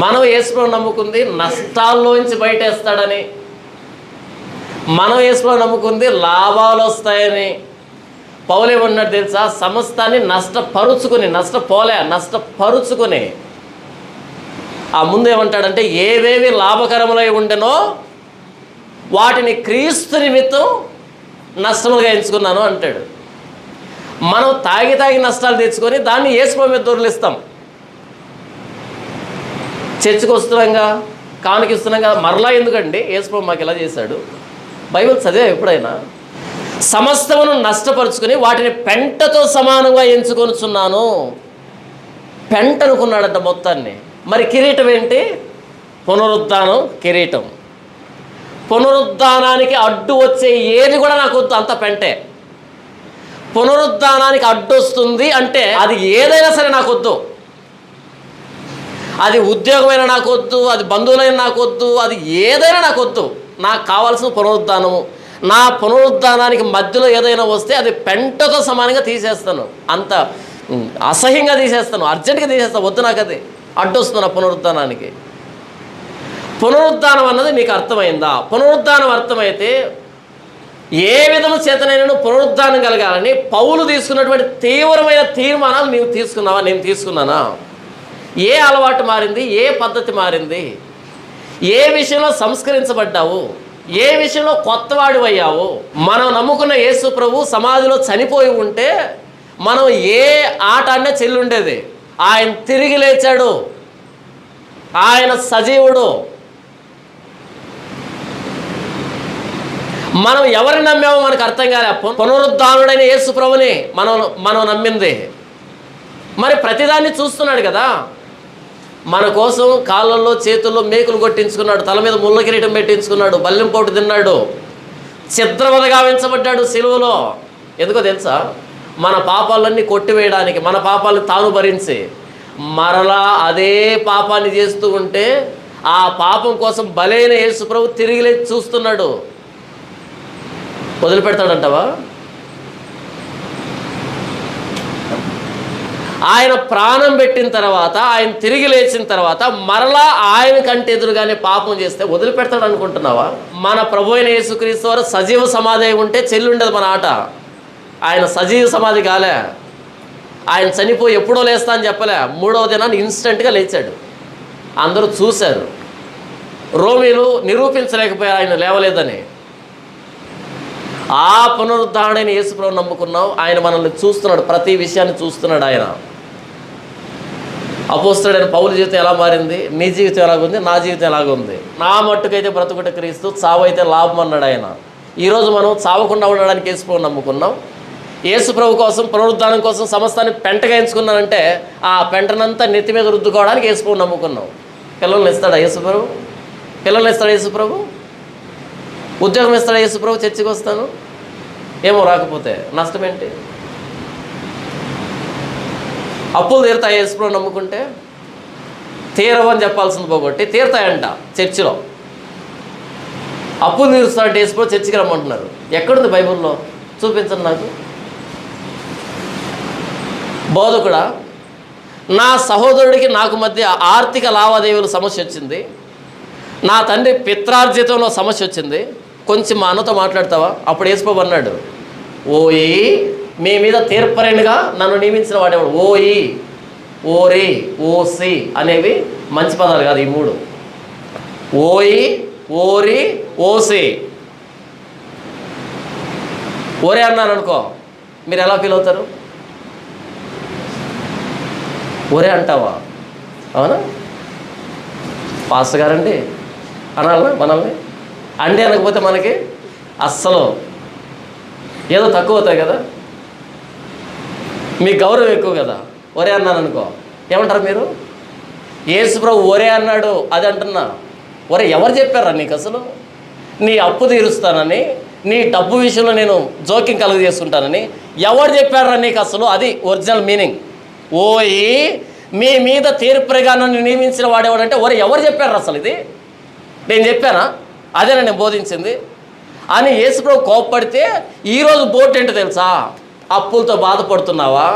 మనం యేసుప్రభువుని నమ్ముకుంది నష్టాల్లోంచి బయటేస్తాడని, మనం యేసుప్రభువుని నమ్ముకుంది లాభాలు వస్తాయని. పౌలు ఏమన్నాడు తెలుసా? సమస్తాన్ని నష్టపరుచుకొని. ఆ ముందు ఏమంటాడంటే, ఏవేవి లాభకరములై ఉండెనో వాటిని క్రీస్తు నిమిత్తం నష్టములుగా ఎంచుకున్నాను అంటాడు. మనం తాగి నష్టాలు తెచ్చుకొని దాన్ని యేసుప్రభు మీద దొరిలిస్తాం. చర్చికి వస్తున్నాంగా, కానుకిస్తున్నాం కదా, మరలా ఎందుకండి యేసుప్రభు మాకు ఇలా చేశాడు? బైబిల్ చదివా ఎప్పుడైనా? సమస్తమును నష్టపరుచుకొని వాటిని పెంటతో సమానంగా ఎంచుకొనుచున్నాను. పెంట అనుకున్నాడంట మొత్తాన్ని. మరి కిరీటం ఏంటి? పునరుద్ధానం కిరీటం. పునరుద్ధానానికి అడ్డు వచ్చే ఏది కూడా నాకు వద్దు, అంత పెంటే. పునరుద్ధానానికి అడ్డు వస్తుంది అంటే అది ఏదైనా సరే నాకు వద్దు. అది ఉద్యోగమైనా నాకు వద్దు, అది బంధువులైనా నాకు వద్దు, అది ఏదైనా నాకు వద్దు. నాకు కావాల్సిన పునరుద్ధానము. నా పునరుద్ధానానికి మధ్యలో ఏదైనా వస్తే అది పెంటతో సమానంగా తీసేస్తాను, అంత అసహ్యంగా తీసేస్తాను, అర్జెంటుగా తీసేస్తాను. వద్దు నాకు, అది అడ్డొస్తుంది నా పునరుద్ధానానికి. పునరుద్ధానం అన్నది మీకు అర్థమైందా? పునరుద్ధానం అర్థమైతే ఏ విధము చేతనైనా పునరుద్ధానం కలగాలని పౌలు తీసుకున్నటువంటి తీవ్రమైన తీర్మానాలు నీవు తీసుకున్నావా? నేను తీసుకున్నానా? ఏ అలవాటు మారింది? ఏ పద్ధతి మారింది? ఏ విషయంలో సంస్కరించబడ్డావు? ఏ విషయంలో కొత్తవాడు అయ్యావు? మనం నమ్ముకున్న యేసు ప్రభు సమాధిలో చనిపోయి ఉంటే మనం ఏ ఆట అన్నా చెల్లుండేది. ఆయన తిరిగి లేచాడు, ఆయన సజీవుడు. మనం ఎవరిని నమ్మామో మనకు అర్థం కాలే. పునరుద్ధానుడైన యేసు ప్రభుని మనం నమ్మింది. మరి ప్రతిదాన్ని చూస్తున్నాడు కదా. మన కోసం కాళ్ళల్లో చేతుల్లో మేకులు కొట్టించుకున్నాడు, తల మీద ముళ్ళ కిరీటం పెట్టించుకున్నాడు, బల్లెంపోటు తిన్నాడు, చిత్రవద గావించబడ్డాడు సిలువలో. ఎందుకో తెలుసా? మన పాపాలన్నీ కొట్టివేయడానికి, మన పాపాలను తాను భరించి మరలా అదే పాపాన్ని చేస్తూ ఉంటే ఆ పాపం కోసం బలైన యేసు ప్రభు తిరిగి లేచి చూస్తున్నాడు. వదిలిపెడతాడంటావా? ఆయన ప్రాణం పెట్టిన తర్వాత, ఆయన తిరిగి లేచిన తర్వాత మరలా ఆయన కంటే ఎదురుగానే పాపం చేస్తే వదిలిపెడతాడు అనుకుంటున్నావా? మన ప్రభు అయిన యేసుక్రీస్తు వారు సజీవ సమాధి అయి ఉంటే చెల్లుండదు మన ఆట. ఆయన సజీవ సమాధి కాలే. ఆయన చనిపోయి ఎప్పుడో లేస్తా అని చెప్పలే. 3వ దినాన్ని ఇన్స్టెంట్గా లేచాడు. అందరూ చూశారు. రోమీలు నిరూపించలేకపోయారు ఆయన లేవలేదని. ఆ పునరుద్ధారణని యేసుప్రభు నమ్ముకున్నాం. ఆయన మనల్ని చూస్తున్నాడు, ప్రతి విషయాన్ని చూస్తున్నాడు ఆయన. అపోస్తలుడైన పౌలు జీవితం ఎలా మారింది? నీ జీవితం ఎలాగుంది? నా జీవితం ఎలాగుంది? నా మట్టుకైతే బ్రతుకుట క్రీస్తు, చావు అయితే లాభం అన్నాడు ఆయన. ఈరోజు మనం చావకుండా ఉండడానికి యేసుప్రభు నమ్ముకున్నాం. యేసుప్రభు కోసం, పునరుద్ధానం కోసం సమస్తాన్ని పెంటగా ఎంచుకున్నానంటే ఆ పెంటనంతా నెత్తి మీద రుద్దుకోవడానికి యేసుప్రభు నమ్ముకున్నాం. పిల్లల్ని ఇస్తాడా యేసుప్రభు? పిల్లల్ని ఇస్తాడా యేసుప్రభు? ఉద్యోగం ఇస్తాడా యేసుప్రభు? చర్చికి వస్తాను ఏమో, రాకపోతే నష్టం ఏంటి? అప్పులు తీరుతాయి యేసుప్రభు నమ్ముకుంటే? తీరవని చెప్పాల్సింది పోగొట్టి తీరుతాయంట చర్చిలో. అప్పులు తీరుస్తాడంటే యేసుప్రభు చర్చికి రమ్మంటున్నారు. ఎక్కడుంది బైబిల్లో? చూపించండి నాకు. బోధకుడా, నా సహోదరుడికి నాకు మధ్య ఆర్థిక లావాదేవీల సమస్య వచ్చింది, నా తండ్రి పిత్రార్జితంలో సమస్య వచ్చింది, కొంచెం మా అన్నతో మాట్లాడతావా? అప్పుడు యేసుప్రభు అన్నాడు, ఓయి మీ మీద తీర్పరేణిగా నన్ను నియమించిన వాడేవాడు. ఓయి, ఓరి, ఓసి అనేవి మంచి పదాలు కాదు ఈ 3. ఓయి, ఓరి, ఓసి. ఓరే అన్నాను అనుకో, మీరు ఎలా ఫీల్ అవుతారు? ఒరే అంటావా? అవునా? పాస్టర్ గారండి అనాలనా మనల్ని? అండి అనకపోతే మనకి అస్సలు ఏదో తక్కువ అవుతాయి కదా, మీ గౌరవం ఎక్కువ కదా. ఒరే అన్నాను అనుకో, ఏమంటారు మీరు? యేసుప్రభు ఒరే అన్నాడు అది అంటున్నా. ఒరే ఎవరు చెప్పారా నీకు అసలు? నీ అప్పు తీరుస్తానని, నీ డబ్బు విషయంలో నేను జోక్యం కలుగు చేసుకుంటానని ఎవరు చెప్పారా నీకు అసలు? అది ఒరిజినల్ మీనింగ్. ఓయి మీ మీద తీర్పుగా నన్ను నియమించిన వాడేవాడంటే ఒరే ఎవరు చెప్పారు అసలు? ఇది నేను చెప్పానా? అదేనా నేను బోధించింది అని యేసుప్రభు కోప్పడితే ఈరోజు బోట్ ఏంటో తెలుసా? అప్పులతో బాధపడుతున్నావా?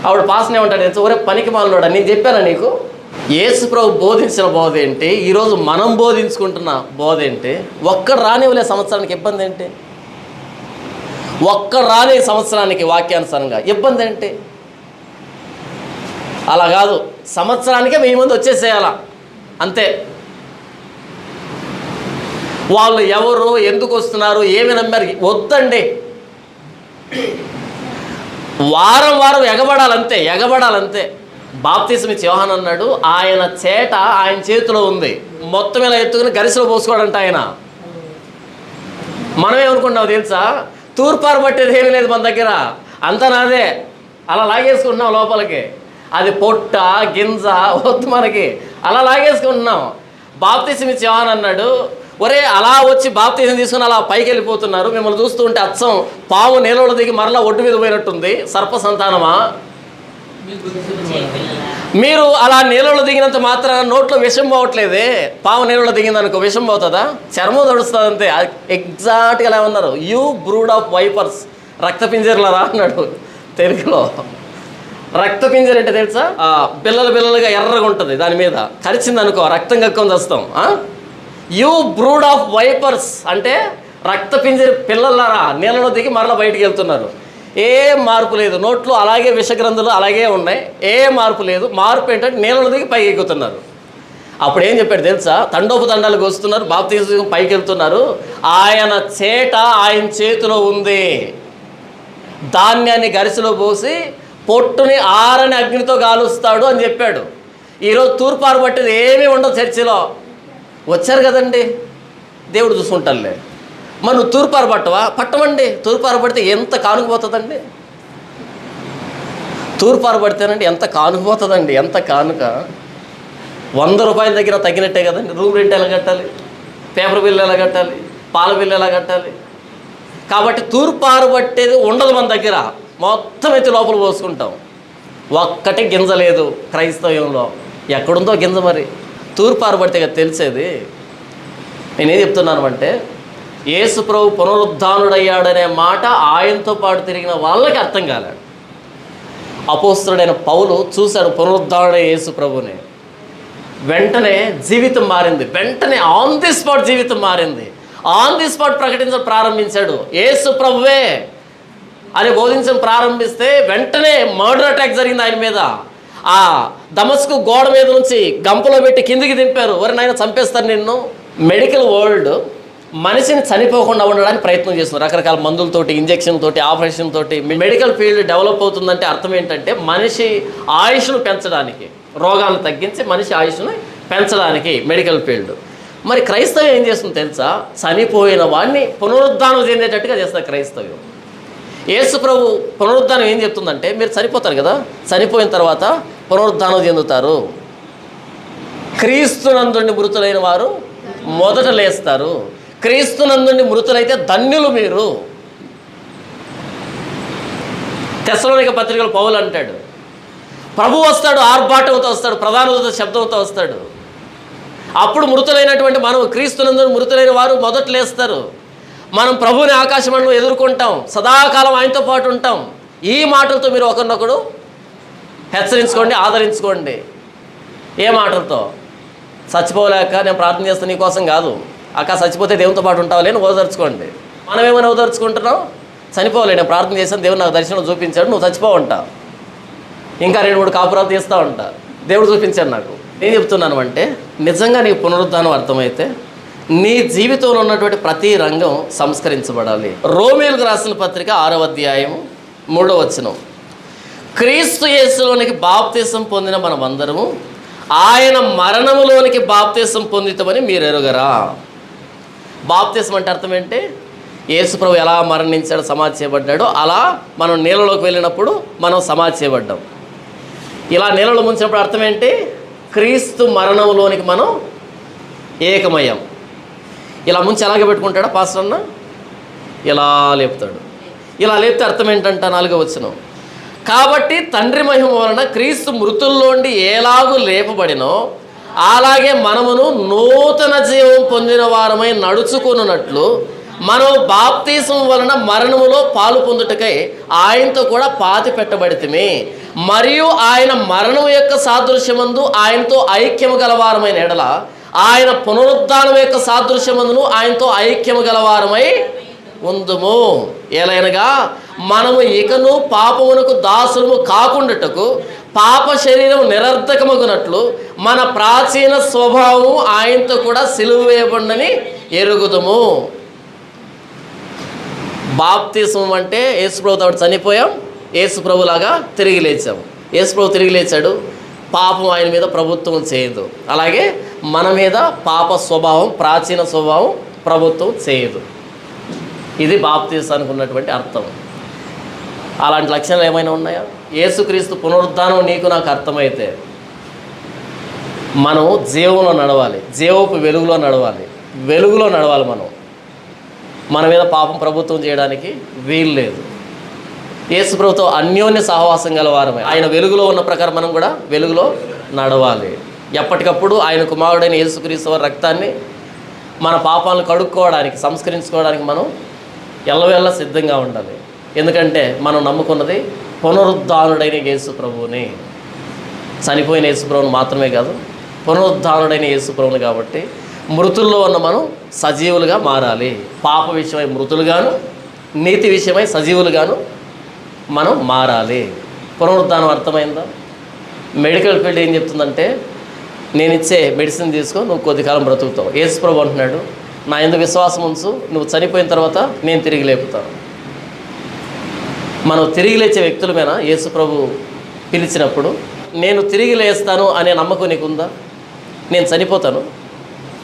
ఆవిడ పాసనే ఉంటాడు తెలుసా, ఒరే పనికి మాలినోడా నేను చెప్పానా నీకు? యేసుప్రభు బోధించిన బోధ ఏంటి, ఈరోజు మనం బోధించుకుంటున్న బోధ ఏంటి? ఒక్కడు రానివ్వలే సంవత్సరానికి, ఇబ్బంది ఏంటి? ఒక్కడు రాని సంవత్సరానికి వాక్యానుసారంగా ఇబ్బంది ఏంటి? అలా కాదు, సంవత్సరానికే 1000 మంది వచ్చేసేయాల అంతే. వాళ్ళు ఎవరు, ఎందుకు వస్తున్నారు, ఏమి నమ్మారు వద్దండి. వారం వారం ఎగబడాలంతే. బాప్తిసం ఇచ్చి యోహాను అన్నాడు, ఆయన చేట ఆయన చేతిలో ఉంది, మొత్తం ఇలా ఎత్తుకుని గరిసెలో పోసుకోవడంట ఆయన. మనమేమనుకుంటున్నావు తెలుసా? తూర్పారు పట్టేది ఏమీ లేదు మన దగ్గర, అంతా నాదే. అలా లాగేసుకుంటున్నాం లోపలికి. అది పొట్ట గింజ వద్దు మనకి, అలా లాగేసుకుంటున్నాం. బాప్తిసం ఇచ్చి యోహాను అన్నాడు, ఒరే అలా వచ్చి బాప్తిసం తీసుకుని అలా పైకి వెళ్ళిపోతున్నారు, మిమ్మల్ని చూస్తూ ఉంటే అచ్చం పాము నీళ్ళలో దిగి మరలా ఒడ్డు మీద పోయినట్టుంది, సర్ప సంతానమా మీరు? అలా నీళ్ళలో దిగినంత మాత్రాన నోట్లో విషం పోవట్లేదే. పాము నీళ్ళలో దిగిందనుకో విషం పోతుందా? చర్మం తడుస్తుంది అంతే. ఎగ్జాక్ట్గా ఎలా ఉన్నారు, యూ బ్రూడ్ ఆఫ్ వైపర్స్, రక్తపింజర్లరా అన్నాడు తెలుగులో. రక్తపింజర్ అంటే తెలుసా? బిల్లలుగా ఎర్రగా ఉంటుంది, దాని మీద కరిచింది అనుకో రక్తం కక్కుని వస్తాం. యూ బ్రూడ్ ఆఫ్ వైపర్స్ అంటే రక్తపింజరి పిల్లలారా నీళ్ళలో దిగి మరలా బయటికి వెళ్తున్నారు. ఏం మార్పు లేదు, నోట్లో అలాగే విషగ్రంథులు అలాగే ఉన్నాయి, ఏ మార్పు లేదు. మార్పు ఏంటంటే నీళ్ళలో దిగి పైకి ఎక్కుతున్నారు. అప్పుడు ఏం చెప్పాడు తెలుసా? తండోపతండాలకు వస్తున్నారు, బాప్తిజం పైకి వెళ్తున్నారు, ఆయన చేట ఆయన చేతిలో ఉంది, ధాన్యాన్ని గరిసెలో పోసి పొట్టుని ఆరని అగ్నితో కాలుస్తాడు అని చెప్పాడు. ఈరోజు తూర్పారు పట్టేది ఏమీ ఉండదు చర్చిలో. వచ్చారు కదండి, దేవుడు చూసుకుంటారులే. మరి నువ్వు తూర్పారు పట్టవా? పట్టమండి. తూర్పారు పడితే ఎంత కానుకపోతుందండి, తూర్పారు పడితేనండి ఎంత కానుకపోతుందండి, ఎంత కానుక. 100 రూపాయల దగ్గర తగ్గినట్టే కదండి. రూమ్ రెంట్ ఎలా కట్టాలి, పేపర్ బిల్లు ఎలా కట్టాలి, పాల బిల్లు ఎలా కట్టాలి. కాబట్టి తూర్పారు పట్టేది ఉండదు మన దగ్గర, మొత్తం అయితే లోపల పోసుకుంటాం. ఒక్కటి గింజ లేదు క్రైస్తవ్యంలో. ఎక్కడుందో గింజ మరి? తూర్పారు పడితే కదా తెలిసేది. నేనేం చెప్తున్నాను అంటే, యేసు ప్రభు పునరుద్ధానుడయ్యాడనే మాట ఆయనతో పాటు తిరిగిన వాళ్ళకి అర్థం కాలేడు. అపోస్తలుడైన పౌలు చూశాడు పునరుద్ధానుడైన యేసు ప్రభుని, వెంటనే జీవితం మారింది, వెంటనే ఆన్ ది స్పాట్ జీవితం మారింది. ఆన్ ది స్పాట్ ప్రకటించడం ప్రారంభించాడు. యేసు ప్రభువే అని బోధించడం ప్రారంభిస్తే వెంటనే మర్డర్ అటాక్ జరిగింది ఆయన మీద. ఆ దమస్కు గోడ మీద నుంచి గంపలో పెట్టి కిందికి దింపారు. ఎవరినైనా చంపేస్తారు నిన్ను. మెడికల్ వరల్డ్ మనిషిని చనిపోకుండా ఉండడానికి ప్రయత్నం చేస్తున్నారు, రకరకాల మందులతోటి, ఇంజక్షన్ తోటి, ఆపరేషన్ తోటి. మెడికల్ ఫీల్డ్ డెవలప్ అవుతుందంటే అర్థం ఏంటంటే మనిషి ఆయుష్ను పెంచడానికి, రోగాలను తగ్గించి మనిషి ఆయుష్ను పెంచడానికి మెడికల్ ఫీల్డ్. మరి క్రైస్తవ్యం ఏం చేస్తుంది తెలుసా? చనిపోయిన వాడిని పునరుద్ధానం చెందేటట్టుగా చేస్తుంది క్రైస్తవ్యం. యేసు ప్రభు పునరుద్ధానం ఏం చెప్తుందంటే, మీరు చనిపోతారు కదా, చనిపోయిన తర్వాత పునరుద్ధానం చెందుతారు. క్రీస్తునందుండి మృతులైన వారు మొదట లేస్తారు. క్రీస్తునందుండి మృతులైతే ధన్యులు మీరు. తెస్సలోనిక పత్రికలో పౌలు అంటాడు, ప్రభు వస్తాడు, ఆర్భాటంతో వస్తాడు, ప్రధాన దూత శబ్దంతో వస్తాడు. అప్పుడు మృతులైనటువంటి మనం, క్రీస్తునందు మృతులైన వారు మొదట లేస్తారు. మనం ప్రభువుని ఆకాశమండలం ఎదుర్కొంటాం, సదాకాలం ఆయనతో పాటు ఉంటాం. ఈ మాటలతో మీరు ఒకరినొకడు హెచ్చరించుకోండి, ఆదరించుకోండి. ఏ మాటలతో? చచ్చిపోలేక నేను ప్రార్థన చేస్తాను నీ కోసం కాదు, అక్క చచ్చిపోతే దేవునితో పాటు ఉంటావులే అని ఓదార్చుకోండి. మనం ఏమైనా ఓదార్చుకుంటున్నాం? చనిపోలే, నేను ప్రార్థన చేస్తాను, దేవుడు నాకు దర్శనం చూపించాడు, నువ్వు చచ్చిపోవంటా, ఇంకా 2-3 కాపురాలు తీస్తూ ఉంటా, దేవుడు చూపించాడు నాకు. నేను చెప్తున్నాను అంటే, నిజంగా నీకు పునరుద్ధానం అర్థమైతే నీ జీవితంలో ఉన్నటువంటి ప్రతి రంగం సంస్కరించబడాలి. రోమీయులకు రాసిన పత్రిక 6వ అధ్యాయం 3వ వచనం, క్రీస్తు యేసులోనికి బాప్తిసం పొందిన మనమందరము ఆయన మరణములోనికి బాప్తిసం పొందితమని మీరు ఎరుగరా. బాప్తిసం అంటే అర్థం ఏంటి? యేసు ప్రభు ఎలా మరణించాడు, సమాధి చేయబడ్డాడో అలా మనం నీళ్ళలోకి వెళ్ళినప్పుడు మనం సమాధి చేయబడ్డాం. ఇలా నీళ్ళలో ముంచినప్పుడు అర్థం ఏంటి? క్రీస్తు మరణంలోనికి మనం ఏకమయ్యాం. ఇలా ముంచి ఎలాగ పెట్టుకుంటాడా పాస్టర్ అన్న? ఇలా లేపుతాడు. ఇలా లేపితే అర్థం ఏంటంట? 4వ వచనం, కాబట్టి తండ్రి మహిమ వలన క్రీస్తు మృతుల్లోండి ఎలాగూ లేపబడినో అలాగే మనమును నూతన జీవం పొందిన వారమై నడుచుకున్నట్లు మనం బాప్తీసం వలన మరణములో పాలు పొందుటకై ఆయనతో కూడా పాతి పెట్టబడితిమి. మరియు ఆయన మరణం యొక్క సాదృశ్యమందు ఆయనతో ఐక్యము గలవారమైన ఎడల ఆయన పునరుద్ధానం యొక్క సాదృశ్యమందును ఆయనతో ఐక్యము గలవారమై ఉందుము. ఏలైనగా మనము ఇకను పాపమునకు దాసులము కాకుండాటకు పాప శరీరం నిరర్ధకమగునట్లు మన ప్రాచీన స్వభావం ఆయనతో కూడా సిలువ వేయబడినని ఎరుగుదుము. బాప్తిసం అంటే యేసుప్రభు తోటి చనిపోయాం, యేసుప్రభులాగా తిరిగి లేచాం. యేసుప్రభు తిరిగి లేచాడు, పాపం ఆయన మీద ప్రభుత్వం చేయదు. అలాగే మన మీద పాప స్వభావం, ప్రాచీన స్వభావం ప్రభుత్వం చేయదు. ఇది బాప్తిసానికి ఉన్నటువంటి అర్థం. అలాంటి లక్షణాలు ఏమైనా ఉన్నాయా? యేసుక్రీస్తు పునరుద్ధానం నీకు నాకు అర్థమైతే మనం జీవంలో నడవాలి, జీవపు వెలుగులో నడవాలి, వెలుగులో నడవాలి. మన మీద పాపం ప్రభుత్వం చేయడానికి వీలు లేదు. యేసు ప్రభుతో అన్యోన్య సహవాసం గలవారమే. ఆయన వెలుగులో ఉన్న ప్రకారం మనం కూడా వెలుగులో నడవాలి. ఎప్పటికప్పుడు ఆయన కుమారుడైన యేసుక్రీస్తు వారి రక్తాన్ని మన పాపాలను కడుక్కోవడానికి, సంస్కరించుకోవడానికి మనం ఎల్లవేళ సిద్ధంగా ఉండాలి. ఎందుకంటే మనం నమ్ముకున్నది పునరుద్ధానుడైన యేసు ప్రభువుని, చనిపోయిన యేసు ప్రభువుని మాత్రమే కాదు, పునరుద్ధానుడైన యేసు ప్రభువుని. కాబట్టి మృతుల్లో ఉన్న మనం సజీవులుగా మారాలి. పాప విషయమై మృతులుగాను, నీతి విషయమై సజీవులుగాను మనం మారాలి. పునరుద్ధానం అర్థమైందా? మెడికల్ ఫీల్డ్ ఏం చెప్తుందంటే నేను ఇచ్చే మెడిసిన్ తీసుకో, నువ్వు కొద్ది కాలం బ్రతుకుతావు. యేసు ప్రభు అంటున్నాడు, నా యందు విశ్వాసం ఉంచు, నువ్వు చనిపోయిన తర్వాత నేను తిరిగి లేపుతాను. మనం తిరిగి లేచే వ్యక్తులమేనా యేసు ప్రభు పిలిచినప్పుడు? నేను తిరిగి లేస్తాను అనే నమ్మకం నీకుందా? నేను చనిపోతాను,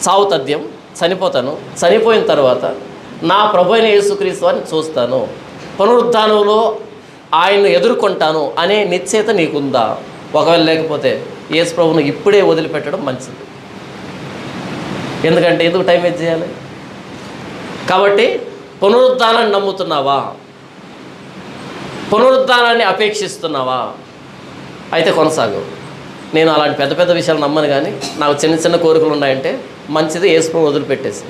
చావు తథ్యం, చనిపోతాను, చనిపోయిన తర్వాత నా ప్రభు అయిన యేసుక్రీస్తు అని చూస్తాను, పునరుద్ధానంలో ఆయన్ను ఎదుర్కొంటాను అనే నిశ్చయత నీకుందా? ఒకవేళ లేకపోతే యేసు ప్రభువును ఇప్పుడే వదిలిపెట్టడం మంచిది. ఎందుకంటే ఎందుకు టైం వేస్ట్ చేయాలి? కాబట్టి పునరుద్ధానాన్ని నమ్ముతున్నావా? పునరుద్ధానాన్ని అపేక్షిస్తున్నావా? అయితే కొనసాగు. నేను అలాంటి పెద్ద పెద్ద విషయాలు నమ్మను, కానీ నాకు చిన్న చిన్న కోరికలు ఉన్నాయంటే మంచిది, యేసు ప్రభువును వదిలిపెట్టేసి